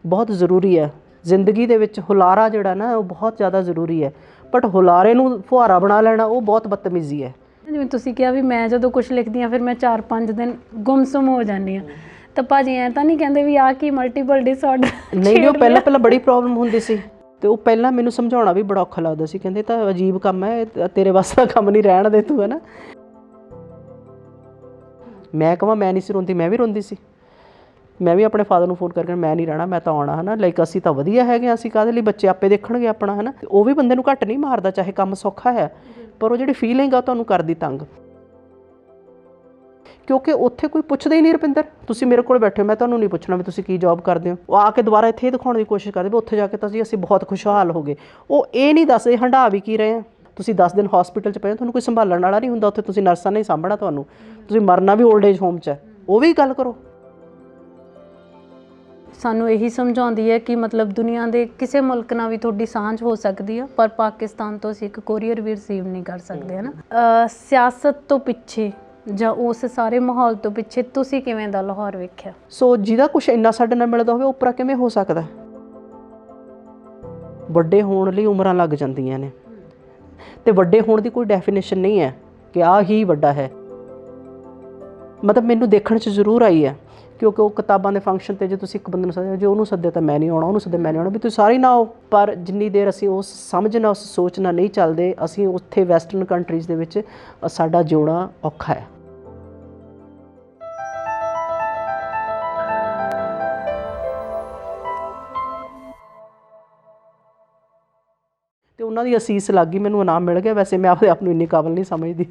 ਬਹੁਤ ਜ਼ਰੂਰੀ ਹੈ ਜ਼ਿੰਦਗੀ ਦੇ ਵਿੱਚ। ਹੁਲਾਰਾ ਜਿਹੜਾ ਨਾ ਉਹ ਬਹੁਤ ਜ਼ਿਆਦਾ ਜ਼ਰੂਰੀ ਹੈ, ਬਟ ਹੁਲਾਰੇ ਨੂੰ ਫੁਹਾਰਾ ਬਣਾ ਲੈਣਾ ਉਹ ਬਹੁਤ ਬਦਤਮੀਜ਼ੀ ਹੈ। ਜਿਵੇਂ ਤੁਸੀਂ ਕਿਹਾ ਵੀ ਮੈਂ ਜਦੋਂ ਕੁਛ ਲਿਖਦੀ ਹਾਂ ਫਿਰ ਮੈਂ 4-5 ਦਿਨ ਗੁੰਮਸੁੰਮ ਹੋ ਜਾਂਦੀ ਹਾਂ, ਤਾਂ ਭਾਜੀ ਐਂ ਤਾਂ ਨਹੀਂ ਕਹਿੰਦੇ ਵੀ ਆਹ ਕੀ ਮਲਟੀਪਲ ਡਿਸਆਰਡਰ? ਨਹੀਂ, ਉਹ ਪਹਿਲਾਂ ਬੜੀ ਪ੍ਰੋਬਲਮ ਹੁੰਦੀ ਸੀ, ਅਤੇ ਉਹ ਪਹਿਲਾਂ ਮੈਨੂੰ ਸਮਝਾਉਣਾ ਵੀ ਬੜਾ ਔਖਾ ਲੱਗਦਾ ਸੀ। ਕਹਿੰਦੇ ਤਾਂ ਅਜੀਬ ਕੰਮ ਹੈ, ਤੇਰੇ ਵੱਸ ਦਾ ਕੰਮ ਨਹੀਂ, ਰਹਿਣ ਦੇ ਤੂੰ, ਹੈ ਨਾ। ਮੈਂ ਕਹਾਂ ਮੈਂ ਨਹੀਂ ਸੀ ਰੋਂਦੀ, ਮੈਂ ਵੀ ਰੋਂਦੀ ਸੀ। ਮੈਂ ਵੀ ਆਪਣੇ ਫਾਦਰ ਨੂੰ ਫੋਨ ਕਰਕੇ ਮੈਂ ਨਹੀਂ ਰਹਿਣਾ, ਮੈਂ ਤਾਂ ਆਉਣਾ, ਹੈ ਨਾ। ਲਾਈਕ ਅਸੀਂ ਤਾਂ ਵਧੀਆ ਹੈਗੇ ਹਾਂ, ਅਸੀਂ ਕਾਹਦੇ ਲਈ, ਬੱਚੇ ਆਪੇ ਦੇਖਣਗੇ ਆਪਣਾ, ਹੈ ਨਾ। ਉਹ ਵੀ ਬੰਦੇ ਨੂੰ ਘੱਟ ਨਹੀਂ ਮਾਰਦਾ, ਚਾਹੇ ਕੰਮ ਸੌਖਾ ਹੈ, ਪਰ ਉਹ ਜਿਹੜੀ ਫੀਲਿੰਗ ਆ ਤੁਹਾਨੂੰ ਕਰਦੀ ਤੰਗ। ਕਿਉਂਕਿ ਉੱਥੇ ਕੋਈ ਪੁੱਛਦਾ ਹੀ ਨਹੀਂ। ਰੁਪਿੰਦਰ, ਤੁਸੀਂ ਮੇਰੇ ਕੋਲ ਬੈਠੇ ਹੋ, ਮੈਂ ਤੁਹਾਨੂੰ ਨਹੀਂ ਪੁੱਛਣਾ ਵੀ ਤੁਸੀਂ ਕੀ ਜੋਬ ਕਰਦੇ ਹੋ। ਉਹ ਆ ਕੇ ਦੁਬਾਰਾ ਇੱਥੇ ਇਹ ਦਿਖਾਉਣ ਦੀ ਕੋਸ਼ਿਸ਼ ਕਰਦੇ ਵੀ ਉੱਥੇ ਜਾ ਕੇ ਤਾਂ ਜੀ ਅਸੀਂ ਬਹੁਤ ਖੁਸ਼ਹਾਲ ਹੋ ਗਏ। ਉਹ ਇਹ ਨਹੀਂ ਦੱਸਦੇ ਹੰਢਾ ਵੀ ਕੀ ਰਹੇ ਆ। ਤੁਸੀਂ 10 ਦਿਨ ਹੋਸਪਿਟਲ 'ਚ ਪਏ ਹੋ, ਤੁਹਾਨੂੰ ਕੋਈ ਸੰਭਾਲਣ ਵਾਲਾ ਨਹੀਂ ਹੁੰਦਾ ਉੱਥੇ, ਤੁਸੀਂ ਨਰਸਾਂ ਨੇ ਹੀ ਸਾਂਭਣਾ ਤੁਹਾਨੂੰ, ਤੁਸੀਂ ਮਰਨਾ ਵੀ ਓਲਡ ਏਜ ਹੋਮ 'ਚ ਹੈ। ਉਹ ਵੀ ਗੱਲ ਕਰੋ। ਸਾਨੂੰ ਇਹੀ ਸਮਝਾਉਂਦੀ ਹੈ ਕਿ ਮਤਲਬ ਦੁਨੀਆ ਦੇ ਕਿਸੇ ਮੁਲਕ ਨਾਲ ਵੀ ਤੁਹਾਡੀ ਸਾਂਝ ਹੋ ਸਕਦੀ ਆ, ਪਰ ਪਾਕਿਸਤਾਨ ਤੋਂ ਅਸੀਂ ਇੱਕ ਕੋਰੀਅਰ ਵੀ ਰਿਸੀਵ ਨਹੀਂ ਕਰ ਸਕਦੇ, ਹੈ ਨਾ। ਸਿਆਸਤ ਤੋਂ ਪਿੱਛੇ ਜਾਂ ਉਸ ਸਾਰੇ ਮਾਹੌਲ ਤੋਂ ਪਿੱਛੇ ਤੁਸੀਂ ਕਿਵੇਂ ਦਾ ਲਾਹੌਰ ਵੇਖਿਆ? ਸੋ ਜਿਹਦਾ ਕੁਛ ਇੰਨਾ ਸਾਡੇ ਨਾਲ ਮਿਲਦਾ ਹੋਵੇ, ਉੱਪਰਾ ਕਿਵੇਂ ਹੋ ਸਕਦਾ? ਵੱਡੇ ਹੋਣ ਲਈ ਉਮਰਾਂ ਲੱਗ ਜਾਂਦੀਆਂ ਨੇ, ਅਤੇ ਵੱਡੇ ਹੋਣ ਦੀ ਕੋਈ ਡੈਫੀਨੇਸ਼ਨ ਨਹੀਂ ਹੈ ਕਿ ਆਹ ਹੀ ਵੱਡਾ ਹੈ। ਮਤਲਬ ਮੈਨੂੰ ਦੇਖਣ 'ਚ ਜ਼ਰੂਰ ਆਈ ਹੈ, ਕਿਉਂਕਿ ਉਹ ਕਿਤਾਬਾਂ ਦੇ ਫੰਕਸ਼ਨ 'ਤੇ ਜੇ ਤੁਸੀਂ ਇੱਕ ਬੰਦੇ ਨੂੰ ਸੱਦਿਆ, ਜੇ ਉਹਨੂੰ ਸੱਦਿਆ ਤਾਂ ਮੈਂ ਨਹੀਂ ਆਉਣਾ, ਉਹਨੂੰ ਸੱਦਿਆ ਮੈਂ ਨਹੀਂ ਆਉਣਾ, ਵੀ ਤੁਸੀਂ ਸਾਰੇ ਨਾ ਆਓ। ਪਰ ਜਿੰਨੀ ਦੇਰ ਅਸੀਂ ਉਸ ਸਮਝ ਨਾਲ, ਉਸ ਸੋਚ ਨਾਲ ਨਹੀਂ ਚੱਲਦੇ, ਅਸੀਂ ਉੱਥੇ ਵੈਸਟਰਨ ਕੰਟਰੀਜ਼ ਦੇ ਵਿੱਚ ਸਾਡਾ ਜਿਉਣਾ ਔਖਾ ਹੈ। ਅਤੇ ਉਹਨਾਂ ਦੀ ਅਸੀਸ ਲੱਗ ਗਈ, ਮੈਨੂੰ ਇਨਾਮ ਮਿਲ ਗਿਆ। ਵੈਸੇ ਮੈਂ ਆਪਣੇ ਆਪ ਨੂੰ ਇੰਨੀ ਕਾਬਲ ਨਹੀਂ ਸਮਝਦੀ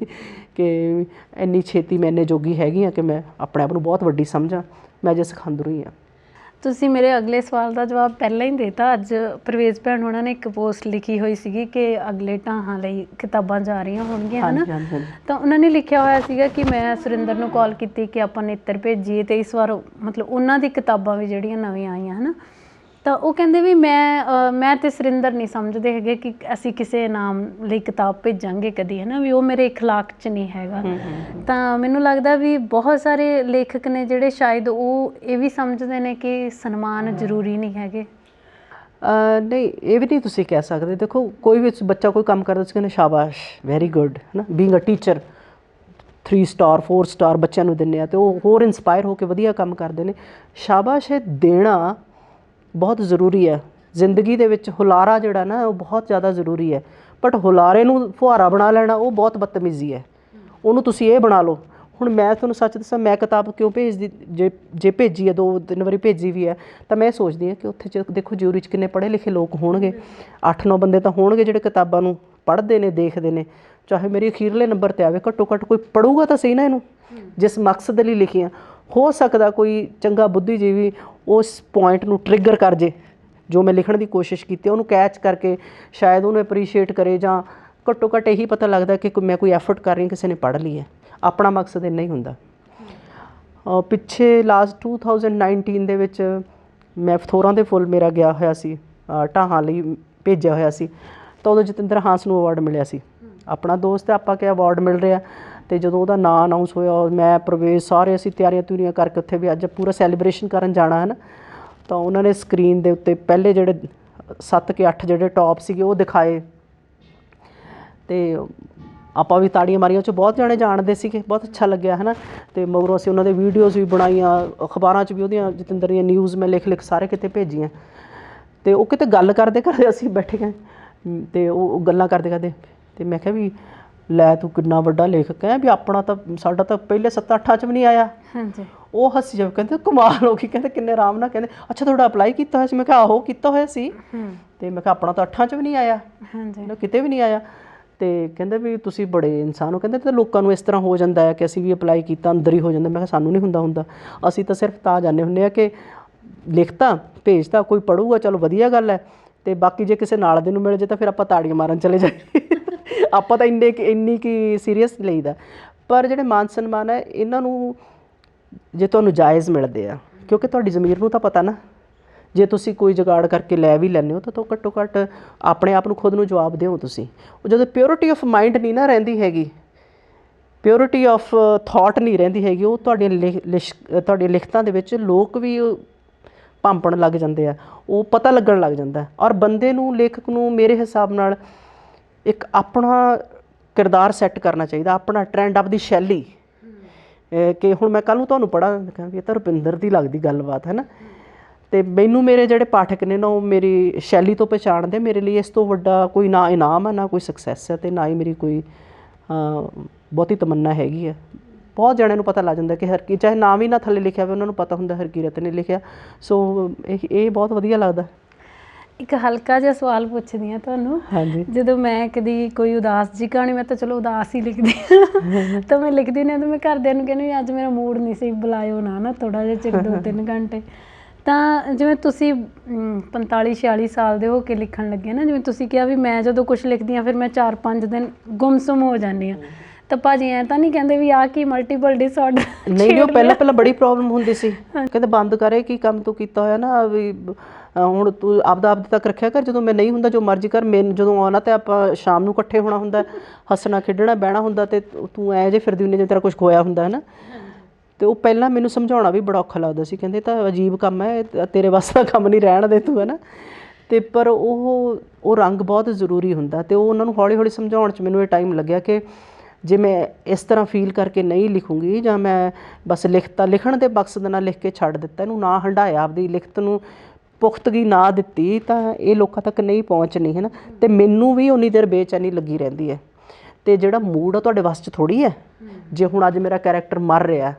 ਕਿ ਇੰਨੀ ਛੇਤੀ ਮੈਂ ਇੰਨੇ ਜੋਗੀ ਹੈਗੀ ਹਾਂ ਕਿ ਮੈਂ ਆਪਣੇ ਆਪ ਨੂੰ ਬਹੁਤ ਵੱਡੀ ਸਮਝਾਂ। ਮੈਂ ਜੇ ਸਿਖਾਂਦਰੂ ਹੀ ਹਾਂ। ਤੁਸੀਂ ਮੇਰੇ ਅਗਲੇ ਸਵਾਲ ਦਾ ਜਵਾਬ ਪਹਿਲਾਂ ਹੀ ਦੇਤਾ। ਅੱਜ ਪ੍ਰਵੇਜ਼ ਭੈਣ ਹੋਣਾ ਨੇ ਇੱਕ ਪੋਸਟ ਲਿਖੀ ਹੋਈ ਸੀਗੀ ਕਿ ਅਗਲੇ ਢਾਹਾਂ ਲਈ ਕਿਤਾਬਾਂ ਜਾ ਰਹੀਆਂ ਹੋਣਗੀਆਂ, ਹੈ ਨਾ। ਤਾਂ ਉਹਨਾਂ ਨੇ ਲਿਖਿਆ ਹੋਇਆ ਸੀਗਾ ਕਿ ਮੈਂ ਸੁਰਿੰਦਰ ਨੂੰ ਕਾਲ ਕੀਤੀ ਕਿ ਆਪਾਂ ਨੇਤਰ ਭੇਜੀਏ, ਅਤੇ ਇਸ ਵਾਰ ਮਤਲਬ ਉਹਨਾਂ ਦੀ ਕਿਤਾਬਾਂ ਵੀ ਜਿਹੜੀਆਂ ਨਵੀਆਂ ਆਈਆਂ, ਹੈ ਨਾ। ਤਾਂ ਉਹ ਕਹਿੰਦੇ ਵੀ ਮੈਂ ਅਤੇ ਸੁਰਿੰਦਰ ਨਹੀਂ ਸਮਝਦੇ ਹੈਗੇ ਕਿ ਅਸੀਂ ਕਿਸੇ ਇਨਾਮ ਲਈ ਕਿਤਾਬ ਭੇਜਾਂਗੇ ਕਦੀ, ਹੈ ਨਾ, ਵੀ ਉਹ ਮੇਰੇ ਇਖਲਾਕ 'ਚ ਨਹੀਂ ਹੈਗਾ। ਤਾਂ ਮੈਨੂੰ ਲੱਗਦਾ ਵੀ ਬਹੁਤ ਸਾਰੇ ਲੇਖਕ ਨੇ ਜਿਹੜੇ ਸ਼ਾਇਦ ਉਹ ਇਹ ਵੀ ਸਮਝਦੇ ਨੇ ਕਿ ਸਨਮਾਨ ਜ਼ਰੂਰੀ ਨਹੀਂ ਹੈਗੇ। ਨਹੀਂ, ਇਹ ਵੀ ਨਹੀਂ ਤੁਸੀਂ ਕਹਿ ਸਕਦੇ। ਦੇਖੋ, ਕੋਈ ਵੀ ਬੱਚਾ ਕੋਈ ਕੰਮ ਕਰਦਾ ਸੀ, ਕਹਿੰਦੇ ਸ਼ਾਬਾਸ਼, ਵੈਰੀ ਗੁੱਡ, ਹੈ ਨਾ। Being a teacher 3 star 4 star ਬੱਚਿਆਂ ਨੂੰ ਦਿੰਦੇ ਆ, ਅਤੇ ਉਹ ਹੋਰ ਇੰਸਪਾਇਰ ਹੋ ਕੇ ਵਧੀਆ ਕੰਮ ਕਰਦੇ ਨੇ। ਸ਼ਾਬਾਸ਼ ਇਹ ਦੇਣਾ ਬਹੁਤ ਜ਼ਰੂਰੀ ਹੈ ਜ਼ਿੰਦਗੀ ਦੇ ਵਿੱਚ। ਹੁਲਾਰਾ ਜਿਹੜਾ ਨਾ ਉਹ ਬਹੁਤ ਜ਼ਿਆਦਾ ਜ਼ਰੂਰੀ ਹੈ, ਬਟ ਹੁਲਾਰੇ ਨੂੰ ਫੁਹਾਰਾ ਬਣਾ ਲੈਣਾ ਉਹ ਬਹੁਤ ਬਦਤਮੀਜ਼ੀ ਹੈ। ਉਹਨੂੰ ਤੁਸੀਂ ਇਹ ਬਣਾ ਲਓ। ਹੁਣ ਮੈਂ ਤੁਹਾਨੂੰ ਸੱਚ ਦੱਸਾਂ, ਮੈਂ ਕਿਤਾਬ ਕਿਉਂ ਭੇਜਦੀ, ਜੇ ਭੇਜੀ ਹੈ 2-3 ਵਾਰੀ ਭੇਜੀ ਵੀ ਹੈ, ਤਾਂ ਮੈਂ ਸੋਚਦੀ ਹਾਂ ਕਿ ਉੱਥੇ ਦੇਖੋ ਜਿਊਰੀ 'ਚ ਕਿੰਨੇ ਪੜ੍ਹੇ ਲਿਖੇ ਲੋਕ ਹੋਣਗੇ, 8-9 ਬੰਦੇ ਤਾਂ ਹੋਣਗੇ ਜਿਹੜੇ ਕਿਤਾਬਾਂ ਨੂੰ ਪੜ੍ਹਦੇ ਨੇ, ਦੇਖਦੇ ਨੇ। ਚਾਹੇ ਮੇਰੀ ਅਖੀਰਲੇ ਨੰਬਰ 'ਤੇ ਆਵੇ, ਘੱਟੋ ਘੱਟ ਕੋਈ ਪੜ੍ਹੂਗਾ ਤਾਂ ਸਹੀ ਨਾ ਇਹਨੂੰ, ਜਿਸ ਮਕਸਦ ਲਈ ਲਿਖੀਆਂ। ਹੋ ਸਕਦਾ ਕੋਈ ਚੰਗਾ ਬੁੱਧੀਜੀਵੀ ਉਸ ਪੁਆਇੰਟ ਨੂੰ ਟਰਿੱਗਰ ਕਰ ਜੇ, ਜੋ ਮੈਂ ਲਿਖਣ ਦੀ ਕੋਸ਼ਿਸ਼ ਕੀਤੀ, ਉਹਨੂੰ ਕੈਚ ਕਰਕੇ ਸ਼ਾਇਦ ਉਹਨੂੰ ਐਪਰੀਸ਼ੀਏਟ ਕਰੇ, ਜਾਂ ਘੱਟੋ ਘੱਟ ਇਹੀ ਪਤਾ ਲੱਗਦਾ ਕਿ ਮੈਂ ਕੋਈ ਐਫਰਟ ਕਰ ਰਹੀ, ਕਿਸੇ ਨੇ ਪੜ੍ਹ ਲਈ ਹੈ। ਆਪਣਾ ਮਕਸਦ ਇੰਨਾ ਹੀ ਹੁੰਦਾ। ਪਿੱਛੇ ਲਾਸਟ 2019 ਦੇ ਵਿੱਚ ਮੈਂ ਫਥੋਰਾਂ ਦੇ ਫੁੱਲ ਮੇਰਾ ਗਿਆ ਹੋਇਆ ਸੀ, ਢਾਹਾਂ ਲਈ ਭੇਜਿਆ ਹੋਇਆ ਸੀ, ਤਾਂ ਉਦੋਂ ਜਤਿੰਦਰ ਹਾਂਸ ਨੂੰ ਅਵਾਰਡ ਮਿਲਿਆ ਸੀ। ਆਪਣਾ ਦੋਸਤ ਹੈ, ਆਪਾਂ ਕਿਹਾ ਅਵਾਰਡ ਮਿਲ ਰਿਹਾ। ਅਤੇ ਜਦੋਂ ਉਹਦਾ ਨਾਂ ਅਨਾਊਂਸ ਹੋਇਆ, ਮੈਂ ਪ੍ਰਵੇਸ਼ ਸਾਰੇ ਅਸੀਂ ਤਿਆਰੀਆਂ ਤੁਰੀਆਂ ਕਰਕੇ ਉੱਥੇ ਵੀ ਅੱਜ ਪੂਰਾ ਸੈਲੀਬ੍ਰੇਸ਼ਨ ਕਰਨ ਜਾਣਾ, ਹੈ ਨਾ। ਤਾਂ ਉਹਨਾਂ ਨੇ ਸਕਰੀਨ ਦੇ ਉੱਤੇ ਪਹਿਲੇ ਜਿਹੜੇ 7 ਕਿ 8 ਜਿਹੜੇ ਟੌਪ ਸੀਗੇ ਉਹ ਦਿਖਾਏ, ਅਤੇ ਆਪਾਂ ਵੀ ਤਾੜੀਆਂ ਮਾਰੀਆਂ। ਉਹ 'ਚ ਬਹੁਤ ਜਾਣੇ ਜਾਣਦੇ ਸੀਗੇ, ਬਹੁਤ ਅੱਛਾ ਲੱਗਿਆ, ਹੈ ਨਾ। ਅਤੇ ਮਗਰੋਂ ਅਸੀਂ ਉਹਨਾਂ ਦੇ ਵੀਡੀਓਜ਼ ਵੀ ਬਣਾਈਆਂ, ਅਖਬਾਰਾਂ 'ਚ ਵੀ ਉਹਦੀਆਂ ਜਤਿੰਦਰ ਦੀਆਂ ਨਿਊਜ਼ ਮੈਂ ਲਿਖ ਸਾਰੇ ਕਿਤੇ ਭੇਜੀਆਂ। ਅਤੇ ਉਹ ਕਿਤੇ ਗੱਲ ਕਰਦੇ ਕਰਦੇ ਅਸੀਂ ਬੈਠੇ ਗਏ, ਅਤੇ ਉਹ ਗੱਲਾਂ ਕਰਦੇ ਕਰਦੇ, ਅਤੇ ਮੈਂ ਕਿਹਾ ਵੀ ਲੈ ਤੂੰ ਕਿੰਨਾ ਵੱਡਾ ਲੇਖਕ ਹੈ, ਵੀ ਆਪਣਾ ਤਾਂ ਸਾਡਾ ਤਾਂ ਪਹਿਲੇ 7-8 'ਚ ਵੀ ਨਹੀਂ ਆਇਆ। ਹਾਂਜੀ। ਉਹ ਹੱਸੀ ਜਾਵੇ, ਕਹਿੰਦੇ ਕਮਾਲ ਹੋ ਗਈ, ਕਹਿੰਦੇ ਕਿੰਨੇ ਆਰਾਮ ਨਾਲ, ਕਹਿੰਦੇ ਅੱਛਾ ਤੁਹਾਡਾ ਅਪਲਾਈ ਕੀਤਾ ਹੋਇਆ ਸੀ? ਮੈਂ ਕਿਹਾ ਆਹੋ ਕੀਤਾ ਹੋਇਆ ਸੀ। ਅਤੇ ਮੈਂ ਕਿਹਾ ਆਪਣਾ ਤਾਂ 8 'ਚ ਵੀ ਨਹੀਂ ਆਇਆ, ਕਿਤੇ ਵੀ ਨਹੀਂ ਆਇਆ। ਅਤੇ ਕਹਿੰਦੇ ਵੀ ਤੁਸੀਂ ਬੜੇ ਇਨਸਾਨ ਹੋ, ਕਹਿੰਦੇ ਤਾਂ ਲੋਕਾਂ ਨੂੰ ਇਸ ਤਰ੍ਹਾਂ ਹੋ ਜਾਂਦਾ ਹੈ ਕਿ ਅਸੀਂ ਵੀ ਅਪਲਾਈ ਕੀਤਾ ਅੰਦਰ ਹੀ ਹੋ ਜਾਂਦਾ। ਮੈਂ ਕਿਹਾ ਸਾਨੂੰ ਨਹੀਂ ਹੁੰਦਾ, ਅਸੀਂ ਤਾਂ ਸਿਰਫ ਤਾਂ ਜਾਂਦੇ ਹੁੰਦੇ ਹਾਂ ਕਿ ਲਿਖਤਾ ਭੇਜਤਾ, ਕੋਈ ਪੜ੍ਹੂਗਾ ਚਲੋ ਵਧੀਆ ਗੱਲ ਹੈ, ਅਤੇ ਬਾਕੀ ਜੇ ਕਿਸੇ ਨਾਲ ਦੇ ਨੂੰ ਮਿਲ ਜੇ ਤਾਂ ਫਿਰ ਆਪਾਂ ਤਾੜੀਆਂ ਮਾਰਨ ਚਲੇ ਜਾਈਏ। ਆਪਾਂ ਤਾਂ ਇੰਨੀ ਕੀ ਸੀਰੀਅਸ ਲਈਦਾ। ਪਰ ਜਿਹੜੇ ਮਾਨ ਸਨਮਾਨ ਹੈ ਇਹਨਾਂ ਨੂੰ ਜੇ ਤੁਹਾਨੂੰ ਜਾਇਜ਼ ਮਿਲਦੇ ਆ, ਕਿਉਂਕਿ ਤੁਹਾਡੀ ਜ਼ਮੀਰ ਨੂੰ ਤਾਂ ਪਤਾ ਨਾ, ਜੇ ਤੁਸੀਂ ਕੋਈ ਜੁਗਾੜ ਕਰਕੇ ਲੈ ਵੀ ਲੈਂਦੇ ਹੋ ਤਾਂ ਘੱਟੋ ਘੱਟ ਆਪਣੇ ਆਪ ਨੂੰ ਖੁਦ ਨੂੰ ਜਵਾਬ ਦਿਓ ਤੁਸੀਂ। ਉਹ ਜਦੋਂ ਪਿਓਰਿਟੀ ਆਫ ਮਾਈਂਡ ਨਹੀਂ ਨਾ ਰਹਿੰਦੀ ਹੈਗੀ, ਪਿਓਰਿਟੀ ਆਫ ਥਾਟ ਨਹੀਂ ਰਹਿੰਦੀ ਹੈਗੀ, ਉਹ ਤੁਹਾਡੀਆਂ ਲਿਖਤਾਂ ਦੇ ਵਿੱਚ ਲੋਕ ਵੀ ਭਾਂਪਣ ਲੱਗ ਜਾਂਦੇ ਆ, ਉਹ ਪਤਾ ਲੱਗਣ ਲੱਗ ਜਾਂਦਾ। ਔਰ ਬੰਦੇ ਨੂੰ, ਲੇਖਕ ਨੂੰ ਮੇਰੇ ਹਿਸਾਬ ਨਾਲ ਇੱਕ ਆਪਣਾ ਕਿਰਦਾਰ ਸੈੱਟ ਕਰਨਾ ਚਾਹੀਦਾ, ਆਪਣਾ ਟਰੈਂਡ, ਆਪਦੀ ਸ਼ੈਲੀ। ਕਿ ਹੁਣ ਮੈਂ ਕੱਲ੍ਹ ਨੂੰ ਤੁਹਾਨੂੰ ਪੜ੍ਹਾਂ ਕਹਾਂ ਵੀ ਇਹ ਤਾਂ ਰੁਪਿੰਦਰ ਦੀ ਲੱਗਦੀ ਗੱਲਬਾਤ ਹੈ ਨਾ, ਅਤੇ ਮੈਨੂੰ ਮੇਰੇ ਜਿਹੜੇ ਪਾਠਕ ਨੇ ਨਾ ਉਹ ਮੇਰੀ ਸ਼ੈਲੀ ਤੋਂ ਪਹਿਚਾਣਦੇ। ਮੇਰੇ ਲਈ ਇਸ ਤੋਂ ਵੱਡਾ ਕੋਈ ਨਾ ਇਨਾਮ ਹੈ, ਨਾ ਕੋਈ ਸਕਸੈਸ ਹੈ, ਅਤੇ ਨਾ ਹੀ ਮੇਰੀ ਕੋਈ ਬਹੁਤੀ ਤਮੰਨਾ ਹੈਗੀ ਹੈ। ਬਹੁਤ ਜਣਿਆਂ ਨੂੰ ਪਤਾ ਲੱਗ ਜਾਂਦਾ ਕਿ ਚਾਹੇ ਨਾਮ ਹੀ ਨਾ ਥੱਲੇ ਲਿਖਿਆ ਹੋਵੇ, ਉਹਨਾਂ ਨੂੰ ਪਤਾ ਹੁੰਦਾ ਹਰਕੀਰਤ ਨੇ ਲਿਖਿਆ। ਸੋ ਇਹ ਬਹੁਤ ਵਧੀਆ ਲੱਗਦਾ। ਇੱਕ ਹਲਕਾ ਜਿਹਾ ਸਵਾਲ ਪੁੱਛਦੀ ਹਾਂ ਤੁਹਾਨੂੰ। ਹਾਂਜੀ। ਜਦੋਂ ਮੈਂ ਕਦੀ ਕੋਈ ਉਦਾਸ ਜਿਹੀ ਕਹਾਣੀ, ਮੈਂ ਤਾਂ ਚਲੋ ਉਦਾਸ ਹੀ ਲਿਖਦੀ ਹਾਂ, ਤਾਂ ਮੈਂ ਲਿਖਦੀ ਨਹੀਂ, ਤਾਂ ਮੈਂ ਘਰਦਿਆਂ ਨੂੰ ਕਹਿੰਦੀ ਅੱਜ ਮੇਰਾ ਮੂਡ ਨਹੀਂ ਸੀ, ਬੁਲਾਇਓ ਨਾ ਥੋੜ੍ਹਾ ਜਿਹਾ ਚਿਰ 2-3 ਘੰਟੇ। ਤਾਂ ਜਿਵੇਂ ਤੁਸੀਂ 45-46 ਸਾਲ ਦੇ ਹੋ ਕੇ ਲਿਖਣ ਲੱਗੇ ਨਾ, ਜਿਵੇਂ ਤੁਸੀਂ ਕਿਹਾ ਵੀ ਮੈਂ ਜਦੋਂ ਕੁਛ ਲਿਖਦੀ ਹਾਂ ਫਿਰ ਮੈਂ 4-5 ਦਿਨ ਗੁੰਮਸੁੰਮ ਹੋ ਜਾਂਦੀ ਹਾਂ, ਤਾਂ ਭਾਜੀ ਐਂ ਤਾਂ ਨਹੀਂ ਕਹਿੰਦੇ ਵੀ ਆਹ ਕੀ ਮਲਟੀਪਲ ਡਿਸਆਰਡਰ? ਨਹੀਂ, ਉਹ ਪਹਿਲਾਂ ਬੜੀ ਪ੍ਰੋਬਲਮ ਹੁੰਦੀ ਸੀ, ਕਹਿੰਦੇ ਬੰਦ ਕਰੇ ਕੀ ਕੰਮ ਤੂੰ ਕੀਤਾ ਹੋਇਆ ਨਾ, ਵੀ ਹੁਣ ਤੂੰ ਆਪਦੇ ਤੱਕ ਰੱਖਿਆ ਕਰ, ਜਦੋਂ ਮੈਂ ਨਹੀਂ ਹੁੰਦਾ ਜੋ ਮਰਜ਼ੀ ਕਰ, ਮੈਨੂੰ ਜਦੋਂ ਆਉਣਾ ਤਾਂ ਆਪਾਂ ਸ਼ਾਮ ਨੂੰ ਇਕੱਠੇ ਹੋਣਾ ਹੁੰਦਾ, ਹੱਸਣਾ ਖੇਡਣਾ ਬਹਿਣਾ ਹੁੰਦਾ, ਅਤੇ ਤੂੰ ਐ ਜੇ ਫਿਰਦੀ ਹੁੰਦੀ ਜਿਵੇਂ ਤੇਰਾ ਕੁਛ ਖੋਇਆ ਹੁੰਦਾ ਹੈ ਨਾ। ਅਤੇ ਉਹ ਪਹਿਲਾਂ ਮੈਨੂੰ ਸਮਝਾਉਣਾ ਵੀ ਬੜਾ ਔਖਾ ਲੱਗਦਾ ਸੀ, ਕਹਿੰਦੇ ਤਾਂ ਅਜੀਬ ਕੰਮ ਹੈ, ਤੇਰੇ ਵੱਸ ਦਾ ਕੰਮ ਨਹੀਂ, ਰਹਿਣ ਦੇ ਤੂੰ, ਹੈ ਨਾ। ਅਤੇ ਪਰ ਉਹ ਰੰਗ ਬਹੁਤ ਜ਼ਰੂਰੀ ਹੁੰਦਾ, ਅਤੇ ਉਹ ਉਹਨਾਂ ਨੂੰ ਹੌਲੀ ਹੌਲੀ ਸਮਝਾਉਣ 'ਚ ਮੈਨੂੰ ਇਹ ਟਾਈਮ ਲੱਗਿਆ ਕਿ ਜੇ ਮੈਂ ਇਸ ਤਰ੍ਹਾਂ ਫੀਲ ਕਰਕੇ ਨਹੀਂ ਲਿਖੂੰਗੀ, ਜਾਂ ਮੈਂ ਬਸ ਲਿਖਣ ਦੇ ਮਕਸਦ ਨਾਲ ਲਿਖ ਕੇ ਛੱਡ ਦਿੱਤਾ, ਇਹਨੂੰ ਨਾ ਹੰਢਾਇਆ, ਆਪਦੀ ਲਿਖਤ ਨੂੰ ਪੁਖਤਗੀ ਨਾ ਦਿੱਤੀ, ਤਾਂ ਇਹ ਲੋਕਾਂ ਤੱਕ ਨਹੀਂ ਪਹੁੰਚਣੀ, ਹੈ ਨਾ। ਅਤੇ ਮੈਨੂੰ ਵੀ ਉਨੀ ਦੇਰ ਬੇਚੈਨੀ ਲੱਗੀ ਰਹਿੰਦੀ ਹੈ। ਅਤੇ ਜਿਹੜਾ ਮੂਡ ਆ ਤੁਹਾਡੇ ਵੱਸ 'ਚ ਥੋੜ੍ਹੀ ਹੈ। ਜੇ ਹੁਣ ਅੱਜ ਮੇਰਾ ਕੈਰੈਕਟਰ ਮਰ ਰਿਹਾ ਹੈ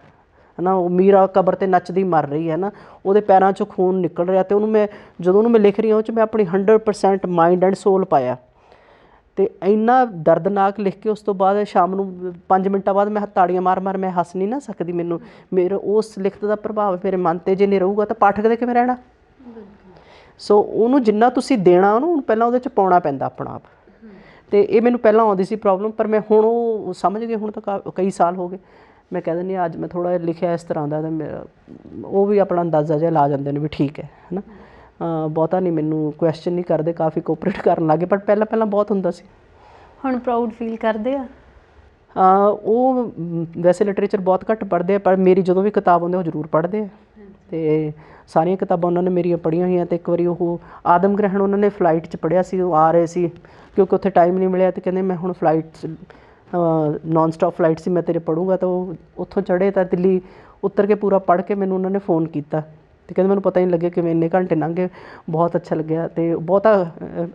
ਨਾ, ਉਹ ਮੀਰਾ ਕਬਰ 'ਤੇ ਨੱਚਦੀ ਮਰ ਰਹੀ ਹੈ ਨਾ, ਉਹਦੇ ਪੈਰਾਂ 'ਚੋਂ ਖੂਨ ਨਿਕਲ ਰਿਹਾ, ਅਤੇ ਜਦੋਂ ਉਹਨੂੰ ਮੈਂ ਲਿਖ ਰਹੀ ਹਾਂ ਉਹ 'ਚ ਮੈਂ ਆਪਣੀ 100% ਮਾਈਂਡ ਐਂਡ ਸੋਲ ਪਾਇਆ, ਅਤੇ ਇੰਨਾ ਦਰਦਨਾਕ ਲਿਖ ਕੇ ਉਸ ਤੋਂ ਬਾਅਦ ਸ਼ਾਮ ਨੂੰ 5 ਮਿੰਟਾਂ ਬਾਅਦ ਮੈਂ ਤਾੜੀਆਂ ਮਾਰ ਮੈਂ ਹੱਸ ਨਹੀਂ ਨਾ ਸਕਦੀ। ਮੇਰਾ ਉਸ ਲਿਖਤ ਦਾ ਪ੍ਰਭਾਵ ਮੇਰੇ ਮਨ 'ਤੇ ਜੇ ਨਹੀਂ ਰਹੂਗਾ ਤਾਂ ਪਾਠਕ ਦੇ ਕਿਵੇਂ ਰਹਿਣਾ। ਸੋ ਉਹਨੂੰ ਜਿੰਨਾ ਤੁਸੀਂ ਦੇਣਾ, ਉਹਨੂੰ ਪਹਿਲਾਂ ਉਹਦੇ 'ਚ ਪਾਉਣਾ ਪੈਂਦਾ ਆਪਣਾ ਆਪ। ਅਤੇ ਇਹ ਮੈਨੂੰ ਪਹਿਲਾਂ ਆਉਂਦੀ ਸੀ ਪ੍ਰੋਬਲਮ, ਪਰ ਮੈਂ ਹੁਣ ਉਹ ਸਮਝ ਗਈ, ਹੁਣ ਤਾਂ ਕਈ ਸਾਲ ਹੋ ਗਏ। ਮੈਂ ਕਹਿ ਦਿੰਦੀ ਅੱਜ ਮੈਂ ਥੋੜ੍ਹਾ ਜਿਹਾ ਲਿਖਿਆ ਇਸ ਤਰ੍ਹਾਂ ਦਾ, ਤਾਂ ਮੇਰਾ ਉਹ ਵੀ ਆਪਣਾ ਅੰਦਾਜ਼ਾ ਜਿਹਾ ਲਾ ਜਾਂਦੇ ਨੇ ਵੀ ਠੀਕ ਹੈ ਨਾ। ਬਹੁਤਾ ਨਹੀਂ ਮੈਨੂੰ ਕੁਐਸਚਨ ਨਹੀਂ ਕਰਦੇ, ਕਾਫੀ ਕੋਪਰੇਟ ਕਰਨ ਲੱਗੇ, ਪਰ ਪਹਿਲਾਂ ਬਹੁਤ ਹੁੰਦਾ ਸੀ। ਹੁਣ ਪ੍ਰਾਊਡ ਫੀਲ ਕਰਦੇ ਆ? ਉਹ ਵੈਸੇ ਲਿਟਰੇਚਰ ਬਹੁਤ ਘੱਟ ਪੜ੍ਹਦੇ ਆ, ਪਰ ਮੇਰੀ ਜਦੋਂ ਵੀ ਕਿਤਾਬ ਆਉਂਦੀ ਉਹ ਜ਼ਰੂਰ ਪੜ੍ਹਦੇ ਆ, ਅਤੇ ਸਾਰੀਆਂ ਕਿਤਾਬਾਂ ਉਹਨਾਂ ਨੇ ਮੇਰੀਆਂ ਪੜ੍ਹੀਆਂ ਹੋਈਆਂ। ਅਤੇ ਇੱਕ ਵਾਰੀ ਉਹ ਆਦਮ ਗ੍ਰਹਿਣ ਉਹਨਾਂ ਨੇ ਫਲਾਈਟ 'ਚ ਪੜ੍ਹਿਆ ਸੀ, ਉਹ ਆ ਰਹੇ ਸੀ ਕਿਉਂਕਿ ਉੱਥੇ ਟਾਈਮ ਨਹੀਂ ਮਿਲਿਆ, ਅਤੇ ਕਹਿੰਦੇ ਮੈਂ ਹੁਣ ਫਲਾਈਟ 'ਚ ਨੋਨ ਸਟਾਪ ਫਲਾਈਟ ਸੀ, ਮੈਂ ਤੇਰੇ ਪੜ੍ਹੂੰਗਾ। ਤਾਂ ਉਹ ਉੱਥੋਂ ਚੜ੍ਹੇ ਤਾਂ ਦਿੱਲੀ ਉਤਰ ਕੇ ਪੂਰਾ ਪੜ੍ਹ ਕੇ ਮੈਨੂੰ ਉਹਨਾਂ ਨੇ ਫ਼ੋਨ ਕੀਤਾ, ਅਤੇ ਕਹਿੰਦੇ ਮੈਨੂੰ ਪਤਾ ਹੀ ਨਹੀਂ ਲੱਗਿਆ ਕਿਵੇਂ ਇੰਨੇ ਘੰਟੇ ਲੰਘ ਗਏ, ਬਹੁਤ ਅੱਛਾ ਲੱਗਿਆ। ਅਤੇ ਬਹੁਤਾ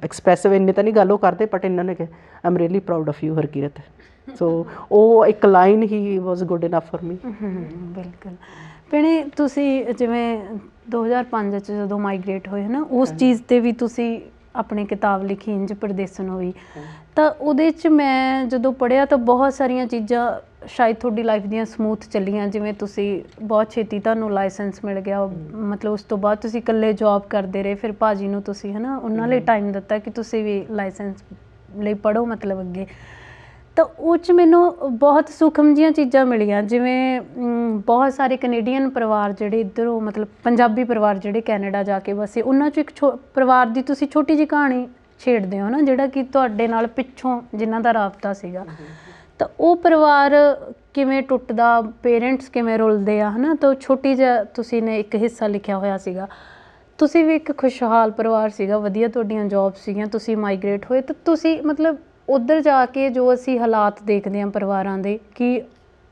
ਐਕਸਪ੍ਰੈਸਿਵ ਇੰਨੇ ਤਾਂ ਨਹੀਂ ਗੱਲ ਉਹ ਕਰਦੇ, ਬਟ ਇਹਨਾਂ ਨੇ ਕਿਹਾ I am really proud of you Harkirat. So ਉਹ ਇੱਕ ਲਾਈਨ ਹੀ was good enough for me. ਬਿਲਕੁਲ। ਭੈਣੇ ਤੁਸੀਂ ਜਿਵੇਂ 2005 'ਚ ਜਦੋਂ ਮਾਈਗ੍ਰੇਟ ਹੋਏ ਹੈ ਨਾ, ਉਸ ਚੀਜ਼ 'ਤੇ ਵੀ ਤੁਸੀਂ ਆਪਣੀ ਕਿਤਾਬ ਲਿਖੀ ਇੰਝ ਪਰਦੇਸਣ ਹੋਈ, ਤਾਂ ਉਹਦੇ 'ਚ ਮੈਂ ਜਦੋਂ ਪੜ੍ਹਿਆ ਤਾਂ ਬਹੁਤ ਸਾਰੀਆਂ ਚੀਜ਼ਾਂ ਸ਼ਾਇਦ ਤੁਹਾਡੀ ਲਾਈਫ ਦੀਆਂ ਸਮੂਥ ਚੱਲੀਆਂ। ਜਿਵੇਂ ਤੁਸੀਂ ਬਹੁਤ ਛੇਤੀ ਤੁਹਾਨੂੰ ਲਾਇਸੈਂਸ ਮਿਲ ਗਿਆ, ਮਤਲਬ ਉਸ ਤੋਂ ਬਾਅਦ ਤੁਸੀਂ ਇਕੱਲੇ ਜੋਬ ਕਰਦੇ ਰਹੇ, ਫਿਰ ਭਾਜੀ ਨੂੰ ਤੁਸੀਂ ਹੈ ਨਾ ਉਹਨਾਂ ਲਈ ਟਾਈਮ ਦਿੱਤਾ ਕਿ ਤੁਸੀਂ ਵੀ ਲਾਇਸੈਂਸ ਲਈ ਪੜ੍ਹੋ ਮਤਲਬ ਅੱਗੇ। ਤਾਂ ਉਹ 'ਚ ਮੈਨੂੰ ਬਹੁਤ ਸੂਖਮ ਜਿਹੀਆਂ ਚੀਜ਼ਾਂ ਮਿਲੀਆਂ, ਜਿਵੇਂ ਬਹੁਤ ਸਾਰੇ ਕੈਨੇਡੀਅਨ ਪਰਿਵਾਰ ਜਿਹੜੇ ਇੱਧਰੋਂ ਮਤਲਬ ਪੰਜਾਬੀ ਪਰਿਵਾਰ ਜਿਹੜੇ ਕੈਨੇਡਾ ਜਾ ਕੇ ਵਸੇ, ਉਹਨਾਂ 'ਚੋਂ ਇੱਕ ਪਰਿਵਾਰ ਦੀ ਤੁਸੀਂ ਛੋਟੀ ਜਿਹੀ ਕਹਾਣੀ ਛੇੜਦੇ ਹੋ ਨਾ, ਜਿਹੜਾ ਕਿ ਤੁਹਾਡੇ ਨਾਲ ਪਿੱਛੋਂ ਜਿਨ੍ਹਾਂ ਦਾ ਰਾਬਤਾ ਸੀਗਾ। ਤਾਂ ਉਹ ਪਰਿਵਾਰ ਕਿਵੇਂ ਟੁੱਟਦਾ, ਪੇਰੈਂਟਸ ਕਿਵੇਂ ਰੁਲਦੇ ਆ, ਹੈ ਨਾ। ਤਾਂ ਛੋਟੀ ਜਿਹਾ ਤੁਸੀਂ ਨੇ ਇੱਕ ਹਿੱਸਾ ਲਿਖਿਆ ਹੋਇਆ ਸੀਗਾ। ਤੁਸੀਂ ਵੀ ਇੱਕ ਖੁਸ਼ਹਾਲ ਪਰਿਵਾਰ ਸੀਗਾ, ਵਧੀਆ ਤੁਹਾਡੀਆਂ ਜੋਬ ਸੀਗੀਆਂ, ਤੁਸੀਂ ਮਾਈਗ੍ਰੇਟ ਹੋਏ, ਤਾਂ ਤੁਸੀਂ ਮਤਲਬ ਉੱਧਰ ਜਾ ਕੇ ਜੋ ਅਸੀਂ ਹਾਲਾਤ ਦੇਖਦੇ ਹਾਂ ਪਰਿਵਾਰਾਂ ਦੇ, ਕਿ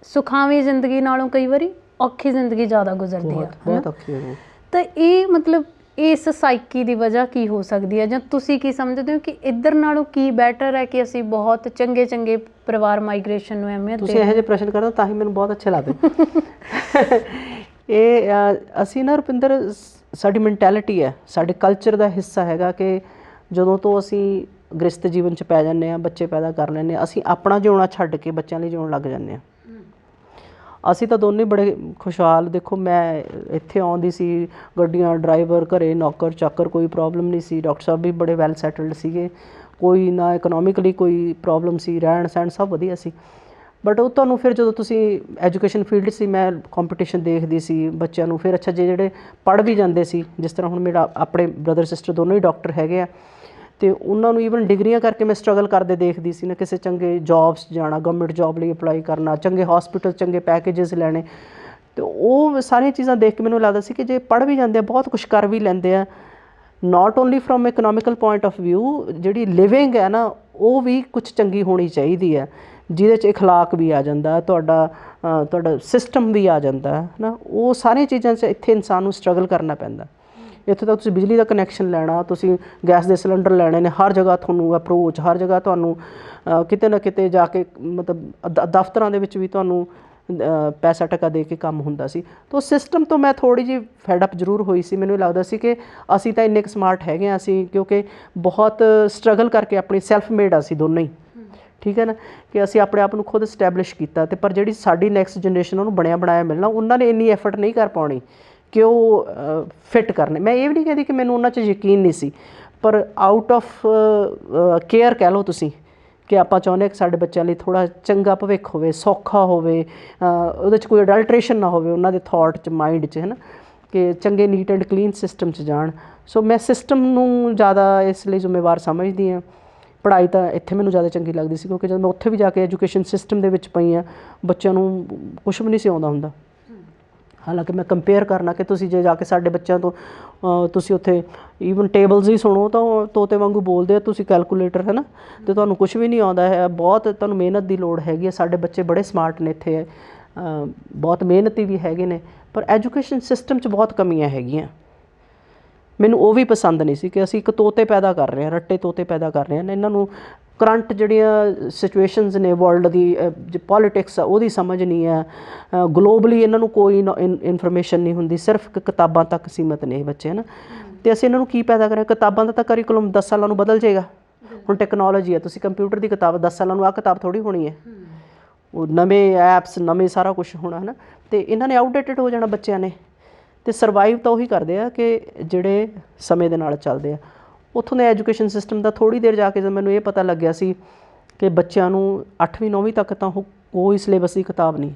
ਸੁਖਾਵੀਂ ਜ਼ਿੰਦਗੀ ਨਾਲੋਂ ਕਈ ਵਾਰੀ ਔਖੀ ਜ਼ਿੰਦਗੀ ਜ਼ਿਆਦਾ ਗੁਜ਼ਰਦੀ ਆ, ਬਹੁਤ ਔਖੀ ਹੈ। ਤਾਂ ਇਹ ਮਤਲਬ ਇਸ ਸਾਈਕੀ ਦੀ ਵਜ੍ਹਾ ਕੀ ਹੋ ਸਕਦੀ ਹੈ, ਜਾਂ ਤੁਸੀਂ ਕੀ ਸਮਝਦੇ ਹੋ ਕਿ ਇੱਧਰ ਨਾਲੋਂ ਕੀ ਬੈਟਰ ਹੈ ਕਿ ਅਸੀਂ ਬਹੁਤ ਚੰਗੇ ਪਰਿਵਾਰ ਮਾਈਗ੍ਰੇਸ਼ਨ ਨੂੰ ਅਹਿਮੀਅਤ ਤੁਸੀਂ ਇਹੋ ਜਿਹੇ ਪ੍ਰਸ਼ਨ ਕਰਦੇ ਤਾਂ ਹੀ ਮੈਨੂੰ ਬਹੁਤ ਅੱਛੇ ਲੱਗਦੇ। ਇਹ ਅਸੀਂ ਨਾ ਰੁਪਿੰਦਰ, ਸਾਡੀ ਮੈਂਟੈਲਿਟੀ ਹੈ, ਸਾਡੇ ਕਲਚਰ ਦਾ ਹਿੱਸਾ ਹੈਗਾ ਕਿ ਜਦੋਂ ਤੋਂ ਅਸੀਂ ਗ੍ਰਸਤ ਜੀਵਨ 'ਚ ਪੈ ਜਾਂਦੇ ਹਾਂ, ਬੱਚੇ ਪੈਦਾ ਕਰ ਲੈਂਦੇ ਹਾਂ, ਅਸੀਂ ਆਪਣਾ ਜਿਉਣਾ ਛੱਡ ਕੇ ਬੱਚਿਆਂ ਲਈ ਜਿਉਣ ਲੱਗ ਜਾਂਦੇ ਹਾਂ। ਅਸੀਂ ਤਾਂ ਦੋਨੇ ਬੜੇ ਖੁਸ਼ਹਾਲ, ਦੇਖੋ ਮੈਂ ਇੱਥੇ ਆਉਂਦੀ ਸੀ, ਗੱਡੀਆਂ, ਡਰਾਈਵਰ, ਘਰੇ ਨੌਕਰ ਚਾਕਰ, ਕੋਈ ਪ੍ਰੋਬਲਮ ਨਹੀਂ ਸੀ। ਡਾਕਟਰ ਸਾਹਿਬ ਵੀ ਬੜੇ ਵੈਲ ਸੈਟਲਡ ਸੀਗੇ, ਕੋਈ ਨਾ ਇਕਨੋਮਿਕਲੀ ਕੋਈ ਪ੍ਰੋਬਲਮ ਸੀ, ਰਹਿਣ ਸਹਿਣ ਸਭ ਵਧੀਆ ਸੀ। ਬਟ ਉਹ ਤੁਹਾਨੂੰ ਫਿਰ ਜਦੋਂ ਤੁਸੀਂ ਐਜੂਕੇਸ਼ਨ ਫੀਲਡ ਸੀ, ਮੈਂ ਕੰਪੀਟੀਸ਼ਨ ਦੇਖਦੀ ਸੀ ਬੱਚਿਆਂ ਨੂੰ। ਫਿਰ ਅੱਛਾ ਜੇ ਜਿਹੜੇ ਪੜ੍ਹ ਵੀ ਜਾਂਦੇ ਸੀ, ਜਿਸ ਤਰ੍ਹਾਂ ਹੁਣ ਮੇਰਾ ਆਪਣੇ ਬ੍ਰਦਰ ਸਿਸਟਰ ਦੋਨੋਂ ਹੀ ਡਾਕਟਰ ਹੈਗੇ ਆ, ਅਤੇ ਉਹਨਾਂ ਨੂੰ ਈਵਨ ਡਿਗਰੀਆਂ ਕਰਕੇ ਮੈਂ ਸਟਰਗਲ ਕਰਦੇ ਦੇਖਦੀ ਸੀ ਨਾ, ਕਿਸੇ ਚੰਗੇ ਜੋਬਸ ਜਾਣਾ, ਗਵਰਨਮੈਂਟ ਜੋਬ ਲਈ ਅਪਲਾਈ ਕਰਨਾ, ਚੰਗੇ ਹੋਸਪਿਟਲ, ਚੰਗੇ ਪੈਕੇਜਸ ਲੈਣੇ। ਤੇ ਉਹ ਸਾਰੀਆਂ ਚੀਜ਼ਾਂ ਦੇਖ ਕੇ ਮੈਨੂੰ ਲੱਗਦਾ ਸੀ ਕਿ ਜੇ ਪੜ੍ਹ ਵੀ ਜਾਂਦੇ ਆ ਬਹੁਤ ਕੁਝ ਕਰ ਵੀ ਲੈਂਦੇ ਆ, not only from economical point of view, ਜਿਹੜੀ ਲਿਵਿੰਗ ਹੈ ਨਾ ਉਹ ਵੀ ਕੁਝ ਚੰਗੀ ਹੋਣੀ ਚਾਹੀਦੀ ਹੈ, ਜਿਹਦੇ 'ਚ ਇਖਲਾਕ ਵੀ ਆ ਜਾਂਦਾ, ਤੁਹਾਡਾ ਸਿਸਟਮ ਵੀ ਆ ਜਾਂਦਾ ਹੈ ਨਾ। ਉਹ ਸਾਰੀਆਂ ਚੀਜ਼ਾਂ 'ਚ ਇੱਥੇ ਇਨਸਾਨ ਨੂੰ ਸਟਰਗਲ ਕਰਨਾ ਪੈਂਦਾ। ਇੱਥੇ ਤਾਂ ਤੁਸੀਂ ਬਿਜਲੀ ਦਾ ਕਨੈਕਸ਼ਨ ਲੈਣਾ, ਤੁਸੀਂ ਗੈਸ ਦੇ ਸਿਲੰਡਰ ਲੈਣੇ ਨੇ, ਹਰ ਜਗ੍ਹਾ ਤੁਹਾਨੂੰ ਅਪਰੋਚ, ਹਰ ਜਗ੍ਹਾ ਤੁਹਾਨੂੰ ਕਿਤੇ ਨਾ ਕਿਤੇ ਜਾ ਕੇ ਮਤਲਬ ਦਫ਼ਤਰਾਂ ਦੇ ਵਿੱਚ ਵੀ ਤੁਹਾਨੂੰ ਪੈਸਾ ਟਕਾ ਦੇ ਕੇ ਕੰਮ ਹੁੰਦਾ ਸੀ। ਤਾਂ ਸਿਸਟਮ ਤੋਂ ਮੈਂ ਥੋੜ੍ਹੀ ਜਿਹੀ ਫੈਡਅਪ ਜ਼ਰੂਰ ਹੋਈ ਸੀ। ਮੈਨੂੰ ਲੱਗਦਾ ਸੀ ਕਿ ਅਸੀਂ ਤਾਂ ਇੰਨੇ ਕੁ ਸਮਾਰਟ ਹੈਗੇ ਹਾਂ ਅਸੀਂ, ਕਿਉਂਕਿ ਬਹੁਤ ਸਟਰਗਲ ਕਰਕੇ ਆਪਣੀ ਸੈਲਫ ਮੇਡ ਅਸੀਂ ਦੋਨੋਂ ਹੀ, ਠੀਕ ਹੈ ਨਾ, ਕਿ ਅਸੀਂ ਆਪਣੇ ਆਪ ਨੂੰ ਖੁਦ ਸਟੈਬਲਿਸ਼ ਕੀਤਾ। ਤੇ ਪਰ ਜਿਹੜੀ ਸਾਡੀ ਨੈਕਸਟ ਜਨਰੇਸ਼ਨ ਉਹਨੂੰ ਬਣਿਆ ਬਣਾਇਆ ਮਿਲਣਾ, ਉਹਨਾਂ ਨੇ ਇੰਨੀ ਐਫਰਟ ਨਹੀਂ ਕਰ ਪਾਉਣੀ ਕਿ ਉਹ ਫਿੱਟ ਕਰਨੇ। ਮੈਂ ਇਹ ਵੀ ਨਹੀਂ ਕਹਿੰਦੀ ਕਿ ਮੈਨੂੰ ਉਹਨਾਂ 'ਚ ਯਕੀਨ ਨਹੀਂ ਸੀ, ਪਰ ਆਊਟ ਆਫ ਕੇਅਰ ਕਹਿ ਲਓ ਤੁਸੀਂ, ਕਿ ਆਪਾਂ ਚਾਹੁੰਦੇ ਕਿ ਸਾਡੇ ਬੱਚਿਆਂ ਲਈ ਥੋੜ੍ਹਾ ਚੰਗਾ ਭਵਿੱਖ ਹੋਵੇ, ਸੌਖਾ ਹੋਵੇ, ਉਹਦੇ 'ਚ ਕੋਈ ਅਡਲਟਰੇਸ਼ਨ ਨਾ ਹੋਵੇ ਉਹਨਾਂ ਦੇ ਥੋਟ 'ਚ, ਮਾਈਂਡ 'ਚ, ਹੈ ਨਾ, ਕਿ ਚੰਗੇ ਨੀਟ ਐਂਡ ਕਲੀਨ ਸਿਸਟਮ 'ਚ ਜਾਣ। ਸੋ ਮੈਂ ਸਿਸਟਮ ਨੂੰ ਜ਼ਿਆਦਾ ਇਸ ਲਈ ਜ਼ਿੰਮੇਵਾਰ ਸਮਝਦੀ ਹਾਂ। ਪੜ੍ਹਾਈ ਤਾਂ ਇੱਥੇ ਮੈਨੂੰ ਜ਼ਿਆਦਾ ਚੰਗੀ ਲੱਗਦੀ ਸੀ, ਕਿਉਂਕਿ ਜਦੋਂ ਮੈਂ ਉੱਥੇ ਵੀ ਜਾ ਕੇ ਐਜੂਕੇਸ਼ਨ ਸਿਸਟਮ ਦੇ ਵਿੱਚ ਪਈ ਹਾਂ, ਬੱਚਿਆਂ ਨੂੰ ਕੁਛ ਵੀ ਨਹੀਂ ਸੀ ਆਉਂਦਾ ਹੁੰਦਾ। ਹਾਲਾਂਕਿ ਮੈਂ ਕੰਪੇਅਰ ਕਰਨਾ ਕਿ ਤੁਸੀਂ ਜੇ ਜਾ ਕੇ ਸਾਡੇ ਬੱਚਿਆਂ ਤੋਂ ਤੁਸੀਂ ਉੱਥੇ ਈਵਨ ਟੇਬਲਸ ਹੀ ਸੁਣੋ ਤਾਂ ਤੋਤੇ ਵਾਂਗੂ ਬੋਲਦੇ ਆ, ਤੁਸੀਂ ਕੈਲਕੂਲੇਟਰ, ਹੈ ਨਾ, ਅਤੇ ਤੁਹਾਨੂੰ ਕੁਛ ਵੀ ਨਹੀਂ ਆਉਂਦਾ ਹੈ, ਬਹੁਤ ਤੁਹਾਨੂੰ ਮਿਹਨਤ ਦੀ ਲੋੜ ਹੈਗੀ ਹੈ। ਸਾਡੇ ਬੱਚੇ ਬੜੇ ਸਮਾਰਟ ਨੇ ਇੱਥੇ, ਬਹੁਤ ਮਿਹਨਤੀ ਵੀ ਹੈਗੇ ਨੇ, ਪਰ ਐਜੂਕੇਸ਼ਨ ਸਿਸਟਮ 'ਚ ਬਹੁਤ ਕਮੀਆਂ ਹੈਗੀਆਂ। ਮੈਨੂੰ ਉਹ ਵੀ ਪਸੰਦ ਨਹੀਂ ਸੀ ਕਿ ਅਸੀਂ ਇੱਕ ਤੋਤੇ ਪੈਦਾ ਕਰ ਰਹੇ ਹਾਂ, ਰੱਟੇ ਤੋਤੇ ਪੈਦਾ ਕਰ ਰਹੇ ਹਾਂ। ਇਹਨਾਂ ਨੂੰ ਕਰੰਟ ਜਿਹੜੀਆਂ ਸਿਚੁਏਸ਼ਨਸ ਨੇ ਵਰਲਡ ਦੀ, ਪੋਲੀਟਿਕਸ ਆ ਉਹਦੀ ਸਮਝ ਨਹੀਂ ਹੈ, ਗਲੋਬਲੀ ਇਹਨਾਂ ਨੂੰ ਕੋਈ ਇਨਫੋਰਮੇਸ਼ਨ ਨਹੀਂ ਹੁੰਦੀ, ਸਿਰਫ ਕਿਤਾਬਾਂ ਤੱਕ ਸੀਮਤ ਨੇ ਇਹ ਬੱਚੇ, ਹੈ ਨਾ। ਅਤੇ ਅਸੀਂ ਇਹਨਾਂ ਨੂੰ ਕੀ ਪੈਦਾ ਕਰਾਂ? ਕਿਤਾਬਾਂ ਦਾ ਤਾਂ ਕਰੀਕੁਲਮ 10 ਸਾਲਾਂ ਨੂੰ ਬਦਲ ਜਾਏਗਾ। ਹੁਣ ਟੈਕਨੋਲੋਜੀ ਹੈ, ਤੁਸੀਂ ਕੰਪਿਊਟਰ ਦੀ ਕਿਤਾਬ 10 ਸਾਲਾਂ ਨੂੰ ਆਹ ਕਿਤਾਬ ਥੋੜ੍ਹੀ ਹੋਣੀ ਹੈ, ਉਹ ਨਵੇਂ ਐਪਸ, ਨਵੇਂ ਸਾਰਾ ਕੁਛ ਹੋਣਾ, ਹੈ ਨਾ। ਅਤੇ ਇਹਨਾਂ ਨੇ ਆਊਟਡੇਟਡ ਹੋ ਜਾਣਾ ਬੱਚਿਆਂ ਨੇ। ਅਤੇ ਸਰਵਾਈਵ ਤਾਂ ਉਹੀ ਕਰਦੇ ਆ ਕਿ ਜਿਹੜੇ ਸਮੇਂ ਦੇ ਨਾਲ ਚੱਲਦੇ ਆ। ਉੱਥੋਂ ਦੇ ਐਜੂਕੇਸ਼ਨ ਸਿਸਟਮ ਦਾ ਥੋੜ੍ਹੀ ਦੇਰ ਜਾ ਕੇ ਜਦੋਂ ਮੈਨੂੰ ਇਹ ਪਤਾ ਲੱਗਿਆ ਸੀ ਕਿ ਬੱਚਿਆਂ ਨੂੰ 8ਵੀਂ 9ਵੀਂ ਤੱਕ ਤਾਂ ਉਹ ਕੋਈ ਸਿਲੇਬਸ ਦੀ ਕਿਤਾਬ ਨਹੀਂ।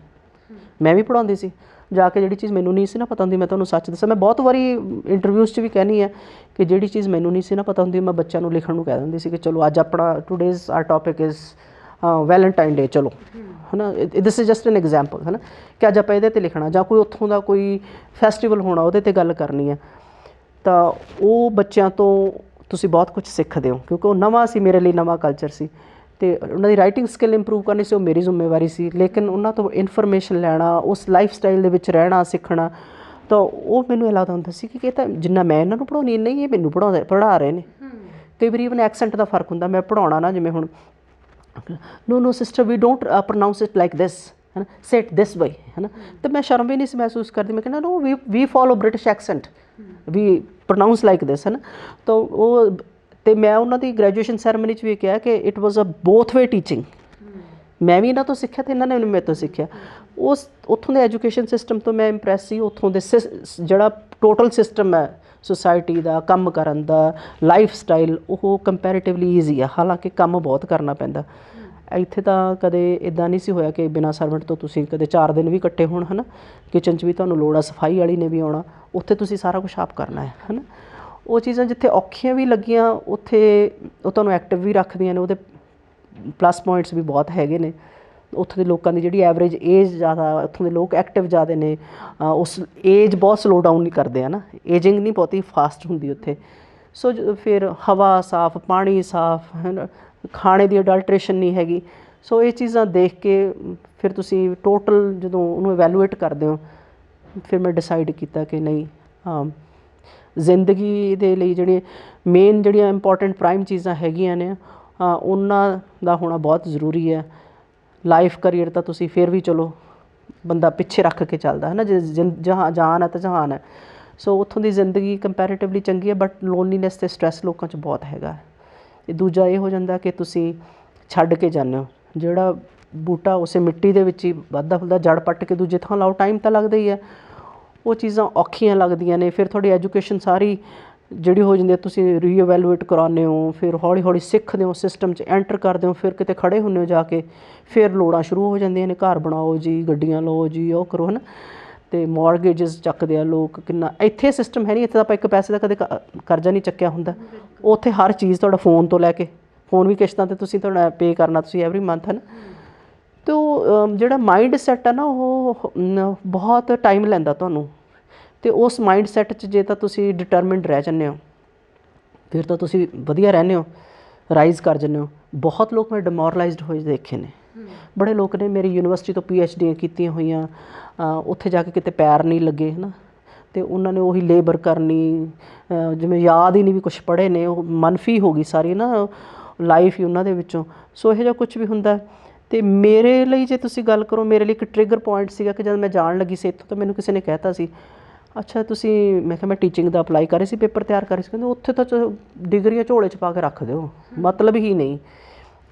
ਮੈਂ ਵੀ ਪੜ੍ਹਾਉਂਦੀ ਸੀ ਜਾ ਕੇ, ਜਿਹੜੀ ਚੀਜ਼ ਮੈਨੂੰ ਨਹੀਂ ਸੀ ਨਾ ਪਤਾ ਹੁੰਦੀ, ਮੈਂ ਤੁਹਾਨੂੰ ਸੱਚ ਦੱਸਾਂ, ਮੈਂ ਬਹੁਤ ਵਾਰੀ ਇੰਟਰਵਿਊਜ਼ 'ਚ ਵੀ ਕਹਿੰਦੀ ਹਾਂ ਕਿ ਜਿਹੜੀ ਚੀਜ਼ ਮੈਨੂੰ ਨਹੀਂ ਸੀ ਨਾ ਪਤਾ ਹੁੰਦੀ, ਮੈਂ ਬੱਚਿਆਂ ਨੂੰ ਲਿਖਣ ਨੂੰ ਕਹਿ ਦਿੰਦੀ ਸੀ ਕਿ ਚਲੋ ਅੱਜ ਆਪਣਾ today's R topic is Valentine day, ਚਲੋ, ਹੈ ਨਾ, this is just an example, ਹੈ ਨਾ, ਕਿ ਅੱਜ ਆਪਾਂ ਇਹਦੇ 'ਤੇ ਲਿਖਣਾ, ਜਾਂ ਕੋਈ ਉੱਥੋਂ ਦਾ ਕੋਈ ਫੈਸਟੀਵਲ ਹੋਣਾ ਉਹਦੇ 'ਤੇ ਗੱਲ ਕਰਨੀ ਹੈ। ਤਾਂ ਉਹ ਬੱਚਿਆਂ ਤੋਂ ਤੁਸੀਂ ਬਹੁਤ ਕੁਝ ਸਿੱਖਦੇ ਹੋ, ਕਿਉਂਕਿ ਉਹ ਨਵਾਂ ਸੀ ਮੇਰੇ ਲਈ, ਨਵਾਂ ਕਲਚਰ ਸੀ, ਅਤੇ ਉਹਨਾਂ ਦੀ ਰਾਈਟਿੰਗ ਸਕਿੱਲ ਇੰਪਰੂਵ ਕਰਨੀ ਸੀ, ਉਹ ਮੇਰੀ ਜ਼ਿੰਮੇਵਾਰੀ ਸੀ। ਲੇਕਿਨ ਉਹਨਾਂ ਤੋਂ ਇਨਫੋਰਮੇਸ਼ਨ ਲੈਣਾ, ਉਸ ਲਾਈਫ ਸਟਾਈਲ ਦੇ ਵਿੱਚ ਰਹਿਣਾ ਸਿੱਖਣਾ, ਤਾਂ ਉਹ ਮੈਨੂੰ ਇਹ ਲੱਗਦਾ ਹੁੰਦਾ ਸੀ ਕਿ ਇਹ ਤਾਂ ਜਿੰਨਾ ਮੈਂ ਇਹਨਾਂ ਨੂੰ ਪੜ੍ਹਾਉਂਦੀ ਇੰਨਾ ਹੀ ਇਹ ਮੈਨੂੰ ਪੜ੍ਹਾ ਰਹੇ ਨੇ। ਕਈ ਵਾਰੀ ਇਵਨ ਐਕਸੈਂਟ ਦਾ ਫਰਕ ਹੁੰਦਾ, ਮੈਂ ਪੜ੍ਹਾਉਣਾ ਨਾ, ਜਿਵੇਂ ਹੁਣ no sister we don't pronounce it like this, ਹੈ ਨਾ, say it this way, ਹੈ ਨਾ, ਅਤੇ ਮੈਂ ਸ਼ਰਮ ਵੀ ਨਹੀਂ ਸੀ ਮਹਿਸੂਸ ਕਰਦੀ। ਮੈਂ ਕਹਿੰਦਾ no we follow British accent, we pronounce like this, ਹੈ ਨਾ। ਤਾਂ ਉਹ, ਅਤੇ ਮੈਂ ਉਹਨਾਂ ਦੀ ਗ੍ਰੈਜੂਏਸ਼ਨ ਸੈਰੇਮਨੀ 'ਚ ਵੀ ਕਿਹਾ ਕਿ it was a both way teaching. ਮੈਂ ਵੀ ਇਹਨਾਂ ਤੋਂ ਸਿੱਖਿਆ ਅਤੇ ਇਹਨਾਂ ਨੇ ਮੇਰੇ ਤੋਂ ਸਿੱਖਿਆ। ਉਸ ਉੱਥੋਂ ਦੇ ਐਜੂਕੇਸ਼ਨ ਸਿਸਟਮ ਤੋਂ ਮੈਂ ਇੰਪਰੈਸ ਸੀ। ਉੱਥੋਂ ਦੇ ਜਿਹੜਾ ਟੋਟਲ ਸਿਸਟਮ ਹੈ ਸੁਸਾਇਟੀ ਦਾ, ਕੰਮ ਕਰਨ ਦਾ, ਲਾਈਫ ਸਟਾਈਲ, ਉਹ ਕੰਪੈਰੇਟਿਵਲੀ ਈਜ਼ੀ ਆ, ਹਾਲਾਂਕਿ ਕੰਮ ਬਹੁਤ ਕਰਨਾ ਪੈਂਦਾ। ਇੱਥੇ ਤਾਂ ਕਦੇ ਇੱਦਾਂ ਨਹੀਂ ਸੀ ਹੋਇਆ ਕਿ ਬਿਨਾਂ ਸਰਵੈਂਟ ਤੋਂ ਤੁਸੀਂ ਕਦੇ 4 ਦਿਨ ਵੀ ਇਕੱਠੇ ਹੋਣ, ਹੈ ਨਾ, ਕਿਚਨ 'ਚ ਵੀ ਤੁਹਾਨੂੰ ਲੋੜ ਆ, ਸਫਾਈ ਵਾਲੀ ਨੇ ਵੀ ਆਉਣਾ, ਉੱਥੇ ਤੁਸੀਂ ਸਾਰਾ ਕੁਛ ਆਪ ਕਰਨਾ ਹੈ ਨਾ। ਉਹ ਚੀਜ਼ਾਂ ਜਿੱਥੇ ਔਖੀਆਂ ਵੀ ਲੱਗੀਆਂ, ਉੱਥੇ ਉਹ ਤੁਹਾਨੂੰ ਐਕਟਿਵ ਵੀ ਰੱਖਦੀਆਂ ਨੇ, ਉਹਦੇ ਪਲੱਸ ਪੁਆਇੰਟਸ ਵੀ ਬਹੁਤ ਹੈਗੇ ਨੇ। ਉੱਥੋਂ ਦੇ ਲੋਕਾਂ ਦੀ ਜਿਹੜੀ ਐਵਰੇਜ ਏਜ ਜ਼ਿਆਦਾ, ਉੱਥੋਂ ਦੇ ਲੋਕ ਐਕਟਿਵ ਜ਼ਿਆਦਾ ਨੇ, ਉਸ ਏਜ ਬਹੁਤ ਸਲੋ ਡਾਊਨ ਨਹੀਂ ਕਰਦੇ, ਹੈ ਨਾ, ਏਜਿੰਗ ਨਹੀਂ ਬਹੁਤੀ ਫਾਸਟ ਹੁੰਦੀ ਉੱਥੇ। ਸੋ ਫਿਰ ਹਵਾ ਸਾਫ਼, ਪਾਣੀ ਸਾਫ਼, ਹੈ ਨਾ, ਖਾਣੇ ਦੀ ਅਡਲਟਰੇਸ਼ਨ ਨਹੀਂ ਹੈਗੀ। ਸੋ ਇਹ ਚੀਜ਼ਾਂ ਦੇਖ ਕੇ ਫਿਰ ਤੁਸੀਂ ਟੋਟਲ ਜਦੋਂ ਉਹਨੂੰ ਇਵੈਲੂਏਟ ਕਰਦੇ ਹੋ, ਫਿਰ ਮੈਂ ਡਿਸਾਈਡ ਕੀਤਾ ਕਿ ਨਹੀਂ, ਜ਼ਿੰਦਗੀ ਦੇ ਲਈ ਜਿਹੜੀਆਂ ਮੇਨ, ਜਿਹੜੀਆਂ ਇੰਪੋਰਟੈਂਟ ਪ੍ਰਾਈਮ ਚੀਜ਼ਾਂ ਹੈਗੀਆਂ ਨੇ, ਉਹਨਾਂ ਦਾ ਹੋਣਾ ਬਹੁਤ ਜ਼ਰੂਰੀ ਹੈ। ਲਾਈਫ ਕਰੀਅਰ ਤਾਂ ਤੁਸੀਂ ਫਿਰ ਵੀ ਚਲੋ ਬੰਦਾ ਪਿੱਛੇ ਰੱਖ ਕੇ ਚੱਲਦਾ, ਹੈ ਨਾ, ਜੇ ਜਹਾਨ ਹੈ ਤਾਂ ਜਹਾਨ ਹੈ। ਸੋ ਉੱਥੋਂ ਦੀ ਜ਼ਿੰਦਗੀ ਕੰਪੈਰੇਟਿਵਲੀ ਚੰਗੀ ਹੈ, ਬਟ ਲੋਨਲੀਨੈਸ ਅਤੇ ਸਟਰੈਸ ਲੋਕਾਂ 'ਚ ਬਹੁਤ ਹੈਗਾ। ਇਹ ਦੂਜਾ ਇਹ ਹੋ ਜਾਂਦਾ ਕਿ ਤੁਸੀਂ ਛੱਡ ਕੇ ਜਾਂਦੇ ਹੋ, ਜਿਹੜਾ ਬੂਟਾ ਉਸੇ ਮਿੱਟੀ ਦੇ ਵਿੱਚ ਹੀ ਵੱਧਦਾ ਫੁੱਲਦਾ, ਜੜ ਪੱਟ ਕੇ ਦੂਜੇ ਥਾਂ ਲਾਓ, ਟਾਈਮ ਤਾਂ ਲੱਗਦਾ ਹੀ ਹੈ। ਉਹ ਚੀਜ਼ਾਂ ਔਖੀਆਂ ਲੱਗਦੀਆਂ ਨੇ। ਫਿਰ ਤੁਹਾਡੀ ਐਜੂਕੇਸ਼ਨ ਸਾਰੀ ਜਿਹੜੀ ਹੋ ਜਾਂਦੀ ਹੈ, ਤੁਸੀਂ ਰੀਇਵੈਲੂਏਟ ਕਰਾਉਂਦੇ ਹੋ, ਫਿਰ ਹੌਲੀ ਹੌਲੀ ਸਿੱਖਦੇ ਹੋ, ਸਿਸਟਮ 'ਚ ਐਂਟਰ ਕਰਦੇ ਹੋ, ਫਿਰ ਕਿਤੇ ਖੜ੍ਹੇ ਹੁੰਦੇ ਹੋ ਜਾ ਕੇ, ਫਿਰ ਲੋੜਾਂ ਸ਼ੁਰੂ ਹੋ ਜਾਂਦੀਆਂ ਨੇ, ਘਰ ਬਣਾਓ ਜੀ, ਗੱਡੀਆਂ ਲਓ ਜੀ, ਉਹ ਕਰੋ, ਹੈ ਨਾ, ਅਤੇ ਮੌਰਗੇਜਸ ਚੱਕਦੇ ਆ ਲੋਕ। ਕਿੰਨਾ ਇੱਥੇ ਸਿਸਟਮ ਹੈ ਨਹੀਂ, ਇੱਥੇ ਤਾਂ ਆਪਾਂ ਇੱਕ ਪੈਸੇ ਦਾ ਕਦੇ ਕਰਜ਼ਾ ਨਹੀਂ ਚੱਕਿਆ ਹੁੰਦਾ। ਉੱਥੇ ਹਰ ਚੀਜ਼ ਤੁਹਾਡਾ ਫੋਨ ਤੋਂ ਲੈ ਕੇ, ਫੋਨ ਵੀ ਕਿਸ਼ਤਾਂ 'ਤੇ ਤੁਸੀਂ ਤੁਹਾਡਾ ਪੇ ਕਰਨਾ ਤੁਸੀਂ ਐਵਰੀ ਮੰਥ, ਹੈ ਨਾ। ਤੇ ਉਹ ਜਿਹੜਾ ਮਾਈਂਡ ਸੈੱਟ ਆ ਨਾ ਉਹ ਬਹੁਤ ਟਾਈਮ ਲੈਂਦਾ ਤੁਹਾਨੂੰ। ਤੇ ਉਸ ਮਾਈਂਡ ਸੈੱਟ 'ਚ ਜੇ ਤਾਂ ਤੁਸੀਂ ਡਿਟਰਮਿਨਡ ਰਹਿ ਜਾਂਦੇ ਹੋ ਫਿਰ ਤਾਂ ਤੁਸੀਂ ਵਧੀਆ ਰਹਿੰਦੇ ਹੋ, ਰਾਈਜ਼ ਕਰ ਜਾਂਦੇ ਹੋ। ਬਹੁਤ ਲੋਕ ਮੈਂ ਡਿਮੋਰਲਾਈਜ਼ਡ ਹੋਏ ਦੇਖੇ ਨੇ, ਬੜੇ ਲੋਕ ਨੇ ਮੇਰੀ ਯੂਨੀਵਰਸਿਟੀ ਤੋਂ PhD ਕੀਤੀਆਂ ਹੋਈਆਂ, ਉੱਥੇ ਜਾ ਕੇ ਕਿਤੇ ਪੈਰ ਨਹੀਂ ਲੱਗੇ ਹੈ ਨਾ, ਅਤੇ ਉਹਨਾਂ ਨੇ ਉਹੀ ਲੇਬਰ ਕਰਨੀ, ਜਿਵੇਂ ਯਾਦ ਹੀ ਨਹੀਂ ਵੀ ਕੁਛ ਪੜ੍ਹੇ ਨੇ, ਉਹ ਮਨਫੀ ਹੋ ਗਈ ਸਾਰੀ ਨਾ ਲਾਈਫ ਹੀ ਉਹਨਾਂ ਦੇ ਵਿੱਚੋਂ। ਸੋ ਇਹੋ ਜਿਹਾ ਕੁਛ ਵੀ ਹੁੰਦਾ। ਅਤੇ ਮੇਰੇ ਲਈ ਜੇ ਤੁਸੀਂ ਗੱਲ ਕਰੋ, ਮੇਰੇ ਲਈ ਇੱਕ ਟ੍ਰਿਗਰ ਪੁਆਇੰਟ ਸੀਗਾ ਕਿ ਜਦ ਮੈਂ ਜਾਣ ਲੱਗੀ ਸੀ ਇੱਥੋਂ ਤਾਂ ਮੈਨੂੰ ਕਿਸੇ ਨੇ ਕਹਿ ਤਾ ਸੀ, ਅੱਛਾ ਤੁਸੀਂ, ਮੈਂ ਕਿਹਾ ਮੈਂ ਟੀਚਿੰਗ ਦਾ ਅਪਲਾਈ ਕਰ ਰਹੀ ਸੀ, ਪੇਪਰ ਤਿਆਰ ਕਰ ਰਹੀ ਸੀ, ਕਹਿੰਦੇ ਉੱਥੇ ਤਾਂ ਡਿਗਰੀਆਂ ਝੋਲੇ 'ਚ ਪਾ ਕੇ ਰੱਖ ਦਿਓ, ਮਤਲਬ ਹੀ ਨਹੀਂ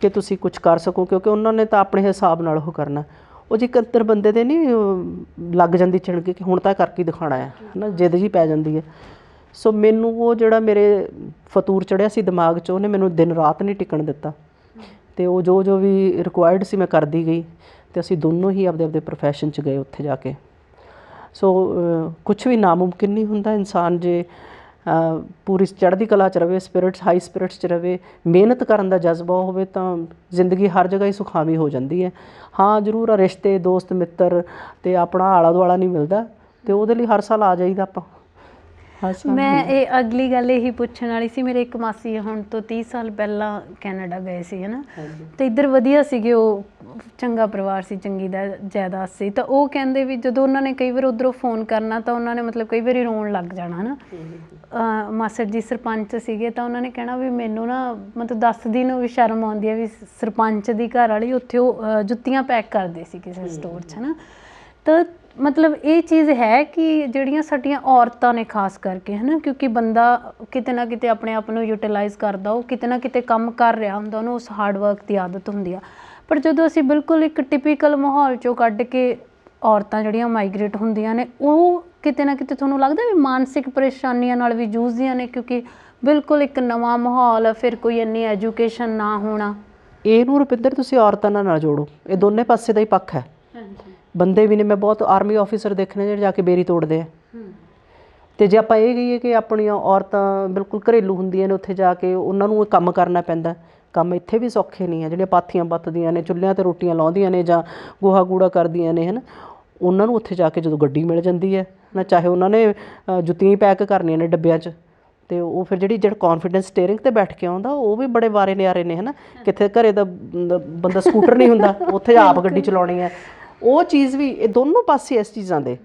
ਕਿ ਤੁਸੀਂ ਕੁਛ ਕਰ ਸਕੋ, ਕਿਉਂਕਿ ਉਹਨਾਂ ਨੇ ਤਾਂ ਆਪਣੇ ਹਿਸਾਬ ਨਾਲ ਉਹ ਕਰਨਾ। ਉਹ ਜੇ ਅੰਦਰ ਬੰਦੇ ਦੇ ਨਹੀਂ ਲੱਗ ਜਾਂਦੀ ਚਿਣਕ ਕਿ ਹੁਣ ਤਾਂ ਕਰਕੇ ਦਿਖਾਉਣਾ ਹੈ ਨਾ, ਜਿੱਦ ਜੀ ਪੈ ਜਾਂਦੀ ਹੈ। ਸੋ ਮੈਨੂੰ ਉਹ ਜਿਹੜਾ ਮੇਰੇ ਫਤੂਰ ਚੜ੍ਹਿਆ ਸੀ ਦਿਮਾਗ 'ਚ, ਉਹਨੇ ਮੈਨੂੰ ਦਿਨ ਰਾਤ ਨਹੀਂ ਟਿਕਣ ਦਿੱਤਾ। ਅਤੇ ਉਹ ਜੋ ਵੀ ਰਿਕੁਆਇਰਡ ਸੀ ਮੈਂ ਕਰਦੀ ਗਈ, ਅਤੇ ਅਸੀਂ ਦੋਨੋਂ ਹੀ ਆਪਦੇ ਪ੍ਰੋਫੈਸ਼ਨ 'ਚ ਗਏ ਉੱਥੇ ਜਾ ਕੇ। ਸੋ ਕੁਛ ਵੀ ਨਾਮੁਮਕਿਨ ਨਹੀਂ ਹੁੰਦਾ। ਇਨਸਾਨ ਜੇ ਪੂਰੀ ਚੜ੍ਹਦੀ ਕਲਾ 'ਚ ਰਵੇ, ਸਪਿਰਿਟਸ ਹਾਈ ਸਪਿਰਿਟਸ 'ਚ ਰਵੇ, ਮਿਹਨਤ ਕਰਨ ਦਾ ਜਜ਼ਬਾ ਹੋਵੇ, ਤਾਂ ਜ਼ਿੰਦਗੀ ਹਰ ਜਗ੍ਹਾ ਹੀ ਸੁਖਾਵੀਂ ਹੋ ਜਾਂਦੀ ਹੈ। ਹਾਂ ਜ਼ਰੂਰ ਆ ਰਿਸ਼ਤੇ, ਦੋਸਤ ਮਿੱਤਰ ਅਤੇ ਆਪਣਾ ਆਲਾ ਦੁਆਲਾ ਨਹੀਂ ਮਿਲਦਾ, ਅਤੇ ਉਹਦੇ ਲਈ ਹਰ ਸਾਲ ਆ ਜਾਈਦਾ ਆਪਾਂ। ਮੈਂ ਇਹ ਅਗਲੀ ਗੱਲ ਇਹੀ ਪੁੱਛਣ ਵਾਲੀ ਸੀ। ਮੇਰੇ ਇੱਕ ਮਾਸੀ ਹੁਣ ਤੋਂ 30 ਸਾਲ ਪਹਿਲਾਂ ਕੈਨੇਡਾ ਗਏ ਸੀ ਹੈ ਨਾ, ਅਤੇ ਇੱਧਰ ਵਧੀਆ ਸੀਗੇ, ਉਹ ਚੰਗਾ ਪਰਿਵਾਰ ਸੀ, ਚੰਗੀ ਦਾ ਜਾਇਦਾਦ ਸੀ। ਤਾਂ ਉਹ ਕਹਿੰਦੇ ਵੀ ਜਦੋਂ ਉਹਨਾਂ ਨੇ ਕਈ ਵਾਰ ਉੱਧਰੋਂ ਫੋਨ ਕਰਨਾ ਤਾਂ ਉਹਨਾਂ ਨੇ ਮਤਲਬ ਕਈ ਵਾਰੀ ਰੋਣ ਲੱਗ ਜਾਣਾ ਹੈ ਨਾ। ਮਾਸੜ ਜੀ ਸਰਪੰਚ ਸੀਗੇ, ਤਾਂ ਉਹਨਾਂ ਨੇ ਕਹਿਣਾ ਵੀ ਮੈਨੂੰ ਨਾ ਮਤਲਬ ਦੱਸਦੀ ਨੂੰ ਵੀ ਸ਼ਰਮ ਆਉਂਦੀ ਹੈ ਵੀ ਸਰਪੰਚ ਦੀ ਘਰ ਵਾਲੀ ਉੱਥੇ ਉਹ ਜੁੱਤੀਆਂ ਪੈਕ ਕਰਦੇ ਸੀ ਕਿਸੇ ਸਟੋਰ 'ਚ ਹੈ ਨਾ। ਤਾਂ ਮਤਲਬ ਇਹ ਚੀਜ਼ ਹੈ ਕਿ ਜਿਹੜੀਆਂ ਸਾਡੀਆਂ ਔਰਤਾਂ ਨੇ ਖਾਸ ਕਰਕੇ ਹੈ ਨਾ, ਕਿਉਂਕਿ ਬੰਦਾ ਕਿਤੇ ਨਾ ਕਿਤੇ ਆਪਣੇ ਆਪ ਨੂੰ ਯੂਟੀਲਾਈਜ਼ ਕਰਦਾ, ਉਹ ਕਿਤੇ ਨਾ ਕਿਤੇ ਕੰਮ ਕਰ ਰਿਹਾ ਹੁੰਦਾ, ਉਹਨੂੰ ਉਸ ਹਾਰਡ ਵਰਕ ਦੀ ਆਦਤ ਹੁੰਦੀ ਆ। ਪਰ ਜਦੋਂ ਅਸੀਂ ਬਿਲਕੁਲ ਇੱਕ ਟਿਪੀਕਲ ਮਾਹੌਲ 'ਚੋਂ ਕੱਢ ਕੇ ਔਰਤਾਂ ਜਿਹੜੀਆਂ ਮਾਈਗ੍ਰੇਟ ਹੁੰਦੀਆਂ ਨੇ, ਉਹ ਕਿਤੇ ਨਾ ਕਿਤੇ ਤੁਹਾਨੂੰ ਲੱਗਦਾ ਵੀ ਮਾਨਸਿਕ ਪਰੇਸ਼ਾਨੀਆਂ ਨਾਲ ਵੀ ਜੂਝਦੀਆਂ ਨੇ, ਕਿਉਂਕਿ ਬਿਲਕੁਲ ਇੱਕ ਨਵਾਂ ਮਾਹੌਲ, ਫਿਰ ਕੋਈ ਇੰਨੀ ਐਜੂਕੇਸ਼ਨ ਨਾ ਹੋਣਾ। ਇਹਨੂੰ ਰੁਪਿੰਦਰ ਤੁਸੀਂ ਔਰਤਾਂ ਨਾਲ ਜੋੜੋ, ਇਹ ਦੋਨੇ ਪਾਸੇ ਦਾ ਹੀ ਪੱਖ ਹੈ। ਬੰਦੇ ਵੀ ਨੇ, ਮੈਂ ਬਹੁਤ ਆਰਮੀ ਆਫਿਸਰ ਦੇਖਣੇ ਜਿਹੜੇ ਜਾ ਕੇ ਬੇਰੀ ਤੋੜਦੇ ਆ। ਅਤੇ ਜੇ ਆਪਾਂ ਇਹ ਕਹੀਏ ਕਿ ਆਪਣੀਆਂ ਔਰਤਾਂ ਬਿਲਕੁਲ ਘਰੇਲੂ ਹੁੰਦੀਆਂ ਨੇ, ਉੱਥੇ ਜਾ ਕੇ ਉਹਨਾਂ ਨੂੰ ਕੰਮ ਕਰਨਾ ਪੈਂਦਾ। ਕੰਮ ਇੱਥੇ ਵੀ ਸੌਖੇ ਨਹੀਂ ਹੈ। ਜਿਹੜੀਆਂ ਪਾਥੀਆਂ ਬੱਤਦੀਆਂ ਨੇ, ਚੁੱਲ੍ਹਿਆਂ 'ਤੇ ਰੋਟੀਆਂ ਲਾਉਂਦੀਆਂ ਨੇ ਜਾਂ ਗੋਹਾ ਕੂੜਾ ਕਰਦੀਆਂ ਨੇ ਹੈ ਨਾ, ਉਹਨਾਂ ਨੂੰ ਉੱਥੇ ਜਾ ਕੇ ਜਦੋਂ ਗੱਡੀ ਮਿਲ ਜਾਂਦੀ ਹੈ ਨਾ, ਚਾਹੇ ਉਹਨਾਂ ਨੇ ਜੁੱਤੀਆਂ ਹੀ ਪੈਕ ਕਰਨੀਆਂ ਨੇ ਡੱਬਿਆਂ 'ਚ, ਅਤੇ ਉਹ ਫਿਰ ਜਿਹੜਾ ਕੌਨਫੀਡੈਂਸ ਸਟੇਅਰਿੰਗ 'ਤੇ ਬੈਠ ਕੇ ਆਉਂਦਾ, ਉਹ ਵੀ ਬੜੇ ਵਾਰੇ ਨਿਆਰੇ ਨੇ ਹੈ ਨਾ। ਕਿੱਥੇ ਘਰੇ ਦਾ ਬੰਦਾ ਸਕੂਟਰ ਨਹੀਂ ਹੁੰਦਾ, ਉੱਥੇ ਆਪ ਗੱਡੀ ਚਲਾਉਣੀ ਹੈ। ਉਹ ਚੀਜ਼ ਵੀ, ਇਹ ਦੋਨੋਂ ਪਾਸੇ ਇਸ ਚੀਜ਼ਾਂ ਦੇ।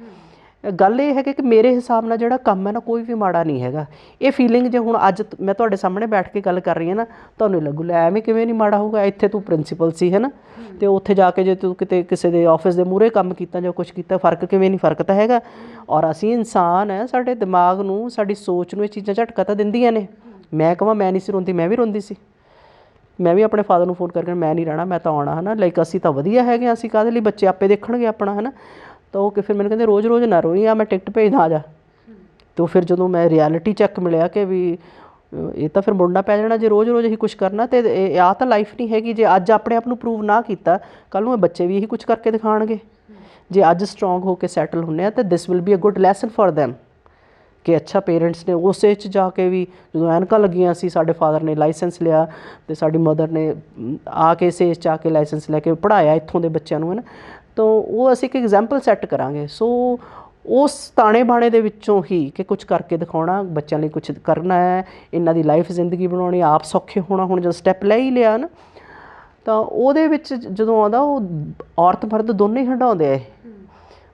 ਗੱਲ ਇਹ ਹੈ ਕਿ ਮੇਰੇ ਹਿਸਾਬ ਨਾਲ ਜਿਹੜਾ ਕੰਮ ਹੈ ਨਾ, ਕੋਈ ਵੀ ਮਾੜਾ ਨਹੀਂ ਹੈਗਾ। ਇਹ ਫੀਲਿੰਗ ਜੇ ਹੁਣ ਅੱਜ ਮੈਂ ਤੁਹਾਡੇ ਸਾਹਮਣੇ ਬੈਠ ਕੇ ਗੱਲ ਕਰ ਰਹੀ ਹਾਂ ਨਾ, ਤੁਹਾਨੂੰ ਲੱਗੂ ਲੈ ਐਵੇਂ ਕਿਵੇਂ ਨਹੀਂ ਮਾੜਾ ਹੋਊਗਾ, ਇੱਥੇ ਤੂੰ ਪ੍ਰਿੰਸੀਪਲ ਸੀ ਹੈ ਨਾ, ਅਤੇ ਉੱਥੇ ਜਾ ਕੇ ਜੇ ਤੂੰ ਕਿਤੇ ਕਿਸੇ ਦੇ ਆਫਿਸ ਦੇ ਮੂਹਰੇ ਕੰਮ ਕੀਤਾ ਜਾਂ ਕੁਛ ਕੀਤਾ, ਫ਼ਰਕ ਕਿਵੇਂ ਨਹੀਂ, ਫ਼ਰਕ ਤਾਂ ਹੈਗਾ। ਔਰ ਅਸੀਂ ਇਨਸਾਨ ਹੈ, ਸਾਡੇ ਦਿਮਾਗ ਨੂੰ, ਸਾਡੀ ਸੋਚ ਨੂੰ ਇਹ ਚੀਜ਼ਾਂ ਝਟਕਾ ਤਾਂ ਦਿੰਦੀਆਂ ਨੇ। ਮੈਂ ਕਹਾਂ ਮੈਂ ਨਹੀਂ ਸੀ ਰੋਂਦੀ, ਮੈਂ ਵੀ ਰੋਂਦੀ ਸੀ। ਮੈਂ ਵੀ ਆਪਣੇ ਫਾਦਰ ਨੂੰ ਫੋਨ ਕਰਕੇ ਮੈਂ ਨਹੀਂ ਰਹਿਣਾ, ਮੈਂ ਤਾਂ ਆਉਣਾ ਹੈ ਨਾ, ਲਾਈਕ ਅਸੀਂ ਤਾਂ ਵਧੀਆ ਹੈਗੇ ਹਾਂ, ਅਸੀਂ ਕਾਹਦੇ ਲਈ, ਬੱਚੇ ਆਪੇ ਦੇਖਣਗੇ ਆਪਣਾ ਹੈ ਨਾ। ਤਾਂ ਉਹ ਫਿਰ ਮੈਨੂੰ ਕਹਿੰਦੇ ਰੋਜ਼ ਰੋਜ਼ ਨਾ ਰੋਈ, ਆ ਮੈਂ ਟਿਕਟ ਭੇਜਦਾ, ਆ ਜਾ। ਅਤੇ ਫਿਰ ਜਦੋਂ ਮੈਂ ਰਿਐਲਿਟੀ ਚੈੱਕ ਮਿਲਿਆ ਕਿ ਵੀ ਇਹ ਤਾਂ ਫਿਰ ਮੁੜਨਾ ਪੈ ਜਾਣਾ ਜੇ ਰੋਜ਼ ਰੋਜ਼ ਇਹੀ ਕੁਛ ਕਰਨਾ, ਅਤੇ ਆਹ ਤਾਂ ਲਾਈਫ ਨਹੀਂ ਹੈਗੀ। ਜੇ ਅੱਜ ਆਪਣੇ ਆਪ ਨੂੰ ਪ੍ਰੂਵ ਨਾ ਕੀਤਾ, ਕੱਲ੍ਹ ਨੂੰ ਇਹ ਬੱਚੇ ਵੀ ਇਹੀ ਕੁਛ ਕਰਕੇ ਦਿਖਾਉਣਗੇ। ਜੇ ਅੱਜ ਸਟਰੋਂਗ ਹੋ ਕੇ ਸੈਟਲ ਹੁੰਦੇ ਆ ਤਾਂ this will be a good lesson for them ਕਿ ਅੱਛਾ ਪੇਰੈਂਟਸ ਨੇ ਉਸ ਏਜ 'ਚ ਜਾ ਕੇ ਵੀ, ਜਦੋਂ ਐਨਕਾਂ ਲੱਗੀਆਂ ਸੀ, ਸਾਡੇ ਫਾਦਰ ਨੇ ਲਾਇਸੈਂਸ ਲਿਆ ਅਤੇ ਸਾਡੀ ਮਦਰ ਨੇ ਆ ਕੇ ਇਸ ਏਜ 'ਚ ਆ ਕੇ ਲਾਇਸੈਂਸ ਲੈ ਕੇ ਪੜ੍ਹਾਇਆ ਇੱਥੋਂ ਦੇ ਬੱਚਿਆਂ ਨੂੰ ਹੈ ਨਾ। ਤਾਂ ਉਹ ਅਸੀਂ ਇੱਕ ਐਗਜ਼ਾਮਪਲ ਸੈੱਟ ਕਰਾਂਗੇ। ਸੋ ਉਸ ਤਾਣੇ ਬਾਣੇ ਦੇ ਵਿੱਚੋਂ ਹੀ ਕਿ ਕੁਛ ਕਰਕੇ ਦਿਖਾਉਣਾ, ਬੱਚਿਆਂ ਲਈ ਕੁਛ ਕਰਨਾ ਹੈ, ਇਹਨਾਂ ਦੀ ਲਾਈਫ ਜ਼ਿੰਦਗੀ ਬਣਾਉਣੀ, ਆਪ ਸੌਖੇ ਹੋਣਾ। ਹੁਣ ਜਦੋਂ ਸਟੈਪ ਲੈ ਹੀ ਲਿਆ ਨਾ, ਤਾਂ ਉਹਦੇ ਵਿੱਚ ਜਦੋਂ ਆਉਂਦਾ, ਉਹ ਔਰਤ ਮਰਦ ਦੋਨੇ ਹੀ ਹੰਡਾਉਂਦੇ ਆ।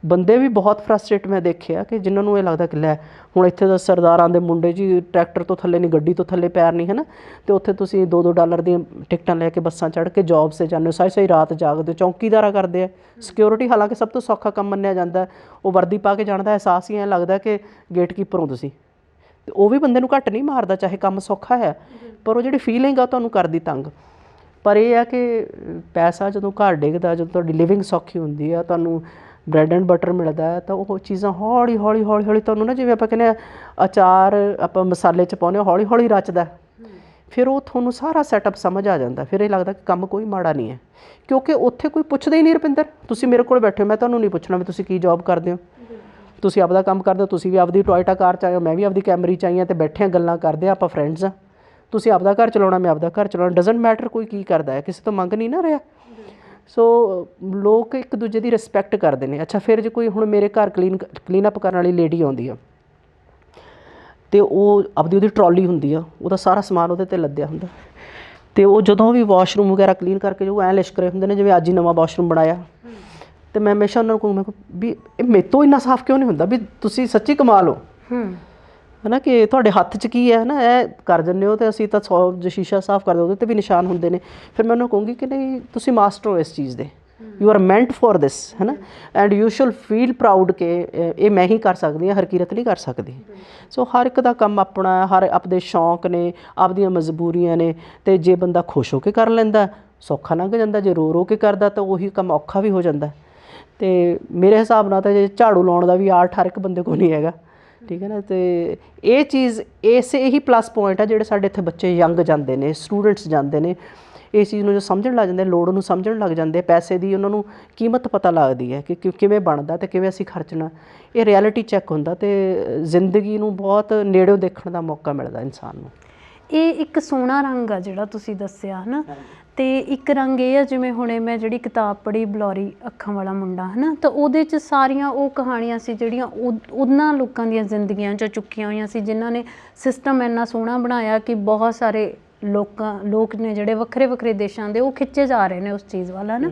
ਬੰਦੇ ਵੀ ਬਹੁਤ ਫਰਸਟਰੇਟ ਮੈਂ ਦੇਖਿਆ ਕਿ ਜਿਨ੍ਹਾਂ ਨੂੰ ਇਹ ਲੱਗਦਾ ਕਿ ਲੈ ਹੁਣ ਇੱਥੇ ਦਾ ਸਰਦਾਰਾਂ ਦੇ ਮੁੰਡੇ ਜੀ ਟਰੈਕਟਰ ਤੋਂ ਥੱਲੇ ਨਹੀਂ, ਗੱਡੀ ਤੋਂ ਥੱਲੇ ਪੈਰ ਨਹੀਂ ਹੈ ਨਾ, ਅਤੇ ਉੱਥੇ ਤੁਸੀਂ $2 ਦੀਆਂ ਟਿਕਟਾਂ ਲੈ ਕੇ ਬੱਸਾਂ ਚੜ੍ਹ ਕੇ ਜੋਬ 'ਤੇ ਜਾਂਦੇ ਹੋ, ਸਾਰੀ ਸਾਰੀ ਰਾਤ ਜਾਗਦੇ ਹੋ, ਚੌਂਕੀਦਾਰਾ ਕਰਦੇ ਆ। ਸਿਕਿਉਰਿਟੀ ਹਾਲਾਂਕਿ ਸਭ ਤੋਂ ਸੌਖਾ ਕੰਮ ਮੰਨਿਆ ਜਾਂਦਾ, ਉਹ ਵਰਦੀ ਪਾ ਕੇ ਜਾਣ ਦਾ ਅਹਿਸਾਸ ਹੀ ਐਂ ਲੱਗਦਾ ਕਿ ਗੇਟਕੀਪਰ ਹੋ ਤੁਸੀਂ, ਅਤੇ ਉਹ ਵੀ ਬੰਦੇ ਨੂੰ ਘੱਟ ਨਹੀਂ ਮਾਰਦਾ, ਚਾਹੇ ਕੰਮ ਸੌਖਾ ਹੈ, ਪਰ ਉਹ ਜਿਹੜੀ ਫੀਲਿੰਗ ਆ ਤੁਹਾਨੂੰ ਕਰਦੀ ਤੰਗ। ਪਰ ਇਹ ਆ ਕਿ ਪੈਸਾ ਜਦੋਂ ਘਰ ਡਿੱਗਦਾ, ਜਦੋਂ ਤੁਹਾਡੀ ਲਿਵਿੰਗ ਸੌਖੀ ਹੁੰਦੀ ਆ, ਤੁਹਾਨੂੰ ਬ੍ਰੈਡ ਐਂਡ ਬਟਰ ਮਿਲਦਾ ਹੈ, ਤਾਂ ਉਹ ਚੀਜ਼ਾਂ ਹੌਲੀ ਹੌਲੀ ਹੌਲੀ ਹੌਲੀ ਤੁਹਾਨੂੰ ਨਾ, ਜਿਵੇਂ ਆਪਾਂ ਕਹਿੰਦੇ ਹਾਂ ਅਚਾਰ ਆਪਾਂ ਮਸਾਲੇ 'ਚ ਪਾਉਂਦੇ ਹਾਂ, ਹੌਲੀ ਹੌਲੀ ਰਚਦਾ, ਫਿਰ ਉਹ ਤੁਹਾਨੂੰ ਸਾਰਾ ਸੈਟਅਪ ਸਮਝ ਆ ਜਾਂਦਾ। ਫਿਰ ਇਹ ਲੱਗਦਾ ਕਿ ਕੰਮ ਕੋਈ ਮਾੜਾ ਨਹੀਂ ਹੈ, ਕਿਉਂਕਿ ਉੱਥੇ ਕੋਈ ਪੁੱਛਦਾ ਹੀ ਨਹੀਂ। ਰੁਪਿੰਦਰ ਤੁਸੀਂ ਮੇਰੇ ਕੋਲ ਬੈਠੇ ਹੋ, ਮੈਂ ਤੁਹਾਨੂੰ ਨਹੀਂ ਪੁੱਛਣਾ ਵੀ ਤੁਸੀਂ ਕੀ ਜੋਬ ਕਰਦੇ ਹੋ, ਤੁਸੀਂ ਆਪਦਾ ਕੰਮ ਕਰਦੇ ਹੋ, ਤੁਸੀਂ ਵੀ ਆਪਦੀ ਟੋਇਟਾ ਕਾਰ 'ਚ ਆਏ ਹੋ, ਮੈਂ ਵੀ ਆਪਦੀ ਕੈਮਰੀ 'ਚ ਆਈ ਹਾਂ, ਅਤੇ ਬੈਠੇ ਹਾਂ ਗੱਲਾਂ ਕਰਦੇ ਹਾਂ, ਆਪਾਂ ਫਰੈਂਡਸ ਹਾਂ। ਤੁਸੀਂ ਆਪਦਾ ਘਰ ਚਲਾਉਣਾ, ਮੈਂ ਆਪਦਾ ਘਰ ਚਲਾਉਣਾ, ਡਜ਼ਨਟ ਮੈਟਰ ਕੋਈ ਕੀ ਕਰਦਾ ਹੈ, ਕਿਸੇ ਤੋਂ ਮੰਗ ਨਹੀਂ ਨਾ ਰਿਹਾ। ਸੋ ਲੋਕ ਇੱਕ ਦੂਜੇ ਦੀ ਰਿਸਪੈਕਟ ਕਰਦੇ ਨੇ। ਅੱਛਾ, ਫਿਰ ਜੇ ਕੋਈ ਹੁਣ ਮੇਰੇ ਘਰ ਕਲੀਨ ਅਪ ਕਰਨ ਵਾਲੀ ਲੇਡੀ ਆਉਂਦੀ ਆ ਅਤੇ ਉਹ ਆਪਦੀ ਉਹਦੀ ਟਰੋਲੀ ਹੁੰਦੀ ਆ, ਉਹਦਾ ਸਾਰਾ ਸਮਾਨ ਉਹਦੇ 'ਤੇ ਲੱਦਿਆ ਹੁੰਦਾ, ਅਤੇ ਉਹ ਜਦੋਂ ਵੀ ਵਾਸ਼ਰੂਮ ਵਗੈਰਾ ਕਲੀਨ ਕਰਕੇ ਜੋ ਐਂ ਲਿਸ਼ਕ ਰਹੇ ਹੁੰਦੇ ਨੇ ਜਿਵੇਂ ਅੱਜ ਹੀ ਨਵਾਂ ਵਾਸ਼ਰੂਮ ਬਣਾਇਆ, ਅਤੇ ਮੈਂ ਹਮੇਸ਼ਾ ਉਹਨਾਂ ਨੂੰ ਕਹੂੰ, ਮੈਂ ਵੀ ਇਹ ਮੇਰੇ ਤੋਂ ਇੰਨਾ ਸਾਫ਼ ਕਿਉਂ ਨਹੀਂ ਹੁੰਦਾ, ਵੀ ਤੁਸੀਂ ਸੱਚੀ ਕਮਾਲ ਹੋ ਹੈ ਨਾ, ਕਿ ਤੁਹਾਡੇ ਹੱਥ 'ਚ ਕੀ ਹੈ ਨਾ, ਇਹ ਕਰ ਦਿੰਦੇ ਹੋ, ਅਤੇ ਅਸੀਂ ਤਾਂ 100 ਜੋ ਸ਼ੀਸ਼ਾ ਸਾਫ਼ ਕਰਦੇ ਉਹਦੇ 'ਤੇ ਵੀ ਨਿਸ਼ਾਨ ਹੁੰਦੇ ਨੇ। ਫਿਰ ਮੈਂ ਉਹਨੂੰ ਕਹੂੰਗੀ ਕਿ ਨਹੀਂ, ਤੁਸੀਂ ਮਾਸਟਰ ਹੋ ਇਸ ਚੀਜ਼ ਦੇ, you are meant for this, ਹੈ ਨਾ, and you should feel proud ਕਿ ਇਹ ਮੈਂ ਹੀ ਕਰ ਸਕਦੀ ਹਾਂ, ਹਰਕੀਰਤ ਨਹੀਂ ਕਰ ਸਕਦੀ। ਸੋ ਹਰ ਇੱਕ ਦਾ ਕੰਮ ਆਪਣਾ, ਹਰ ਆਪਦੇ ਸ਼ੌਂਕ ਨੇ, ਆਪਦੀਆਂ ਮਜਬੂਰੀਆਂ ਨੇ, ਅਤੇ ਜੇ ਬੰਦਾ ਖੁਸ਼ ਹੋ ਕੇ ਕਰ ਲੈਂਦਾ ਸੌਖਾ ਲੰਘ ਜਾਂਦਾ, ਜੇ ਰੋ ਕੇ ਕਰਦਾ ਤਾਂ ਉਹੀ ਕੰਮ ਔਖਾ ਵੀ ਹੋ ਜਾਂਦਾ। ਅਤੇ ਮੇਰੇ ਹਿਸਾਬ ਨਾਲ ਤਾਂ ਜੇ ਝਾੜੂ ਲਾਉਣ ਦਾ ਵੀ ਆਰਟ ਹਰ ਇੱਕ ਬੰਦੇ ਕੋਲ ਨਹੀਂ ਹੈਗਾ, ਠੀਕ ਹੈ ਨਾ। ਅਤੇ ਇਹ ਚੀਜ਼ ਇਹੀ ਪਲੱਸ ਪੁਆਇੰਟ ਆ ਜਿਹੜੇ ਸਾਡੇ ਇੱਥੇ ਬੱਚੇ ਯੰਗ ਜਾਂਦੇ ਨੇ, ਸਟੂਡੈਂਟਸ ਜਾਂਦੇ ਨੇ, ਇਸ ਚੀਜ਼ ਨੂੰ ਜੋ ਸਮਝਣ ਲੱਗ ਜਾਂਦੇ, ਲੋੜ ਨੂੰ ਸਮਝਣ ਲੱਗ ਜਾਂਦੇ, ਪੈਸੇ ਦੀ ਉਹਨਾਂ ਨੂੰ ਕੀਮਤ ਪਤਾ ਲੱਗਦੀ ਹੈ ਕਿ ਕਿਵੇਂ ਬਣਦਾ ਅਤੇ ਕਿਵੇਂ ਅਸੀਂ ਖਰਚਣਾ। ਇਹ ਰਿਐਲਿਟੀ ਚੈੱਕ ਹੁੰਦਾ ਅਤੇ ਜ਼ਿੰਦਗੀ ਨੂੰ ਬਹੁਤ ਨੇੜਿਓਂ ਦੇਖਣ ਦਾ ਮੌਕਾ ਮਿਲਦਾ ਇਨਸਾਨ ਨੂੰ। ਇਹ ਇੱਕ ਸੋਹਣਾ ਰੰਗ ਆ ਜਿਹੜਾ ਤੁਸੀਂ ਦੱਸਿਆ, ਹੈ ਨਾ। ਅਤੇ ਇੱਕ ਰੰਗ ਇਹ ਆ, ਜਿਵੇਂ ਹੁਣੇ ਮੈਂ ਜਿਹੜੀ ਕਿਤਾਬ ਪੜ੍ਹੀ ਬਲੌਰੀ ਅੱਖਾਂ ਵਾਲਾ ਮੁੰਡਾ, ਹੈ ਨਾ, ਤਾਂ ਉਹਦੇ 'ਚ ਸਾਰੀਆਂ ਉਹ ਕਹਾਣੀਆਂ ਸੀ ਜਿਹੜੀਆਂ ਉਹਨਾਂ ਲੋਕਾਂ ਦੀਆਂ ਜ਼ਿੰਦਗੀਆਂ 'ਚੋਂ ਚੁੱਕੀਆਂ ਹੋਈਆਂ ਸੀ ਜਿਨ੍ਹਾਂ ਨੇ ਸਿਸਟਮ ਇੰਨਾ ਸੋਹਣਾ ਬਣਾਇਆ ਕਿ ਬਹੁਤ ਸਾਰੇ ਲੋਕ ਨੇ ਜਿਹੜੇ ਵੱਖਰੇ ਵੱਖਰੇ ਦੇਸ਼ਾਂ ਦੇ, ਉਹ ਖਿੱਚੇ ਜਾ ਰਹੇ ਨੇ ਉਸ ਚੀਜ਼ ਵੱਲ, ਹੈ ਨਾ।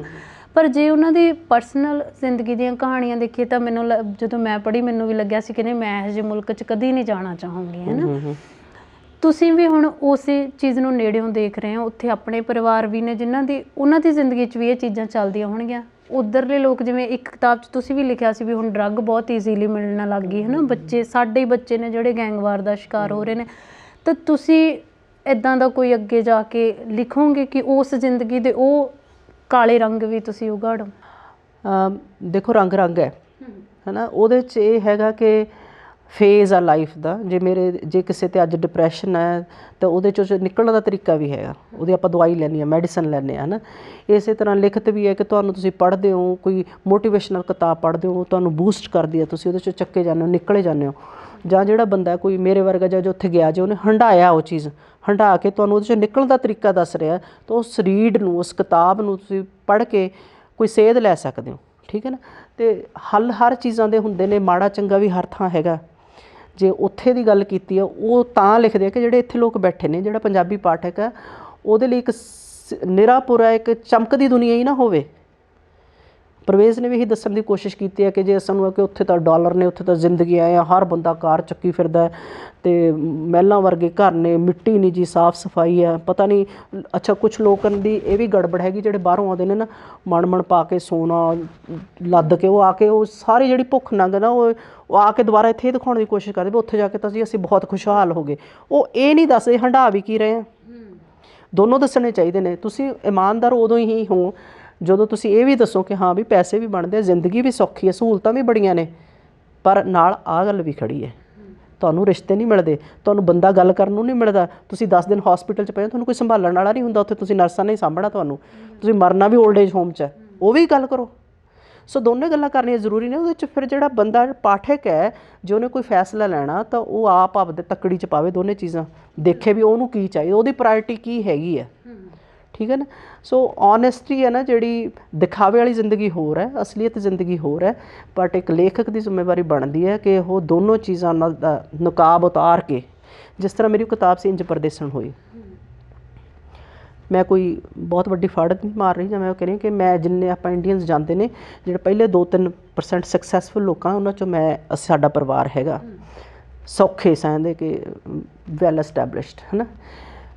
ਪਰ ਜੇ ਉਹਨਾਂ ਦੀ ਪਰਸਨਲ ਜ਼ਿੰਦਗੀ ਦੀਆਂ ਕਹਾਣੀਆਂ ਦੇਖੀਏ ਤਾਂ ਮੈਨੂੰ ਜਦੋਂ ਮੈਂ ਪੜ੍ਹੀ ਮੈਨੂੰ ਵੀ ਲੱਗਿਆ ਸੀ ਕਿ ਨਹੀਂ, ਮੈਂ ਇਹੋ ਜਿਹੇ ਮੁਲਕ 'ਚ ਕਦੀ ਨਹੀਂ ਜਾਣਾ ਚਾਹੂੰਗੀ, ਹੈ ਨਾ। ਤੁਸੀਂ ਵੀ ਹੁਣ ਉਸੇ ਚੀਜ਼ ਨੂੰ ਨੇੜਿਓਂ ਦੇਖ ਰਹੇ ਹੋ, ਉੱਥੇ ਆਪਣੇ ਪਰਿਵਾਰ ਵੀ ਨੇ ਉਹਨਾਂ ਦੀ ਜ਼ਿੰਦਗੀ 'ਚ ਵੀ ਇਹ ਚੀਜ਼ਾਂ ਚੱਲਦੀਆਂ ਹੋਣਗੀਆਂ। ਉੱਧਰਲੇ ਲੋਕ, ਜਿਵੇਂ ਇੱਕ ਕਿਤਾਬ 'ਚ ਤੁਸੀਂ ਵੀ ਲਿਖਿਆ ਸੀ ਵੀ ਹੁਣ ਡਰੱਗ ਬਹੁਤ ਈਜ਼ੀਲੀ ਮਿਲਣ ਲੱਗ ਗਈ, ਹੈ ਨਾ, ਸਾਡੇ ਹੀ ਬੱਚੇ ਨੇ ਜਿਹੜੇ ਗੈਂਗਵਾਰ ਦਾ ਸ਼ਿਕਾਰ ਹੋ ਰਹੇ ਨੇ। ਤਾਂ ਤੁਸੀਂ ਇੱਦਾਂ ਦਾ ਕੋਈ ਅੱਗੇ ਜਾ ਕੇ ਲਿਖੋਗੇ ਕਿ ਉਸ ਜ਼ਿੰਦਗੀ ਦੇ ਉਹ ਕਾਲੇ ਰੰਗ ਵੀ ਤੁਸੀਂ ਉਗਾੜੋ? ਦੇਖੋ, ਰੰਗ ਹੈ ਨਾ, ਉਹਦੇ 'ਚ ਇਹ ਹੈਗਾ ਕਿ ਫੇਜ਼ ਆ ਲਾਈਫ ਦਾ। ਜੇ ਕਿਸੇ 'ਤੇ ਅੱਜ ਡਿਪਰੈਸ਼ਨ ਹੈ ਤਾਂ ਉਹਦੇ 'ਚੋਂ ਨਿਕਲਣ ਦਾ ਤਰੀਕਾ ਵੀ ਹੈਗਾ, ਉਹਦੀ ਆਪਾਂ ਦਵਾਈ ਲੈਂਦੇ ਹਾਂ, ਮੈਡੀਸਨ ਲੈਂਦੇ ਹਾਂ, ਹੈ ਨਾ। ਇਸੇ ਤਰ੍ਹਾਂ ਲਿਖਤ ਵੀ ਹੈ ਕਿ ਤੁਸੀਂ ਪੜ੍ਹਦੇ ਹੋ, ਕੋਈ ਮੋਟੀਵੇਸ਼ਨਲ ਕਿਤਾਬ ਪੜ੍ਹਦੇ ਹੋ, ਤੁਹਾਨੂੰ ਬੂਸਟ ਕਰਦੀ ਹੈ, ਤੁਸੀਂ ਉਹਦੇ 'ਚੋਂ ਚੱਕੇ ਜਾਂਦੇ ਹੋ, ਨਿਕਲੇ ਜਾਂਦੇ ਹੋ। ਜਾਂ ਜਿਹੜਾ ਬੰਦਾ ਕੋਈ ਮੇਰੇ ਵਰਗਾ ਜਾਂ ਜੋ ਉੱਥੇ ਗਿਆ, ਜੇ ਉਹਨੇ ਹੰਢਾਇਆ, ਉਹ ਚੀਜ਼ ਹੰਢਾ ਕੇ ਤੁਹਾਨੂੰ ਉਹਦੇ 'ਚੋਂ ਨਿਕਲਣ ਦਾ ਤਰੀਕਾ ਦੱਸ ਰਿਹਾ, ਤਾਂ ਉਸ ਰੀਡ ਨੂੰ, ਉਸ ਕਿਤਾਬ ਨੂੰ ਤੁਸੀਂ ਪੜ੍ਹ ਕੇ ਕੋਈ ਸੇਧ ਲੈ ਸਕਦੇ ਹੋ, ਠੀਕ ਹੈ ਨਾ। ਅਤੇ ਹੱਲ ਹਰ ਚੀਜ਼ਾਂ ਦੇ ਹੁੰਦੇ ਨੇ, ਮਾੜਾ ਚੰਗਾ ਵੀ ਹਰ ਥਾਂ ਹੈਗਾ। ਜੇ ਉੱਥੇ ਦੀ ਗੱਲ ਕੀਤੀ ਆ, ਉਹ ਤਾਂ ਲਿਖਦੇ ਆ ਕਿ ਜਿਹੜੇ ਇੱਥੇ ਲੋਕ ਬੈਠੇ ਨੇ, ਜਿਹੜਾ ਪੰਜਾਬੀ ਪਾਠਕ ਆ, ਉਹਦੇ ਲਈ ਇੱਕ ਨਿਰਾਪੁਰਾ ਇੱਕ ਚਮਕਦੀ ਦੁਨੀਆ ਹੀ ਨਾ ਹੋਵੇ। ਪਰਵੇਜ਼ ਨੇ ਵੀ ਇਹੀ ਦੱਸਣ ਦੀ ਕੋਸ਼ਿਸ਼ ਕੀਤੀ ਹੈ ਕਿ ਜੇ ਸਾਨੂੰ ਕਿ ਉੱਥੇ ਤਾਂ ਡਾਲਰ ਨੇ, ਉੱਥੇ ਤਾਂ ਜ਼ਿੰਦਗੀ ਆਏ ਆ, ਹਰ ਬੰਦਾ ਕਾਰ ਚੱਕੀ ਫਿਰਦਾ ਅਤੇ ਮਹਿਲਾਂ ਵਰਗੇ ਘਰ ਨੇ, ਮਿੱਟੀ ਨਹੀਂ ਜੀ, ਸਾਫ਼ ਸਫਾਈ ਆ, ਪਤਾ ਨਹੀਂ। ਅੱਛਾ, ਕੁਛ ਲੋਕਾਂ ਦੀ ਇਹ ਵੀ ਗੜਬੜ ਹੈਗੀ, ਜਿਹੜੇ ਬਾਹਰੋਂ ਆਉਂਦੇ ਨੇ ਨਾ, ਮਣ ਪਾ ਕੇ ਸੋਨਾ ਲੱਦ ਕੇ, ਉਹ ਆ ਕੇ ਉਹ ਸਾਰੀ ਜਿਹੜੀ ਭੁੱਖ ਨੰਗ ਨਾ, ਉਹ ਆ ਕੇ ਦੁਬਾਰਾ ਇੱਥੇ ਦਿਖਾਉਣ ਦੀ ਕੋਸ਼ਿਸ਼ ਕਰਦੇ ਵੀ ਉੱਥੇ ਜਾ ਕੇ ਤਾਂ ਅਸੀਂ ਬਹੁਤ ਖੁਸ਼ਹਾਲ ਹੋ ਗਏ। ਉਹ ਇਹ ਨਹੀਂ ਦੱਸਦੇ ਹੰਢਾ ਵੀ ਕੀ ਰਹੇ ਆ। ਦੋਨੋਂ ਦੱਸਣੇ ਚਾਹੀਦੇ ਨੇ। ਤੁਸੀਂ ਇਮਾਨਦਾਰ ਉਦੋਂ ਹੀ ਹੋ ਜਦੋਂ ਤੁਸੀਂ ਇਹ ਵੀ ਦੱਸੋ ਕਿ ਹਾਂ ਵੀ ਪੈਸੇ ਵੀ ਬਣਦੇ ਆ, ਜ਼ਿੰਦਗੀ ਵੀ ਸੌਖੀ ਹੈ, ਸਹੂਲਤਾਂ ਵੀ ਬੜੀਆਂ ਨੇ, ਪਰ ਨਾਲ ਆਹ ਗੱਲ ਵੀ ਖੜੀ ਹੈ, ਤੁਹਾਨੂੰ ਰਿਸ਼ਤੇ ਨਹੀਂ ਮਿਲਦੇ, ਤੁਹਾਨੂੰ ਬੰਦਾ ਗੱਲ ਕਰਨ ਨੂੰ ਨਹੀਂ ਮਿਲਦਾ। ਤੁਸੀਂ 10 ਦਿਨ ਹੌਸਪੀਟਲ 'ਚ ਪਏ, ਤੁਹਾਨੂੰ ਕੋਈ ਸੰਭਾਲਣ ਵਾਲਾ ਨਹੀਂ ਹੁੰਦਾ ਉੱਥੇ, ਤੁਸੀਂ ਨਰਸਾਂ ਨੇ ਸਾਂਭਣਾ ਤੁਹਾਨੂੰ, ਤੁਸੀਂ ਮਰਨਾ ਵੀ ਓਲਡ ਏਜ ਹੋਮ 'ਚ ਹੈ, ਉਹ ਵੀ ਗੱਲ ਕਰੋ। ਸੋ ਦੋਨੇ ਗੱਲਾਂ ਕਰਨੀਆਂ ਜ਼ਰੂਰੀ ਨੇ। ਉਹਦੇ 'ਚ ਫਿਰ ਜਿਹੜਾ ਬੰਦਾ ਪਾਠਕ ਹੈ, ਜੇ ਉਹਨੇ ਕੋਈ ਫੈਸਲਾ ਲੈਣਾ ਤਾਂ ਉਹ ਆਪ ਆਪਦੇ ਤੱਕੜੀ 'ਚ ਪਾਵੇ ਦੋਨੇ ਚੀਜ਼ਾਂ, ਦੇਖੇ ਵੀ ਉਹਨੂੰ ਕੀ ਚਾਹੀਦਾ, ਉਹਦੀ ਪ੍ਰਾਇਰਟੀ ਕੀ ਹੈਗੀ ਹੈ, ਠੀਕ ਹੈ ਨਾ। ਸੋ ਓਨੈਸਟੀ ਹੈ ਨਾ, ਜਿਹੜੀ ਦਿਖਾਵੇ ਵਾਲੀ ਜ਼ਿੰਦਗੀ ਹੋਰ ਹੈ, ਅਸਲੀਅਤ ਜ਼ਿੰਦਗੀ ਹੋਰ ਹੈ। ਬਟ ਇੱਕ ਲੇਖਕ ਦੀ ਜ਼ਿੰਮੇਵਾਰੀ ਬਣਦੀ ਹੈ ਕਿ ਉਹ ਦੋਨੋਂ ਚੀਜ਼ਾਂ ਨਾਲ ਦਾ ਨਕਾਬ ਉਤਾਰ ਕੇ, ਜਿਸ ਤਰ੍ਹਾਂ ਮੇਰੀ ਕਿਤਾਬ ਸੀ ਇੰਜ ਪਰਦੇਸਣ ਹੋਈ, ਮੈਂ ਕੋਈ ਬਹੁਤ ਵੱਡੀ ਫੜ ਨਹੀਂ ਮਾਰ ਰਹੀ, ਜਾਂ ਮੈਂ ਉਹ ਕਹਿ ਰਹੀ ਕਿ ਮੈਂ ਜਿੰਨੇ ਆਪਾਂ ਇੰਡੀਅਨਸ ਜਾਂਦੇ ਨੇ, ਜਿਹੜੇ ਪਹਿਲੇ 2-3% ਸਕਸੈਸਫੁਲ ਲੋਕਾਂ, ਉਹਨਾਂ 'ਚੋਂ ਸਾਡਾ ਪਰਿਵਾਰ ਹੈਗਾ, ਸੌਖੇ ਕਹਿੰਦੇ ਕਿ ਵੈਲ ਐਸਟੈਬਲਿਸ਼ਡ, ਹੈ ਨਾ।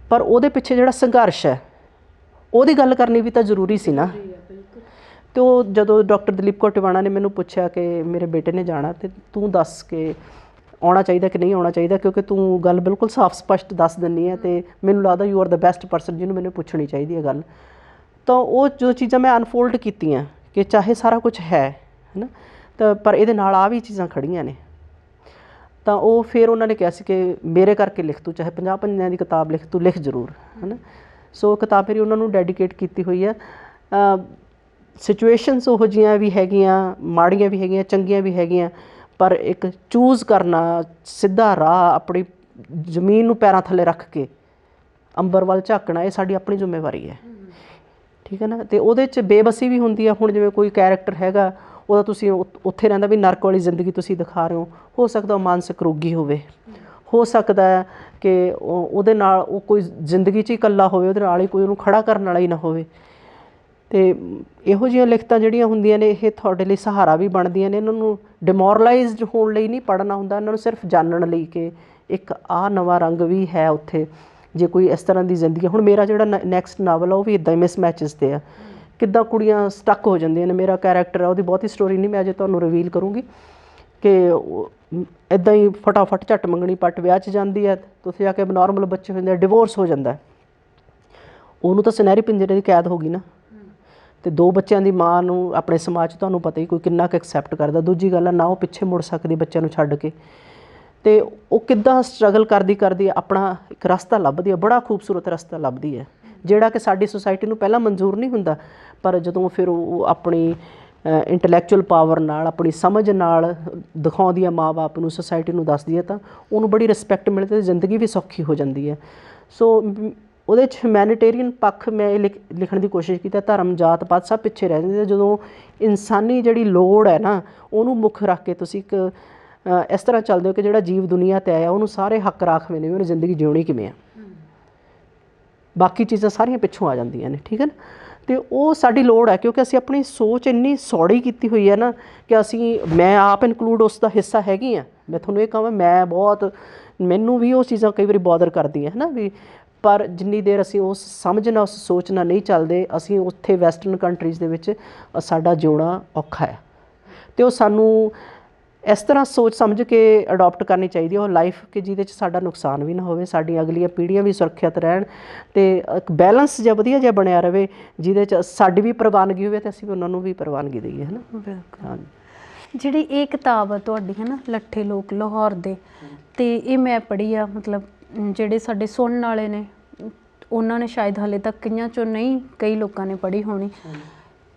ਪਰ ਉਹਦੇ ਪਿੱਛੇ ਜਿਹੜਾ ਸੰਘਰਸ਼ ਹੈ, ਉਹਦੀ ਗੱਲ ਕਰਨੀ ਵੀ ਤਾਂ ਜ਼ਰੂਰੀ ਸੀ ਨਾ। ਅਤੇ ਉਹ ਜਦੋਂ ਡਾਕਟਰ ਦਲੀਪ ਕੌਰ ਟਿਵਾਣਾ ਨੇ ਮੈਨੂੰ ਪੁੱਛਿਆ ਕਿ ਮੇਰੇ ਬੇਟੇ ਨੇ ਜਾਣਾ, ਅਤੇ ਤੂੰ ਦੱਸ ਕੇ ਆਉਣਾ ਚਾਹੀਦਾ ਕਿ ਨਹੀਂ ਆਉਣਾ ਚਾਹੀਦਾ, ਕਿਉਂਕਿ ਤੂੰ ਗੱਲ ਬਿਲਕੁਲ ਸਾਫ਼ ਸਪਸ਼ਟ ਦੱਸ ਦਿੰਦੀ ਹੈ, ਅਤੇ ਮੈਨੂੰ ਲੱਗਦਾ you are the best person ਜਿਹਨੂੰ ਮੈਨੂੰ ਪੁੱਛਣੀ ਚਾਹੀਦੀ ਹੈ ਗੱਲ। ਤਾਂ ਉਹ ਜੋ ਚੀਜ਼ਾਂ ਮੈਂ ਅਨਫੋਲਡ ਕੀਤੀਆਂ ਕਿ ਚਾਹੇ ਸਾਰਾ ਕੁਝ ਹੈ ਨਾ, ਤਾਂ ਪਰ ਇਹਦੇ ਨਾਲ ਆਹ ਵੀ ਚੀਜ਼ਾਂ ਖੜੀਆਂ ਨੇ, ਤਾਂ ਉਹ ਫਿਰ ਉਹਨਾਂ ਨੇ ਕਿਹਾ ਸੀ ਕਿ ਮੇਰੇ ਕਰਕੇ ਲਿਖ, ਤੂੰ ਚਾਹੇ 50 ਪੰਨਿਆਂ ਦੀ ਕਿਤਾਬ ਲਿਖ, ਤੂੰ ਲਿਖ ਜ਼ਰੂਰ, ਹੈ ਨਾ। ਸੋ ਕਿਤਾਬ ਮੇਰੀ ਉਹਨਾਂ ਨੂੰ ਡੈਡੀਕੇਟ ਕੀਤੀ ਹੋਈ ਹੈ। ਸਿਚੁਏਸ਼ਨਸ ਉਹੋ ਜਿਹੀਆਂ ਵੀ ਹੈਗੀਆਂ, ਮਾੜੀਆਂ ਵੀ ਹੈਗੀਆਂ, ਚੰਗੀਆਂ ਵੀ ਹੈਗੀਆਂ, ਪਰ ਇੱਕ ਚੂਜ਼ ਕਰਨਾ, ਸਿੱਧਾ ਰਾਹ, ਆਪਣੀ ਜ਼ਮੀਨ ਨੂੰ ਪੈਰਾਂ ਥੱਲੇ ਰੱਖ ਕੇ ਅੰਬਰ ਵੱਲ ਝਾਕਣਾ, ਇਹ ਸਾਡੀ ਆਪਣੀ ਜ਼ਿੰਮੇਵਾਰੀ ਹੈ, ਠੀਕ ਹੈ ਨਾ। ਅਤੇ ਉਹਦੇ 'ਚ ਬੇਬਸੀ ਵੀ ਹੁੰਦੀ ਆ। ਹੁਣ ਜਿਵੇਂ ਕੋਈ ਕੈਰੈਕਟਰ ਹੈਗਾ, ਉਹਦਾ ਤੁਸੀਂ ਉੱਥੇ ਰਹਿੰਦਾ ਵੀ ਨਰਕ ਵਾਲੀ ਜ਼ਿੰਦਗੀ ਤੁਸੀਂ ਦਿਖਾ ਰਹੇ ਹੋ ਸਕਦਾ ਉਹ ਮਾਨਸਿਕ ਰੋਗੀ ਹੋਵੇ, ਹੋ ਸਕਦਾ ਹੈ ਕਿ ਉਹਦੇ ਨਾਲ ਉਹ ਕੋਈ ਜ਼ਿੰਦਗੀ 'ਚ ਹੀ ਇਕੱਲਾ ਹੋਵੇ, ਉਹਦੇ ਨਾਲ ਹੀ ਕੋਈ ਉਹਨੂੰ ਖੜਾ ਕਰਨ ਵਾਲਾ ਹੀ ਨਾ ਹੋਵੇ। ਅਤੇ ਇਹੋ ਜਿਹੀਆਂ ਲਿਖਤਾਂ ਜਿਹੜੀਆਂ ਹੁੰਦੀਆਂ ਨੇ, ਇਹ ਤੁਹਾਡੇ ਲਈ ਸਹਾਰਾ ਵੀ ਬਣਦੀਆਂ ਨੇ। ਇਹਨਾਂ ਨੂੰ ਡਿਮੋਰਲਾਈਜ਼ਡ ਹੋਣ ਲਈ ਨਹੀਂ ਪੜ੍ਹਨਾ ਹੁੰਦਾ, ਇਹਨਾਂ ਨੂੰ ਸਿਰਫ ਜਾਣਨ ਲਈ ਕਿ ਇੱਕ ਆਹ ਨਵਾਂ ਰੰਗ ਵੀ ਹੈ ਉੱਥੇ, ਜੇ ਕੋਈ ਇਸ ਤਰ੍ਹਾਂ ਦੀ ਜ਼ਿੰਦਗੀ। ਹੁਣ ਮੇਰਾ ਜਿਹੜਾ ਨੈਕਸਟ ਨਾਵਲ ਆ ਉਹ ਵੀ ਇੱਦਾਂ ਹੀ ਮਿਸਮੈਚਿਸ 'ਤੇ ਆ, ਕਿੱਦਾਂ ਕੁੜੀਆਂ ਸਟੱਕ ਹੋ ਜਾਂਦੀਆਂ ਨੇ। ਮੇਰਾ ਕੈਰੈਕਟਰ ਆ, ਉਹਦੀ ਬਹੁਤੀ ਸਟੋਰੀ ਨਹੀਂ ਮੈਂ ਅਜੇ ਤੁਹਾਨੂੰ ਰਿਵੀਲ ਕਰੂੰਗੀ, ਕਿ ਇੱਦਾਂ ਹੀ ਫਟਾਫਟ ਝੱਟ ਮੰਗਣੀ ਪੱਟ ਵਿਆਹ 'ਚ ਜਾਂਦੀ ਹੈ, ਉੱਥੇ ਜਾ ਕੇ ਨੋਰਮਲ ਬੱਚੇ ਹੁੰਦੇ ਆ, ਡਿਵੋਰਸ ਹੋ ਜਾਂਦਾ। ਉਹਨੂੰ ਤਾਂ ਸੁਨਹਿਰੀ ਪਿੰਜਰੇ ਦੀ ਕੈਦ ਹੋ ਗਈ ਨਾ, ਅਤੇ 2 ਬੱਚਿਆਂ ਦੀ ਮਾਂ ਨੂੰ ਆਪਣੇ ਸਮਾਜ 'ਚ ਤੁਹਾਨੂੰ ਪਤਾ ਹੀ ਕੋਈ ਕਿੰਨਾ ਕੁ ਐਕਸੈਪਟ ਕਰਦਾ। ਦੂਜੀ ਗੱਲ ਆ, ਨਾ ਉਹ ਪਿੱਛੇ ਮੁੜ ਸਕਦੀ ਬੱਚਿਆਂ ਨੂੰ ਛੱਡ ਕੇ, ਅਤੇ ਉਹ ਕਿੱਦਾਂ ਸਟਰਗਲ ਕਰਦੀ ਆਪਣਾ ਇੱਕ ਰਸਤਾ ਲੱਭਦੀ ਹੈ, ਬੜਾ ਖੂਬਸੂਰਤ ਰਸਤਾ ਲੱਭਦੀ ਹੈ, ਜਿਹੜਾ ਕਿ ਸਾਡੀ ਸੁਸਾਇਟੀ ਨੂੰ ਪਹਿਲਾਂ ਮਨਜ਼ੂਰ ਨਹੀਂ ਹੁੰਦਾ। ਪਰ ਜਦੋਂ ਫਿਰ ਉਹ ਆਪਣੀ ਇੰਟਲੈਕਚੁਅਲ ਪਾਵਰ ਨਾਲ, ਆਪਣੀ ਸਮਝ ਨਾਲ ਦਿਖਾਉਂਦੀ ਹੈ ਮਾਂ ਬਾਪ ਨੂੰ, ਸੁਸਾਇਟੀ ਨੂੰ ਦੱਸਦੀ ਹੈ, ਤਾਂ ਉਹਨੂੰ ਬੜੀ ਰਿਸਪੈਕਟ ਮਿਲਦੀ ਅਤੇ ਜ਼ਿੰਦਗੀ ਵੀ ਸੌਖੀ ਹੋ ਜਾਂਦੀ ਹੈ। ਸੋ ਉਹਦੇ 'ਚ ਹਿਊਮੈਨੀਟੇਰੀਅਨ ਪੱਖ ਮੈਂ ਇਹ ਲਿਖਣ ਦੀ ਕੋਸ਼ਿਸ਼ ਕੀਤੀ। ਧਰਮ ਜਾਤ ਪਾਤ ਸਭ ਪਿੱਛੇ ਰਹਿ ਜਾਂਦੇ, ਜਦੋਂ ਇਨਸਾਨੀ ਜਿਹੜੀ ਲੋੜ ਹੈ ਨਾ, ਉਹਨੂੰ ਮੁੱਖ ਰੱਖ ਕੇ ਤੁਸੀਂ ਇੱਕ ਇਸ ਤਰ੍ਹਾਂ ਚੱਲਦੇ ਹੋ ਕਿ ਜਿਹੜਾ ਜੀਵ ਦੁਨੀਆ 'ਤੇ ਆਇਆ ਉਹਨੂੰ ਸਾਰੇ ਹੱਕ ਰਾਖਵੇਂ ਨੇ ਵੀ ਉਹਨੇ ਜ਼ਿੰਦਗੀ ਜਿਉਣੀ ਕਿਵੇਂ ਆ, ਬਾਕੀ ਚੀਜ਼ਾਂ ਸਾਰੀਆਂ ਪਿੱਛੋਂ ਆ ਜਾਂਦੀਆਂ ਨੇ, ਠੀਕ ਹੈ ਨਾ। ਅਤੇ ਉਹ ਸਾਡੀ ਲੋੜ ਹੈ, ਕਿਉਂਕਿ ਅਸੀਂ ਆਪਣੀ ਸੋਚ ਇੰਨੀ ਸੌੜੀ ਕੀਤੀ ਹੋਈ ਹੈ ਨਾ, ਕਿ ਮੈਂ ਆਪ ਇਨਕਲੂਡ ਉਸ ਦਾ ਹਿੱਸਾ ਹੈਗੀ ਹਾਂ। ਮੈਂ ਤੁਹਾਨੂੰ ਇਹ ਕਹਾਂ, ਮੈਂ ਬਹੁਤ, ਮੈਨੂੰ ਵੀ ਉਹ ਚੀਜ਼ਾਂ ਕਈ ਵਾਰੀ ਬੋਦਰ ਕਰਦੀਆਂ ਹੈ ਨਾ ਵੀ, ਪਰ ਜਿੰਨੀ ਦੇਰ ਅਸੀਂ ਉਸ ਸਮਝ ਨਾਲ, ਉਸ ਸੋਚ ਨਾਲ ਨਹੀਂ ਚੱਲਦੇ, ਅਸੀਂ ਉੱਥੇ ਵੈਸਟਰਨ ਕੰਟਰੀਜ਼ ਦੇ ਵਿੱਚ ਸਾਡਾ ਜਿਉਣਾ ਔਖਾ ਹੈ। ਅਤੇ ਉਹ ਸਾਨੂੰ ਇਸ ਤਰ੍ਹਾਂ ਸੋਚ ਸਮਝ ਕੇ ਅਡੋਪਟ ਕਰਨੀ ਚਾਹੀਦੀ ਹੈ ਉਹ ਲਾਈਫ, ਕਿ ਜਿਹਦੇ 'ਚ ਸਾਡਾ ਨੁਕਸਾਨ ਵੀ ਨਾ ਹੋਵੇ, ਸਾਡੀਆਂ ਅਗਲੀਆਂ ਪੀੜ੍ਹੀਆਂ ਵੀ ਸੁਰੱਖਿਅਤ ਰਹਿਣ, ਅਤੇ ਇੱਕ ਬੈਲੈਂਸ ਜਿਹਾ ਵਧੀਆ ਜਿਹਾ ਬਣਿਆ ਰਹੇ, ਜਿਹਦੇ 'ਚ ਸਾਡੀ ਵੀ ਪ੍ਰਵਾਨਗੀ ਹੋਵੇ ਅਤੇ ਅਸੀਂ ਵੀ ਉਹਨਾਂ ਨੂੰ ਵੀ ਪ੍ਰਵਾਨਗੀ ਦਈਏ, ਹੈ ਨਾ। ਬਿਲਕੁਲ। ਹਾਂਜੀ, ਜਿਹੜੀ ਇਹ ਕਿਤਾਬ ਆ ਤੁਹਾਡੀ, ਹੈ ਨਾ, ਲੱਠੇ ਲੋਕ ਲਾਹੌਰ ਦੇ, ਅਤੇ ਇਹ ਮੈਂ ਪੜ੍ਹੀ ਆ, ਮਤਲਬ ਜਿਹੜੇ ਸਾਡੇ ਸੁਣਨ ਵਾਲੇ ਨੇ ਉਹਨਾਂ ਨੇ ਸ਼ਾਇਦ ਹਾਲੇ ਤੱਕ ਕਈਆਂ 'ਚੋਂ ਨਹੀਂ, ਕਈ ਲੋਕਾਂ ਨੇ ਪੜ੍ਹੀ ਹੋਣੀ।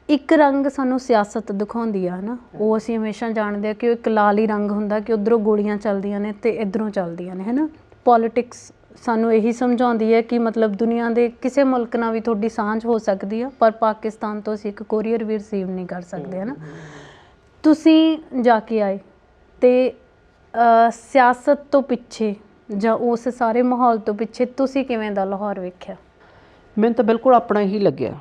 ਇੱਕ ਰੰਗ ਸਾਨੂੰ ਸਿਆਸਤ ਦਿਖਾਉਂਦੀ ਆ, ਹੈ ਨਾ, ਉਹ ਅਸੀਂ ਹਮੇਸ਼ਾ ਜਾਣਦੇ ਹਾਂ ਕਿ ਉਹ ਇੱਕ ਲਾਲ ਹੀ ਰੰਗ ਹੁੰਦਾ, ਕਿ ਉੱਧਰੋਂ ਗੋਲੀਆਂ ਚੱਲਦੀਆਂ ਨੇ ਅਤੇ ਇੱਧਰੋਂ ਚੱਲਦੀਆਂ ਨੇ, ਹੈ ਨਾ। ਪੋਲੀਟਿਕਸ ਸਾਨੂੰ ਇਹੀ ਸਮਝਾਉਂਦੀ ਹੈ ਕਿ ਮਤਲਬ ਦੁਨੀਆ ਦੇ ਕਿਸੇ ਮੁਲਕ ਨਾਲ ਵੀ ਤੁਹਾਡੀ ਸਾਂਝ ਹੋ ਸਕਦੀ ਆ, ਪਰ ਪਾਕਿਸਤਾਨ ਤੋਂ ਅਸੀਂ ਇੱਕ ਕੋਰੀਅਰ ਵੀ ਰਿਸੀਵ ਨਹੀਂ ਕਰ ਸਕਦੇ, ਹੈ ਨਾ। ਤੁਸੀਂ ਜਾ ਕੇ ਆਏ ਅਤੇ ਸਿਆਸਤ ਤੋਂ ਪਿੱਛੇ ਜਾਂ ਉਸ ਸਾਰੇ ਮਾਹੌਲ ਤੋਂ ਪਿੱਛੇ ਤੁਸੀਂ ਕਿਵੇਂ ਦਾ ਲਾਹੌਰ ਵੇਖਿਆ? ਮੈਨੂੰ ਤਾਂ ਬਿਲਕੁਲ ਆਪਣਾ ਹੀ ਲੱਗਿਆ।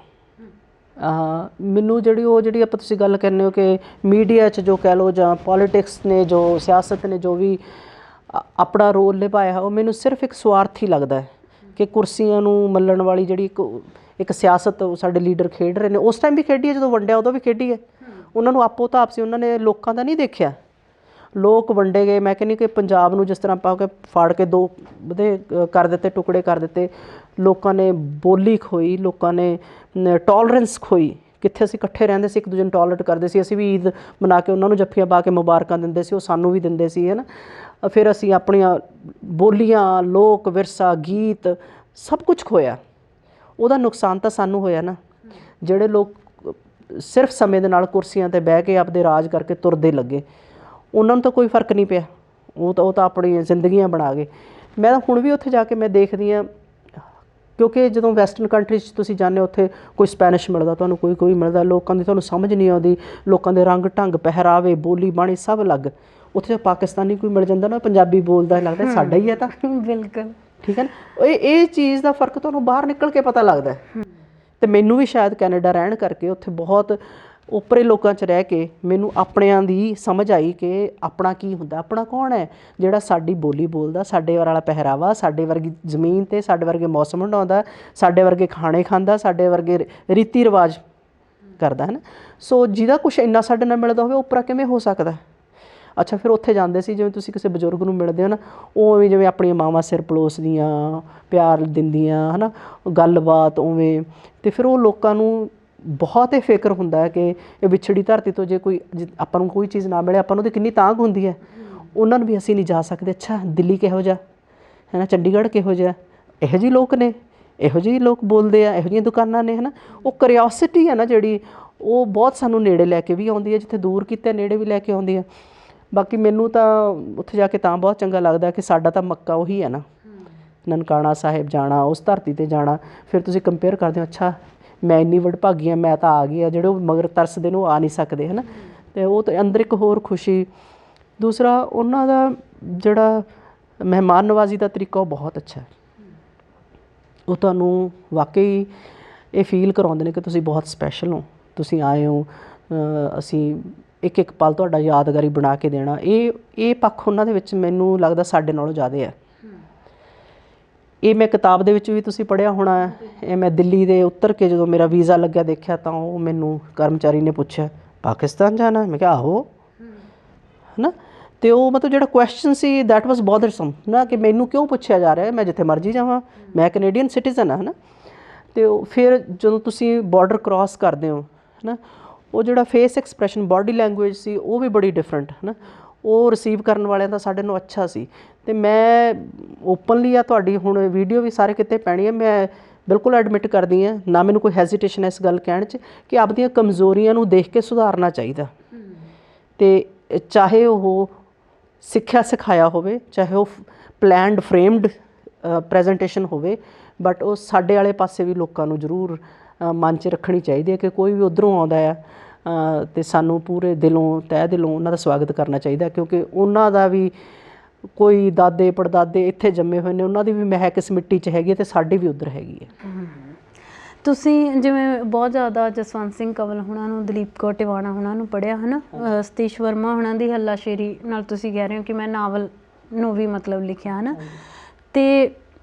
ਮੈਨੂੰ ਜਿਹੜੀ ਆਪਾਂ ਤੁਸੀਂ ਗੱਲ ਕਹਿੰਦੇ ਹੋ ਕਿ ਮੀਡੀਆ 'ਚ ਜੋ ਕਹਿ ਲਓ, ਜਾਂ ਪੋਲੀਟਿਕਸ ਨੇ, ਜੋ ਸਿਆਸਤ ਨੇ ਜੋ ਵੀ ਆਪਣਾ ਰੋਲ ਨਿਭਾਇਆ, ਉਹ ਮੈਨੂੰ ਸਿਰਫ ਇੱਕ ਸਵਾਰਥੀ ਲੱਗਦਾ ਹੈ, ਕਿ ਕੁਰਸੀਆਂ ਨੂੰ ਮੱਲਣ ਵਾਲੀ ਜਿਹੜੀ ਇੱਕ ਸਿਆਸਤ ਸਾਡੇ ਲੀਡਰ ਖੇਡ ਰਹੇ ਨੇ। ਉਸ ਟਾਈਮ ਵੀ ਖੇਡੀ ਹੈ, ਜਦੋਂ ਵੰਡਿਆ ਉਦੋਂ ਵੀ ਖੇਡੀ ਹੈ। ਉਹਨਾਂ ਨੂੰ ਆਪੋ ਤਾਂ ਆਪਸੀ ਉਹਨਾਂ ਨੇ ਲੋਕਾਂ ਦਾ ਨਹੀਂ ਦੇਖਿਆ, ਲੋਕ ਵੰਡੇ ਗਏ। ਮੈਂ ਕਹਿੰਦੀ ਕਿ ਪੰਜਾਬ ਨੂੰ ਜਿਸ ਤਰ੍ਹਾਂ ਆਪਾਂ ਕੇ ਫਾੜ ਕੇ 2 ਉਹਦੇ ਕਰ ਦਿੱਤੇ, ਟੁਕੜੇ ਕਰ ਦਿੱਤੇ, ਲੋਕਾਂ ਨੇ ਬੋਲੀ ਖੋਈ, ਲੋਕਾਂ ਨੇ ਟੋਲਰੈਂਸ ਖੋਈ। ਕਿੱਥੇ ਅਸੀਂ ਇਕੱਠੇ ਰਹਿੰਦੇ ਸੀ, ਇੱਕ ਦੂਜੇ ਨੂੰ ਟੋਲਰੇਟ ਕਰਦੇ ਸੀ, ਅਸੀਂ ਵੀ ਈਦ ਮਨਾ ਕੇ ਉਹਨਾਂ ਨੂੰ ਜੱਫੀਆਂ ਪਾ ਕੇ ਮੁਬਾਰਕਾਂ ਦਿੰਦੇ ਸੀ, ਉਹ ਸਾਨੂੰ ਵੀ ਦਿੰਦੇ ਸੀ, ਹੈ ਨਾ। ਫਿਰ ਅਸੀਂ ਆਪਣੀਆਂ ਬੋਲੀਆਂ, ਲੋਕ ਵਿਰਸਾ, ਗੀਤ, ਸਭ ਕੁਝ ਖੋਇਆ। ਉਹਦਾ ਨੁਕਸਾਨ ਤਾਂ ਸਾਨੂੰ ਹੋਇਆ ਨਾ। ਜਿਹੜੇ ਲੋਕ ਸਿਰਫ ਸਮੇਂ ਦੇ ਨਾਲ ਕੁਰਸੀਆਂ 'ਤੇ ਬਹਿ ਕੇ ਆਪਦੇ ਰਾਜ ਕਰਕੇ ਤੁਰਦੇ ਲੱਗੇ, ਉਹਨਾਂ ਨੂੰ ਤਾਂ ਕੋਈ ਫਰਕ ਨਹੀਂ ਪਿਆ, ਉਹ ਤਾਂ ਆਪਣੀਆਂ ਜ਼ਿੰਦਗੀਆਂ ਬਣਾ ਗਏ। ਮੈਂ ਹੁਣ ਵੀ ਉੱਥੇ ਜਾ ਕੇ ਮੈਂ ਦੇਖਦੀ ਹਾਂ, ਕਿਉਂਕਿ ਜਦੋਂ ਵੈਸਟਰਨ ਕੰਟਰੀਜ਼ 'ਚ ਤੁਸੀਂ ਜਾਂਦੇ ਹੋ, ਉੱਥੇ ਕੋਈ ਸਪੈਨਿਸ਼ ਮਿਲਦਾ ਤੁਹਾਨੂੰ, ਕੋਈ ਮਿਲਦਾ, ਲੋਕਾਂ ਦੀ ਤੁਹਾਨੂੰ ਸਮਝ ਨਹੀਂ ਆਉਂਦੀ, ਲੋਕਾਂ ਦੇ ਰੰਗ ਢੰਗ, ਪਹਿਰਾਵੇ, ਬੋਲੀ ਬਾਣੀ ਸਭ ਅਲੱਗ। ਉੱਥੇ ਪਾਕਿਸਤਾਨੀ ਕੋਈ ਮਿਲ ਜਾਂਦਾ ਨਾ, ਪੰਜਾਬੀ ਬੋਲਦਾ, ਲੱਗਦਾ ਸਾਡਾ ਹੀ ਹੈ ਤਾਂ। ਬਿਲਕੁਲ, ਠੀਕ ਹੈ ਨਾ। ਇਹ ਚੀਜ਼ ਦਾ ਫ਼ਰਕ ਤੁਹਾਨੂੰ ਬਾਹਰ ਨਿਕਲ ਕੇ ਪਤਾ ਲੱਗਦਾ। ਅਤੇ ਮੈਨੂੰ ਵੀ ਸ਼ਾਇਦ ਕੈਨੇਡਾ ਰਹਿਣ ਕਰਕੇ, ਉੱਥੇ ਬਹੁਤ ਉੱਪਰੇ ਲੋਕਾਂ 'ਚ ਰਹਿ ਕੇ ਮੈਨੂੰ ਆਪਣਿਆਂ ਦੀ ਸਮਝ ਆਈ ਕਿ ਆਪਣਾ ਕੀ ਹੁੰਦਾ, ਆਪਣਾ ਕੌਣ ਹੈ, ਜਿਹੜਾ ਸਾਡੀ ਬੋਲੀ ਬੋਲਦਾ, ਸਾਡੇ ਵਾਲਾ ਪਹਿਰਾਵਾ, ਸਾਡੇ ਵਰਗੀ ਜ਼ਮੀਨ 'ਤੇ, ਸਾਡੇ ਵਰਗੇ ਮੌਸਮ ਹੰਡਾਉਂਦਾ, ਸਾਡੇ ਵਰਗੇ ਖਾਣੇ ਖਾਂਦਾ, ਸਾਡੇ ਵਰਗੇ ਰੀਤੀ ਰਿਵਾਜ ਕਰਦਾ, ਹੈ ਨਾ। ਸੋ ਜਿਹਦਾ ਕੁਛ ਇੰਨਾ ਸਾਡੇ ਨਾਲ ਮਿਲਦਾ ਹੋਵੇ, ਉੱਪਰਾ ਕਿਵੇਂ ਹੋ ਸਕਦਾ। ਅੱਛਾ, ਫਿਰ ਉੱਥੇ ਜਾਂਦੇ ਸੀ, ਜਿਵੇਂ ਤੁਸੀਂ ਕਿਸੇ ਬਜ਼ੁਰਗ ਨੂੰ ਮਿਲਦੇ ਹੋ ਨਾ, ਉਹ ਜਿਵੇਂ ਆਪਣੀਆਂ ਮਾਵਾਂ ਸਿਰ ਪਲੋਸਦੀਆਂ, ਪਿਆਰ ਦਿੰਦੀਆਂ, ਹੈ ਨਾ, ਗੱਲਬਾਤ ਉਵੇਂ। ਅਤੇ ਫਿਰ ਉਹ ਲੋਕਾਂ ਨੂੰ ਬਹੁਤ ਇਹ ਫਿਕਰ ਹੁੰਦਾ ਕਿ ਇਹ ਵਿਛੜੀ ਧਰਤੀ ਤੋਂ ਜੇ ਆਪਾਂ ਨੂੰ ਕੋਈ ਚੀਜ਼ ਨਾ ਮਿਲੇ, ਆਪਾਂ ਨੂੰ ਤਾਂ ਕਿੰਨੀ ਤਾਂਘ ਹੁੰਦੀ ਹੈ। ਉਹਨਾਂ ਨੂੰ ਵੀ ਅਸੀਂ ਨਹੀਂ ਜਾ ਸਕਦੇ। ਅੱਛਾ, ਦਿੱਲੀ ਕਿਹੋ ਜਿਹਾ ਹੈ ਨਾ, ਚੰਡੀਗੜ੍ਹ ਕਿਹੋ ਜਿਹਾ, ਇਹੋ ਜਿਹੇ ਲੋਕ ਨੇ, ਇਹੋ ਜਿਹੇ ਲੋਕ ਬੋਲਦੇ ਆ, ਇਹੋ ਜਿਹੀਆਂ ਦੁਕਾਨਾਂ ਨੇ, ਹੈ ਨਾ। ਉਹ ਕਰਿਓਸਿਟੀ ਹੈ ਨਾ ਜਿਹੜੀ, ਉਹ ਬਹੁਤ ਸਾਨੂੰ ਨੇੜੇ ਲੈ ਕੇ ਵੀ ਆਉਂਦੀ ਹੈ, ਜਿੱਥੇ ਦੂਰ ਕੀਤੇ ਨੇੜੇ ਵੀ ਲੈ ਕੇ ਆਉਂਦੀ ਹੈ। ਬਾਕੀ ਮੈਨੂੰ ਤਾਂ ਉੱਥੇ ਜਾ ਕੇ ਤਾਂ ਬਹੁਤ ਚੰਗਾ ਲੱਗਦਾ ਕਿ ਸਾਡਾ ਤਾਂ ਮੱਕਾ ਉਹੀ ਹੈ ਨਾ, ਨਨਕਾਣਾ ਸਾਹਿਬ ਜਾਣਾ, ਉਸ ਧਰਤੀ 'ਤੇ ਜਾਣਾ। ਫਿਰ ਤੁਸੀਂ ਕੰਪੇਅਰ ਕਰਦੇ ਹੋ, ਅੱਛਾ ਮੈਂ ਇੰਨੀ ਵਡਭਾਗੀ ਹਾਂ, ਮੈਂ ਤਾਂ ਆ ਗਈ ਆ, ਜਿਹੜੇ ਉਹ ਮਗਰ ਤਰਸਦੇ ਨੇ ਉਹ ਆ ਨਹੀਂ ਸਕਦੇ ਹੈ ਨਾ। ਅਤੇ ਉਹ ਤਾਂ ਅੰਦਰ ਇੱਕ ਹੋਰ ਖੁਸ਼ੀ। ਦੂਸਰਾ ਉਹਨਾਂ ਦਾ ਜਿਹੜਾ ਮਹਿਮਾਨ ਨਵਾਜ਼ੀ ਦਾ ਤਰੀਕਾ ਉਹ ਬਹੁਤ ਅੱਛਾ। ਉਹ ਤੁਹਾਨੂੰ ਵਾਕਈ ਇਹ ਫੀਲ ਕਰਾਉਂਦੇ ਨੇ ਕਿ ਤੁਸੀਂ ਬਹੁਤ ਸਪੈਸ਼ਲ ਹੋ, ਤੁਸੀਂ ਆਏ ਹੋ, ਅਸੀਂ ਇੱਕ ਇੱਕ ਪਲ ਤੁਹਾਡਾ ਯਾਦਗਾਰੀ ਬਣਾ ਕੇ ਦੇਣਾ। ਇਹ ਪੱਖ ਉਹਨਾਂ ਦੇ ਵਿੱਚ ਮੈਨੂੰ ਲੱਗਦਾ ਸਾਡੇ ਨਾਲੋਂ ਜ਼ਿਆਦਾ ਹੈ। ਇਹ ਮੈਂ ਕਿਤਾਬ ਦੇ ਵਿੱਚ ਵੀ ਤੁਸੀਂ ਪੜ੍ਹਿਆ ਹੋਣਾ। ਇਹ ਮੈਂ ਦਿੱਲੀ ਦੇ ਉਤਰ ਕੇ ਜਦੋਂ ਮੇਰਾ ਵੀਜ਼ਾ ਲੱਗਿਆ ਦੇਖਿਆ ਤਾਂ ਉਹ ਮੈਨੂੰ ਕਰਮਚਾਰੀ ਨੇ ਪੁੱਛਿਆ ਪਾਕਿਸਤਾਨ ਜਾਣਾ, ਮੈਂ ਕਿਹਾ ਆਹੋ ਹੈ ਨਾ। ਅਤੇ ਉਹ ਮਤਲਬ ਜਿਹੜਾ ਕੁਐਸਚਨ ਸੀ ਦੈਟ ਵਾਜ਼ ਬੋਦਰਸਮ ਨਾ, ਕਿ ਮੈਨੂੰ ਕਿਉਂ ਪੁੱਛਿਆ ਜਾ ਰਿਹਾ, ਮੈਂ ਜਿੱਥੇ ਮਰਜ਼ੀ ਜਾਵਾਂ, ਮੈਂ ਕੈਨੇਡੀਅਨ ਸਿਟੀਜ਼ਨ ਹਾਂ ਹੈ ਨਾ। ਅਤੇ ਉਹ ਫਿਰ ਜਦੋਂ ਤੁਸੀਂ ਬਾਰਡਰ ਕ੍ਰੋਸ ਕਰਦੇ ਹੋ ਹੈ ਨਾ, ਉਹ ਜਿਹੜਾ ਫੇਸ ਐਕਸਪ੍ਰੈਸ਼ਨ ਬਾਡੀ ਲੈਂਗੁਏਜ ਸੀ ਉਹ ਵੀ ਬੜੀ ਡਿਫਰੈਂਟ ਹੈ ਨਾ। ਉਹ ਰਿਸੀਵ ਕਰਨ ਵਾਲਿਆਂ ਦਾ ਸਾਡੇ ਨੂੰ ਅੱਛਾ ਸੀ। ਅਤੇ ਮੈਂ ਓਪਨਲੀ ਆ, ਤੁਹਾਡੀ ਹੁਣ ਵੀਡੀਓ ਵੀ ਸਾਰੇ ਕਿਤੇ ਪੈਣੀ ਹੈ, ਮੈਂ ਬਿਲਕੁਲ ਐਡਮਿਟ ਕਰਦੀ ਹਾਂ, ਨਾ ਮੈਨੂੰ ਕੋਈ ਹੈਜ਼ੀਟੇਸ਼ਨ ਇਸ ਗੱਲ ਕਹਿਣ 'ਚ ਕਿ ਆਪਦੀਆਂ ਕਮਜ਼ੋਰੀਆਂ ਨੂੰ ਦੇਖ ਕੇ ਸੁਧਾਰਨਾ ਚਾਹੀਦਾ। ਅਤੇ ਚਾਹੇ ਉਹ ਸਿੱਖਿਆ ਸਿਖਾਇਆ ਹੋਵੇ, ਚਾਹੇ ਉਹ ਪਲੈਨਡ ਫਰੇਮਡ ਪ੍ਰੈਜੈਂਟੇਸ਼ਨ ਹੋਵੇ, ਬਟ ਉਹ ਸਾਡੇ ਵਾਲੇ ਪਾਸੇ ਵੀ ਲੋਕਾਂ ਨੂੰ ਜ਼ਰੂਰ ਮਨ 'ਚ ਰੱਖਣੀ ਚਾਹੀਦੀ ਹੈ ਕਿ ਕੋਈ ਵੀ ਉੱਧਰੋਂ ਆਉਂਦਾ ਆ ਅਤੇ ਸਾਨੂੰ ਪੂਰੇ ਦਿਲੋਂ ਤਹਿ ਦਿਲੋਂ ਉਹਨਾਂ ਦਾ ਸਵਾਗਤ ਕਰਨਾ ਚਾਹੀਦਾ, ਕਿਉਂਕਿ ਉਹਨਾਂ ਦਾ ਵੀ ਕੋਈ ਦਾਦੇ ਪੜਦਾਦੇ ਇੱਥੇ ਜੰਮੇ ਹੋਏ ਨੇ, ਉਹਨਾਂ ਦੀ ਵੀ ਮਹਿਕ ਇਸ ਮਿੱਟੀ 'ਚ ਹੈਗੀ ਹੈ ਅਤੇ ਸਾਡੀ ਵੀ ਉੱਧਰ ਹੈਗੀ ਹੈ। ਤੁਸੀਂ ਜਿਵੇਂ ਬਹੁਤ ਜ਼ਿਆਦਾ ਜਸਵੰਤ ਸਿੰਘ ਕੰਵਲ ਹੋਣਾ ਨੂੰ, ਦਲੀਪ ਕੌਰ ਟਿਵਾਣਾ ਹੋਣਾ ਨੂੰ ਪੜ੍ਹਿਆ ਹੈ ਨਾ, ਸਤੀਸ਼ ਵਰਮਾ ਹੋਣਾ ਦੀ ਹੱਲਾਸ਼ੇਰੀ ਨਾਲ ਤੁਸੀਂ ਕਹਿ ਰਹੇ ਹੋ ਕਿ ਮੈਂ ਨਾਵਲ ਨੂੰ ਵੀ ਮਤਲਬ ਲਿਖਿਆ ਹੈ ਨਾ, ਅਤੇ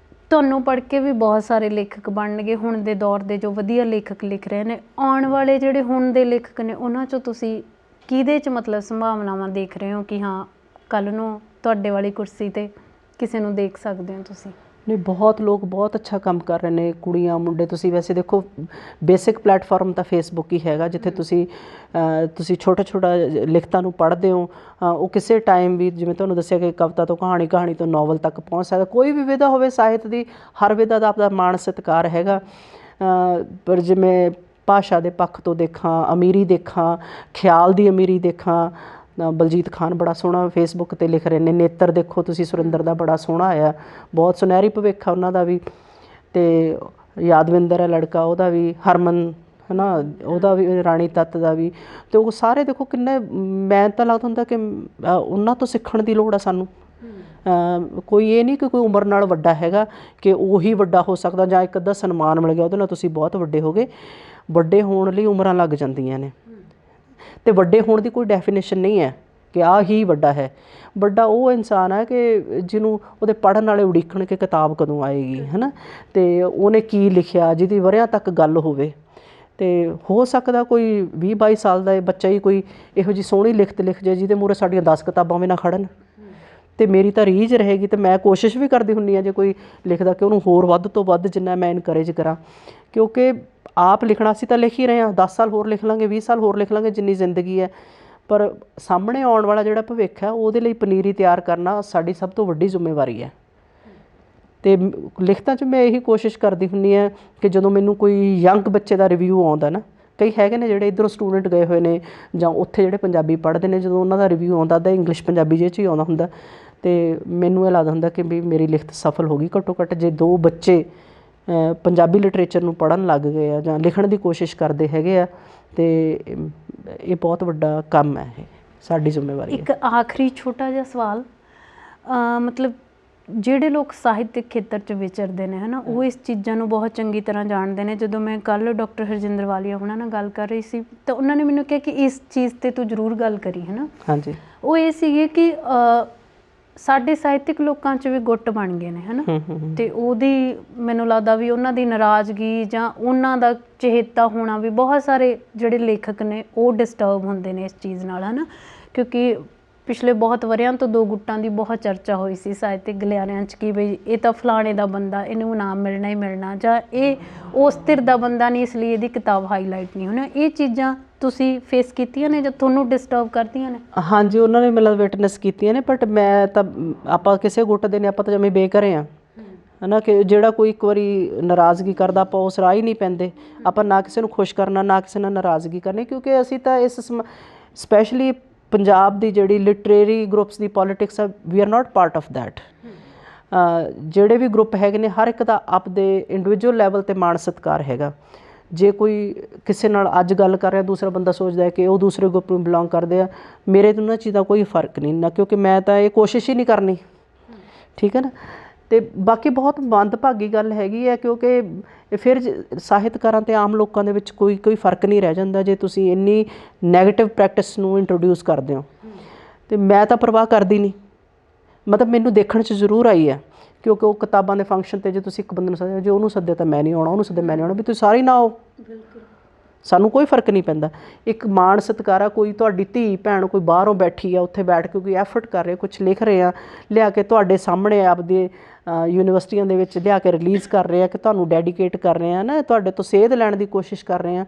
ਤੁਹਾਨੂੰ ਪੜ੍ਹ ਕੇ ਵੀ ਬਹੁਤ ਸਾਰੇ ਲੇਖਕ ਬਣਨਗੇ ਹੁਣ ਦੇ ਦੌਰ ਦੇ ਜੋ ਵਧੀਆ ਲੇਖਕ ਲਿਖ ਰਹੇ ਨੇ। ਆਉਣ ਵਾਲੇ ਜਿਹੜੇ ਹੁਣ ਦੇ ਲੇਖਕ ਨੇ ਉਹਨਾਂ 'ਚੋਂ ਤੁਸੀਂ ਕਿਹਦੇ 'ਚ ਮਤਲਬ ਸੰਭਾਵਨਾਵਾਂ ਦੇਖ ਰਹੇ ਹੋ ਕਿ ਹਾਂ ਕੱਲ੍ਹ ਨੂੰ ਤੁਹਾਡੇ ਵਾਲੀ ਕੁਰਸੀ 'ਤੇ ਕਿਸੇ ਨੂੰ ਦੇਖ ਸਕਦੇ ਹੋ ਤੁਸੀਂ? ਨਹੀਂ, ਬਹੁਤ ਲੋਕ ਬਹੁਤ ਅੱਛਾ ਕੰਮ ਕਰ ਰਹੇ ਨੇ, ਕੁੜੀਆਂ ਮੁੰਡੇ। ਤੁਸੀਂ ਵੈਸੇ ਦੇਖੋ ਬੇਸਿਕ ਪਲੈਟਫਾਰਮ ਤਾਂ ਫੇਸਬੁੱਕ ਹੀ ਹੈਗਾ, ਜਿੱਥੇ ਤੁਸੀਂ ਛੋਟਾ ਛੋਟਾ ਲਿਖਤਾਂ ਨੂੰ ਪੜ੍ਹਦੇ ਹੋ। ਉਹ ਕਿਸੇ ਟਾਈਮ ਵੀ, ਜਿਵੇਂ ਤੁਹਾਨੂੰ ਦੱਸਿਆ ਕਿ ਕਵਿਤਾ ਤੋਂ ਕਹਾਣੀ, ਕਹਾਣੀ ਤੋਂ ਨਾਵਲ ਤੱਕ ਪਹੁੰਚ ਸਕਦਾ। ਕੋਈ ਵੀ ਵਿਧਾ ਹੋਵੇ ਸਾਹਿਤ ਦੀ, ਹਰ ਵਿਧਾ ਦਾ ਆਪਦਾ ਮਾਣ ਸਤਿਕਾਰ ਹੈਗਾ। ਪਰ ਜਿਵੇਂ ਭਾਸ਼ਾ ਦੇ ਪੱਖ ਤੋਂ ਦੇਖਾਂ, ਅਮੀਰੀ ਦੇਖਾਂ, ਖਿਆਲ ਦੀ ਅਮੀਰੀ ਦੇਖਾਂ, ਬਲਜੀਤ ਖਾਨ ਬੜਾ ਸੋਹਣਾ ਫੇਸਬੁੱਕ 'ਤੇ ਲਿਖ ਰਹੇ ਨੇ। ਨੇਤਰ ਦੇਖੋ ਤੁਸੀਂ, ਸੁਰਿੰਦਰ ਦਾ ਬੜਾ ਸੋਹਣਾ ਆਇਆ, ਬਹੁਤ ਸੁਨਹਿਰੀ ਭਵਿੱਖ ਆ ਉਹਨਾਂ ਦਾ ਵੀ। ਅਤੇ ਯਾਦਵਿੰਦਰ ਹੈ ਲੜਕਾ, ਉਹਦਾ ਵੀ, ਹਰਮਨ ਹੈ ਨਾ, ਉਹਦਾ ਵੀ, ਰਾਣੀ ਤੱਤ ਦਾ ਵੀ। ਅਤੇ ਉਹ ਸਾਰੇ ਦੇਖੋ ਕਿੰਨੇ, ਮੈਂ ਤਾਂ ਲੱਗਦਾ ਹੁੰਦਾ ਕਿ ਉਹਨਾਂ ਤੋਂ ਸਿੱਖਣ ਦੀ ਲੋੜ ਆ ਸਾਨੂੰ। ਕੋਈ ਇਹ ਨਹੀਂ ਕਿ ਕੋਈ ਉਮਰ ਨਾਲ ਵੱਡਾ ਹੈਗਾ ਕਿ ਉਹੀ ਵੱਡਾ ਹੋ ਸਕਦਾ, ਜਾਂ ਇੱਕ ਅੱਧਾ ਸਨਮਾਨ ਮਿਲ ਗਿਆ ਉਹਦੇ ਨਾਲ ਤੁਸੀਂ ਬਹੁਤ ਵੱਡੇ ਹੋ ਗਏ। ਵੱਡੇ ਹੋਣ ਲਈ ਉਮਰਾਂ ਲੱਗ ਜਾਂਦੀਆਂ ਨੇ, ਅਤੇ ਵੱਡੇ ਹੋਣ ਦੀ ਕੋਈ ਡੈਫੀਨੇਸ਼ਨ ਨਹੀਂ ਹੈ ਕਿ ਆਹ ਹੀ ਵੱਡਾ ਹੈ। ਵੱਡਾ ਉਹ ਇਨਸਾਨ ਹੈ ਕਿ ਜਿਹਨੂੰ ਉਹਦੇ ਪੜ੍ਹਨ ਵਾਲੇ ਉਡੀਕਣ ਕਿ ਕਿਤਾਬ ਕਦੋਂ ਆਏਗੀ ਹੈ ਨਾ, ਅਤੇ ਉਹਨੇ ਕੀ ਲਿਖਿਆ, ਜਿਹਦੀ ਵਰ੍ਹਿਆਂ ਤੱਕ ਗੱਲ ਹੋਵੇ। ਅਤੇ ਹੋ ਸਕਦਾ ਕੋਈ 20-22 ਸਾਲ ਦਾ ਬੱਚਾ ਹੀ ਕੋਈ ਇਹੋ ਜਿਹੀ ਸੋਹਣੀ ਲਿਖਤ ਲਿਖ ਜਾਏ ਜਿਹਦੇ ਮੂਹਰੇ ਸਾਡੀਆਂ 10 ਕਿਤਾਬਾਂ ਵੀ ਨਾ ਖੜ੍ਹਨ। ਅਤੇ ਮੇਰੀ ਤਾਂ ਰੀਝ ਰਹੇਗੀ, ਅਤੇ ਮੈਂ ਕੋਸ਼ਿਸ਼ ਵੀ ਕਰਦੀ ਹੁੰਦੀ ਹਾਂ ਜੇ ਕੋਈ ਲਿਖਦਾ ਕਿ ਉਹਨੂੰ ਹੋਰ ਵੱਧ ਤੋਂ ਵੱਧ ਜਿੰਨਾ ਮੈਂ ਇਨਕਰੇਜ ਕਰਾਂ, ਕਿਉਂਕਿ ਆਪ ਲਿਖਣਾ ਅਸੀਂ ਤਾਂ ਲਿਖ ਹੀ ਰਹੇ ਹਾਂ, 10 ਸਾਲ ਹੋਰ ਲਿਖ ਲਾਂਗੇ, 20 ਸਾਲ ਹੋਰ ਲਿਖ ਲਾਂਗੇ, ਜਿੰਨੀ ਜ਼ਿੰਦਗੀ ਹੈ। ਪਰ ਸਾਹਮਣੇ ਆਉਣ ਵਾਲਾ ਜਿਹੜਾ ਭਵਿੱਖ ਹੈ ਉਹਦੇ ਲਈ ਪਨੀਰੀ ਤਿਆਰ ਕਰਨਾ ਸਾਡੀ ਸਭ ਤੋਂ ਵੱਡੀ ਜ਼ਿੰਮੇਵਾਰੀ ਹੈ। ਅਤੇ ਲਿਖਤਾਂ 'ਚ ਮੈਂ ਇਹੀ ਕੋਸ਼ਿਸ਼ ਕਰਦੀ ਹੁੰਦੀ ਹਾਂ ਕਿ ਜਦੋਂ ਮੈਨੂੰ ਕੋਈ ਯੰਗ ਬੱਚੇ ਦਾ ਰਿਵਿਊ ਆਉਂਦਾ ਨਾ, ਕਈ ਹੈਗੇ ਨੇ ਜਿਹੜੇ ਇੱਧਰੋਂ ਸਟੂਡੈਂਟ ਗਏ ਹੋਏ ਨੇ ਜਾਂ ਉੱਥੇ ਜਿਹੜੇ ਪੰਜਾਬੀ ਪੜ੍ਹਦੇ ਨੇ, ਜਦੋਂ ਉਹਨਾਂ ਦਾ ਰਿਵਿਊ ਆਉਂਦਾ ਤਾਂ ਇੰਗਲਿਸ਼ ਪੰਜਾਬੀ ਜਿਹੇ 'ਚ ਹੀ ਆਉਂਦਾ ਹੁੰਦਾ, ਅਤੇ ਮੈਨੂੰ ਇਹ ਲੱਗਦਾ ਹੁੰਦਾ ਕਿ ਵੀ ਮੇਰੀ ਲਿਖਤ ਸਫਲ ਹੋ ਗਈ। ਘੱਟੋ ਘੱਟ ਜੇ 2 ਬੱਚੇ ਪੰਜਾਬੀ ਲਿਟਰੇਚਰ ਨੂੰ ਪੜ੍ਹਨ ਲੱਗ ਗਏ ਆ ਜਾਂ ਲਿਖਣ ਦੀ ਕੋਸ਼ਿਸ਼ ਕਰਦੇ ਹੈਗੇ ਆ, ਅਤੇ ਇਹ ਬਹੁਤ ਵੱਡਾ ਕੰਮ ਹੈ, ਇਹ ਸਾਡੀ ਜ਼ਿੰਮੇਵਾਰੀ ਹੈ। ਇੱਕ ਆਖਰੀ ਛੋਟਾ ਜਿਹਾ ਸਵਾਲ, ਮਤਲਬ ਜਿਹੜੇ ਲੋਕ ਸਾਹਿਤਕ ਖੇਤਰ 'ਚ ਵਿਚਰਦੇ ਨੇ ਹੈ ਨਾ, ਉਹ ਇਸ ਚੀਜ਼ਾਂ ਨੂੰ ਬਹੁਤ ਚੰਗੀ ਤਰ੍ਹਾਂ ਜਾਣਦੇ ਨੇ। ਜਦੋਂ ਮੈਂ ਕੱਲ੍ਹ ਡਾਕਟਰ ਹਰਜਿੰਦਰ ਵਾਲੀਆ ਉਹਨਾਂ ਨਾਲ ਗੱਲ ਕਰ ਰਹੀ ਸੀ ਤਾਂ ਉਹਨਾਂ ਨੇ ਮੈਨੂੰ ਕਿਹਾ ਕਿ ਇਸ ਚੀਜ਼ 'ਤੇ ਤੂੰ ਜ਼ਰੂਰ ਗੱਲ ਕਰੀ ਹੈ ਨਾ। ਹਾਂਜੀ। ਉਹ ਇਹ ਸੀਗੇ ਕਿ ਸਾਡੇ ਸਾਹਿਤਕ ਲੋਕਾਂ 'ਚ ਵੀ ਗੁੱਟ ਬਣ ਗਏ ਨੇ ਹੈ ਨਾ, ਅਤੇ ਉਹਦੀ ਮੈਨੂੰ ਲੱਗਦਾ ਵੀ ਉਹਨਾਂ ਦੀ ਨਾਰਾਜ਼ਗੀ ਜਾਂ ਉਹਨਾਂ ਦਾ ਚਹੇਤਾ ਹੋਣਾ ਵੀ, ਬਹੁਤ ਸਾਰੇ ਜਿਹੜੇ ਲੇਖਕ ਨੇ ਉਹ ਡਿਸਟਰਬ ਹੁੰਦੇ ਨੇ ਇਸ ਚੀਜ਼ ਨਾਲ ਹੈ ਨਾ, ਕਿਉਂਕਿ ਪਿਛਲੇ ਬਹੁਤ ਵਰ੍ਹਿਆਂ ਤੋਂ 2 ਗੁੱਟਾਂ ਦੀ ਬਹੁਤ ਚਰਚਾ ਹੋਈ ਸੀ ਸਾਹਿਤਕ ਗਲਿਆਰਿਆਂ 'ਚ ਕਿ ਬਈ ਇਹ ਤਾਂ ਫਲਾਣੇ ਦਾ ਬੰਦਾ, ਇਹਨੂੰ ਇਨਾਮ ਮਿਲਣਾ ਹੀ ਮਿਲਣਾ, ਜਾਂ ਇਹ ਉਸ ਧਿਰ ਦਾ ਬੰਦਾ ਨਹੀਂ ਇਸ ਲਈ ਇਹਦੀ ਕਿਤਾਬ ਹਾਈਲਾਈਟ ਨਹੀਂ ਹੋਣੀ। ਇਹ ਚੀਜ਼ਾਂ ਤੁਸੀਂ ਫੇਸ ਕੀਤੀਆਂ ਨੇ ਜਾਂ ਤੁਹਾਨੂੰ ਡਿਸਟਰਬ ਕਰਦੀਆਂ ਨੇ? ਹਾਂਜੀ, ਉਹਨਾਂ ਨੇ ਮਤਲਬ ਵਿਟਨੈਸ ਕੀਤੀਆਂ ਨੇ, ਬਟ ਮੈਂ ਤਾਂ, ਆਪਾਂ ਕਿਸੇ ਗੁੱਟ ਦੇ ਨੇ, ਆਪਾਂ ਤਾਂ ਜਿਵੇਂ ਬੇਘਰੇ ਹਾਂ ਹੈ ਨਾ, ਕਿ ਜਿਹੜਾ ਕੋਈ ਇੱਕ ਵਾਰੀ ਨਾਰਾਜ਼ਗੀ ਕਰਦਾ ਆਪਾਂ ਉਸ ਰਾਹ ਹੀ ਨਹੀਂ ਪੈਂਦੇ। ਆਪਾਂ ਨਾ ਕਿਸੇ ਨੂੰ ਖੁਸ਼ ਕਰਨਾ, ਨਾ ਕਿਸੇ ਨਾਲ ਨਾਰਾਜ਼ਗੀ ਕਰਨੀ, ਕਿਉਂਕਿ ਅਸੀਂ ਤਾਂ ਇਸ ਸਪੈਸ਼ਲੀ ਪੰਜਾਬ ਦੀ ਜਿਹੜੀ ਲਿਟਰੇਰੀ ਗਰੁੱਪਸ ਦੀ ਪੋਲੀਟਿਕਸ ਆ, we are not part of that. ਜਿਹੜੇ ਵੀ ਗਰੁੱਪ ਹੈਗੇ ਨੇ, ਹਰ ਇੱਕ ਦਾ ਆਪਦੇ ਇੰਡੀਵਿਜੂਅਲ ਲੈਵਲ 'ਤੇ ਮਾਣ ਸਤਿਕਾਰ ਹੈਗਾ, ਜੇ ਕੋਈ ਕਿਸੇ ਨਾਲ ਅੱਜ ਗੱਲ ਕਰ ਰਿਹਾ ਦੂਸਰਾ ਬੰਦਾ ਸੋਚਦਾ ਹੈ ਕਿ ਉਹ ਦੂਸਰੇ ਗਰੁੱਪ ਨੂੰ ਬਿਲੋਂਗ ਕਰਦੇ ਆ, ਮੇਰੇ ਤੋਂ ਉਹਨਾਂ ਚੀਜ਼ਾਂ ਕੋਈ ਫ਼ਰਕ ਨਹੀਂ ਨਾ, ਕਿਉਂਕਿ ਮੈਂ ਤਾਂ ਇਹ ਕੋਸ਼ਿਸ਼ ਹੀ ਨਹੀਂ ਕਰਨੀ, ਠੀਕ ਹੈ ਨਾ। ਅਤੇ ਬਾਕੀ ਬਹੁਤ ਮੰਦਭਾਗੀ ਗੱਲ ਹੈਗੀ ਹੈ, ਕਿਉਂਕਿ ਫਿਰ ਸਾਹਿਤਕਾਰਾਂ ਅਤੇ ਆਮ ਲੋਕਾਂ ਦੇ ਵਿੱਚ ਕੋਈ ਫ਼ਰਕ ਨਹੀਂ ਰਹਿ ਜਾਂਦਾ ਜੇ ਤੁਸੀਂ ਇੰਨੀ ਨੈਗੇਟਿਵ ਪ੍ਰੈਕਟਿਸ ਨੂੰ ਇੰਟਰੋਡਿਊਸ ਕਰਦੇ ਹੋ। ਅਤੇ ਮੈਂ ਤਾਂ ਪਰਵਾਹ ਕਰਦੀ ਨਹੀਂ, ਮਤਲਬ ਮੈਨੂੰ ਦੇਖਣ 'ਚ ਜ਼ਰੂਰ ਆਈ ਹੈ, ਕਿਉਂਕਿ ਉਹ ਕਿਤਾਬਾਂ ਦੇ ਫੰਕਸ਼ਨ 'ਤੇ ਜੇ ਤੁਸੀਂ ਇੱਕ ਬੰਦੇ ਨੂੰ ਸੱਦਿਆ, ਜੇ ਉਹਨੂੰ ਸੱਦਿਆ ਤਾਂ ਮੈਂ ਨਹੀਂ ਆਉਣਾ, ਉਹਨੂੰ ਸੱਦਿਆ ਮੈਂ ਨਹੀਂ ਆਉਣਾ, ਵੀ ਤੁਸੀਂ ਸਾਰੇ ਹੀ ਨਾ ਆਓ, ਸਾਨੂੰ ਕੋਈ ਫ਼ਰਕ ਨਹੀਂ ਪੈਂਦਾ। ਇੱਕ ਮਾਣ ਸਤਿਕਾਰ ਆ, ਕੋਈ ਤੁਹਾਡੀ ਧੀ ਭੈਣ ਕੋਈ ਬਾਹਰੋਂ ਬੈਠੀ ਆ, ਉੱਥੇ ਬੈਠ ਕੇ ਕੋਈ ਐਫਰਟ ਕਰ ਰਹੇ, ਕੁਛ ਲਿਖ ਰਹੇ ਆ, ਲਿਆ ਕੇ ਤੁਹਾਡੇ ਸਾਹਮਣੇ ਆਪਦੇ ਯੂਨੀਵਰਸਿਟੀਆਂ ਦੇ ਵਿੱਚ ਲਿਆ ਕੇ ਰਿਲੀਜ਼ ਕਰ ਰਹੇ ਆ ਕਿ ਤੁਹਾਨੂੰ ਡੈਡੀਕੇਟ ਕਰ ਰਹੇ ਆ ਨਾ, ਤੁਹਾਡੇ ਤੋਂ ਸੇਧ ਲੈਣ ਦੀ ਕੋਸ਼ਿਸ਼ ਕਰ ਰਹੇ ਆ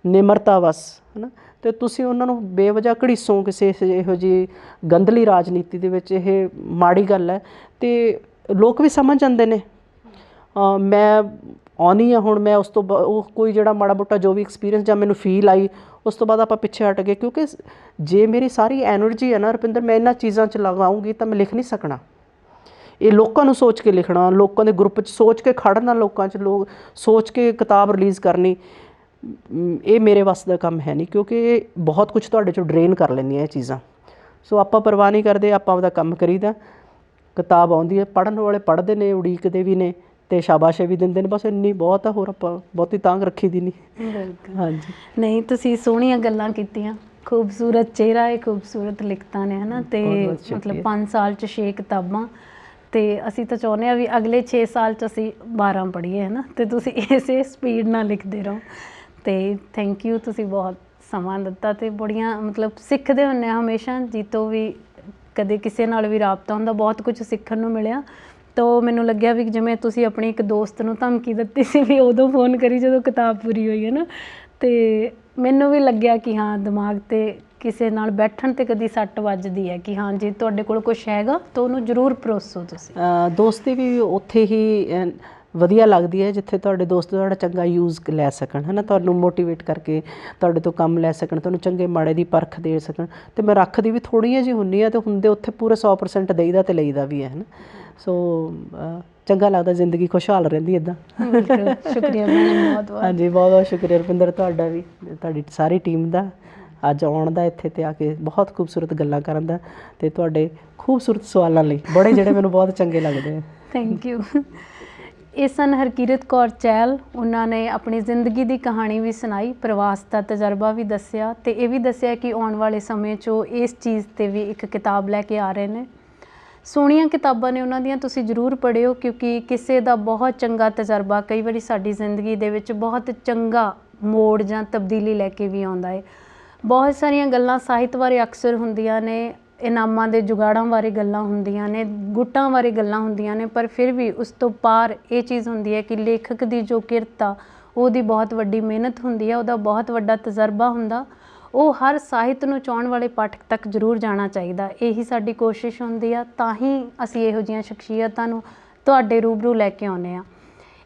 ਨਿਮਰਤਾ ਵਸ, ਹੈ ਨਾ। ਅਤੇ ਤੁਸੀਂ ਉਹਨਾਂ ਨੂੰ ਬੇਵਜ੍ਹਾ ਘੜੀਸੋ ਕਿਸੇ ਇਹੋ ਜਿਹੀ ਗੰਧਲੀ ਰਾਜਨੀਤੀ ਦੇ ਵਿੱਚ, ਇਹ ਮਾੜੀ ਗੱਲ ਹੈ। ਅਤੇ ਲੋਕ ਵੀ ਸਮਝ ਜਾਂਦੇ ਨੇ। ਮੈਂ ਆਉਂਦੀ ਹਾਂ ਹੁਣ, ਮੈਂ ਉਸ ਤੋਂ ਉਹ ਕੋਈ ਜਿਹੜਾ ਮਾੜਾ ਮੋਟਾ ਜੋ ਵੀ ਐਕਸਪੀਰੀਅੰਸ ਜਾਂ ਮੈਨੂੰ ਫੀਲ ਆਈ, ਉਸ ਤੋਂ ਬਾਅਦ ਆਪਾਂ ਪਿੱਛੇ ਹਟ ਗਏ, ਕਿਉਂਕਿ ਜੇ ਮੇਰੀ ਸਾਰੀ ਐਨਰਜੀ ਹੈ ਨਾ ਰੁਪਿੰਦਰ, ਮੈਂ ਇਹਨਾਂ ਚੀਜ਼ਾਂ 'ਚ ਲਗਾਉਂਗੀ ਤਾਂ ਮੈਂ ਲਿਖ ਨਹੀਂ ਸਕਣਾ। ਇਹ ਲੋਕਾਂ ਨੂੰ ਸੋਚ ਕੇ ਲਿਖਣਾ, ਲੋਕਾਂ ਦੇ ਗਰੁੱਪ 'ਚ ਸੋਚ ਕੇ ਖੜ੍ਹਨਾ, ਲੋਕਾਂ 'ਚ ਲੋਕ ਸੋਚ ਕੇ ਕਿਤਾਬ ਰਿਲੀਜ਼ ਕਰਨੀ, ਇਹ ਮੇਰੇ ਵੱਸ ਦਾ ਕੰਮ ਹੈ ਨਹੀਂ, ਕਿਉਂਕਿ ਇਹ ਬਹੁਤ ਕੁਛ ਤੁਹਾਡੇ 'ਚੋਂ ਡਰੇਨ ਕਰ ਲੈਂਦੀਆਂ ਇਹ ਚੀਜ਼ਾਂ। ਸੋ ਆਪਾਂ ਪਰਵਾਹ ਨਹੀਂ ਕਰਦੇ, ਆਪਾਂ ਆਪਦਾ ਕੰਮ ਕਰੀਦਾ। ਕਿਤਾਬ ਆਉਂਦੀ ਹੈ, ਪੜ੍ਹਨ ਵਾਲੇ ਪੜ੍ਹਦੇ ਨੇ, ਉਡੀਕਦੇ ਵੀ ਨੇ ਅਤੇ ਸ਼ਾਬਾਸ਼ ਵੀ ਦਿੰਦੇ ਨੇ, ਬਸ ਇੰਨੀ ਬਹੁਤ ਆ, ਹੋਰ ਆਪਾਂ ਬਹੁਤੀ ਤਾਂਘ ਰੱਖੀ ਦੀ ਨਹੀਂ। ਬਿਲਕੁਲ। ਹਾਂਜੀ, ਨਹੀਂ, ਤੁਸੀਂ ਸੋਹਣੀਆਂ ਗੱਲਾਂ ਕੀਤੀਆਂ, ਖੂਬਸੂਰਤ ਚਿਹਰਾ ਹੈ, ਖੂਬਸੂਰਤ ਲਿਖਤਾਂ ਨੇ, ਹੈ ਨਾ। ਅਤੇ ਮਤਲਬ 5 ਸਾਲ 'ਚ 6 ਕਿਤਾਬਾਂ, ਅਤੇ ਅਸੀਂ ਤਾਂ ਚਾਹੁੰਦੇ ਹਾਂ ਵੀ ਅਗਲੇ 6 ਸਾਲ 'ਚ ਅਸੀਂ 12 ਪੜ੍ਹੀਏ, ਹੈ ਨਾ। ਅਤੇ ਤੁਸੀਂ ਇਸੇ ਸਪੀਡ ਨਾਲ ਲਿਖਦੇ ਰਹੋ। ਅਤੇ ਥੈਂਕ ਯੂ, ਤੁਸੀਂ ਬਹੁਤ ਸਮਾਂ ਦਿੱਤਾ, ਅਤੇ ਬੜੀਆਂ ਮਤਲਬ ਸਿੱਖਦੇ ਹੁੰਦੇ ਹਾਂ ਹਮੇਸ਼ਾ, ਜੀਤੋਂ ਵੀ ਕਦੇ ਕਿਸੇ ਨਾਲ ਵੀ ਰਾਬਤਾ ਹੁੰਦਾ, ਬਹੁਤ ਕੁਝ ਸਿੱਖਣ ਨੂੰ ਮਿਲਿਆ। ਤਾਂ ਮੈਨੂੰ ਲੱਗਿਆ ਵੀ ਜਿਵੇਂ ਤੁਸੀਂ ਆਪਣੀ ਇੱਕ ਦੋਸਤ ਨੂੰ ਧਮਕੀ ਦਿੱਤੀ ਸੀ ਵੀ ਉਦੋਂ ਫੋਨ ਕਰੀ ਜਦੋਂ ਕਿਤਾਬ ਪੂਰੀ ਹੋਈ, ਹੈ ਨਾ। ਅਤੇ ਮੈਨੂੰ ਵੀ ਲੱਗਿਆ ਕਿ ਹਾਂ, ਦਿਮਾਗ 'ਤੇ ਕਿਸੇ ਨਾਲ ਬੈਠਣ 'ਤੇ ਕਦੀ ਸੱਟ ਵੱਜਦੀ ਹੈ ਕਿ ਹਾਂ, ਜੇ ਤੁਹਾਡੇ ਕੋਲ ਕੁਛ ਹੈਗਾ ਤਾਂ ਉਹਨੂੰ ਜ਼ਰੂਰ ਪਰੋਸੋ ਤੁਸੀਂ। ਦੋਸਤੀ ਵੀ ਉੱਥੇ ਹੀ ਵਧੀਆ ਲੱਗਦੀ ਹੈ ਜਿੱਥੇ ਤੁਹਾਡੇ ਦੋਸਤ ਤੁਹਾਡਾ ਚੰਗਾ ਯੂਜ਼ ਲੈ ਸਕਣ, ਹੈ ਨਾ, ਤੁਹਾਨੂੰ ਮੋਟੀਵੇਟ ਕਰਕੇ ਤੁਹਾਡੇ ਤੋਂ ਕੰਮ ਲੈ ਸਕਣ, ਤੁਹਾਨੂੰ ਚੰਗੇ ਮਾੜੇ ਦੀ ਪਰਖ ਦੇ ਸਕਣ। ਅਤੇ ਮੈਂ ਰੱਖਦੀ ਵੀ ਥੋੜ੍ਹੀਆਂ ਜਿਹੀ ਹੁੰਦੀ ਆ, ਅਤੇ ਹੁੰਦੇ ਉੱਥੇ ਪੂਰੇ 100% ਦੇਈਦਾ ਅਤੇ ਲਈਦਾ ਵੀ ਹੈ, ਹੈ ਨਾ। ਸੋ ਚੰਗਾ ਲੱਗਦਾ, ਜ਼ਿੰਦਗੀ ਖੁਸ਼ਹਾਲ ਰਹਿੰਦੀ ਇੱਦਾਂ। ਸ਼ੁਕਰੀਆ ਭੈਣੇ, ਬਹੁਤ ਬਹੁਤ। ਹਾਂਜੀ, ਬਹੁਤ ਬਹੁਤ ਸ਼ੁਕਰੀਆ ਰੁਪਿੰਦਰ, ਤੁਹਾਡਾ ਵੀ, ਤੁਹਾਡੀ ਸਾਰੀ ਟੀਮ ਦਾ ਅੱਜ ਆਉਣ ਦਾ, ਇੱਥੇ ਤੇ ਆ ਕੇ ਬਹੁਤ ਖੂਬਸੂਰਤ ਗੱਲਾਂ ਕਰਨ ਦਾ, ਅਤੇ ਤੁਹਾਡੇ ਖੂਬਸੂਰਤ ਸਵਾਲਾਂ ਲਈ ਬੜੇ ਜਿਹੜੇ ਮੈਨੂੰ ਬਹੁਤ ਚੰਗੇ ਲੱਗਦੇ ਆ। Thank you. ਇਹ ਸਨ ਹਰਕੀਰਤ ਕੌਰ ਚਹਿਲ। ਉਹਨਾਂ ਨੇ ਆਪਣੀ ਜ਼ਿੰਦਗੀ ਦੀ ਕਹਾਣੀ ਵੀ ਸੁਣਾਈ, ਪ੍ਰਵਾਸ ਦਾ ਤਜਰਬਾ ਵੀ ਦੱਸਿਆ, ਅਤੇ ਇਹ ਵੀ ਦੱਸਿਆ ਕਿ ਆਉਣ ਵਾਲੇ ਸਮੇਂ 'ਚ ਉਹ ਇਸ ਚੀਜ਼ 'ਤੇ ਵੀ ਇੱਕ ਕਿਤਾਬ ਲੈ ਕੇ ਆ ਰਹੇ ਨੇ। ਸੋਹਣੀਆਂ ਕਿਤਾਬਾਂ ਨੇ ਉਹਨਾਂ ਦੀਆਂ, ਤੁਸੀਂ ਜ਼ਰੂਰ ਪੜ੍ਹਿਓ, ਕਿਉਂਕਿ ਕਿਸੇ ਦਾ ਬਹੁਤ ਚੰਗਾ ਤਜਰਬਾ ਕਈ ਵਾਰੀ ਸਾਡੀ ਜ਼ਿੰਦਗੀ ਦੇ ਵਿੱਚ ਬਹੁਤ ਚੰਗਾ ਮੋੜ ਜਾਂ ਤਬਦੀਲੀ ਲੈ ਕੇ ਵੀ ਆਉਂਦਾ ਹੈ। ਬਹੁਤ ਸਾਰੀਆਂ ਗੱਲਾਂ ਸਾਹਿਤ ਬਾਰੇ ਅਕਸਰ ਹੁੰਦੀਆਂ ਨੇ, ਇਨਾਮਾਂ ਦੇ ਜੁਗਾੜਾਂ ਬਾਰੇ ਗੱਲਾਂ ਹੁੰਦੀਆਂ ਨੇ, ਗੁੱਟਾਂ ਬਾਰੇ ਗੱਲਾਂ ਹੁੰਦੀਆਂ ਨੇ, ਪਰ ਫਿਰ ਵੀ ਉਸ ਤੋਂ ਪਾਰ ਇਹ ਚੀਜ਼ ਹੁੰਦੀ ਹੈ ਕਿ ਲੇਖਕ ਦੀ ਜੋ ਕਿਰਤ ਆ, ਉਹਦੀ ਬਹੁਤ ਵੱਡੀ ਮਿਹਨਤ ਹੁੰਦੀ ਹੈ, ਉਹਦਾ ਬਹੁਤ ਵੱਡਾ ਤਜਰਬਾ ਹੁੰਦਾ, ਉਹ ਹਰ ਸਾਹਿਤ ਨੂੰ ਚਾਹੁਣ ਵਾਲੇ ਪਾਠਕ ਤੱਕ ਜ਼ਰੂਰ ਜਾਣਾ ਚਾਹੀਦਾ। ਇਹੀ ਸਾਡੀ ਕੋਸ਼ਿਸ਼ ਹੁੰਦੀ ਆ, ਤਾਂ ਹੀ ਅਸੀਂ ਇਹੋ ਜਿਹੀਆਂ ਸ਼ਖਸੀਅਤਾਂ ਨੂੰ ਤੁਹਾਡੇ ਰੂਬਰੂ ਲੈ ਕੇ ਆਉਂਦੇ ਹਾਂ।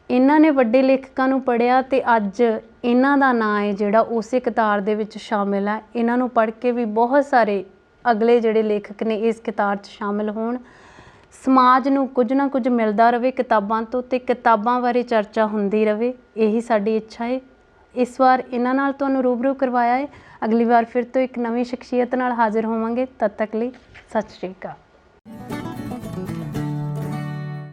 ਇਹਨਾਂ ਨੇ ਵੱਡੇ ਲੇਖਕਾਂ ਨੂੰ ਪੜ੍ਹਿਆ, ਅਤੇ ਅੱਜ ਇਹਨਾਂ ਦਾ ਨਾਂ ਹੈ ਜਿਹੜਾ ਉਸੇ ਕਤਾਰ ਦੇ ਵਿੱਚ ਸ਼ਾਮਿਲ ਹੈ। ਇਹਨਾਂ ਨੂੰ ਪੜ੍ਹ ਕੇ ਵੀ ਬਹੁਤ ਸਾਰੇ ਅਗਲੇ ਜਿਹੜੇ ਲੇਖਕ ਨੇ ਇਸ ਕਤਾਰ 'ਚ ਸ਼ਾਮਿਲ ਹੋਣ, ਸਮਾਜ ਨੂੰ ਕੁਝ ਨਾ ਕੁਝ ਮਿਲਦਾ ਰਹੇ ਕਿਤਾਬਾਂ ਤੋਂ, ਅਤੇ ਕਿਤਾਬਾਂ ਬਾਰੇ ਚਰਚਾ ਹੁੰਦੀ ਰਹੇ, ਇਹੀ ਸਾਡੀ ਇੱਛਾ ਹੈ। ਇਸ ਵਾਰ ਇਹਨਾਂ ਨਾਲ ਤੁਹਾਨੂੰ ਰੂਬਰੂ ਕਰਵਾਇਆ ਹੈ। ਅਗਲੀ ਵਾਰ ਫਿਰ ਤੋਂ ਇੱਕ ਨਵੀਂ ਸ਼ਖਸੀਅਤ ਨਾਲ ਹਾਜ਼ਰ ਹੋਵਾਂਗੇ। ਤਦ ਤੱਕ ਲਈ ਸਤਿ ਸ਼੍ਰੀ ਅਕਾਲ।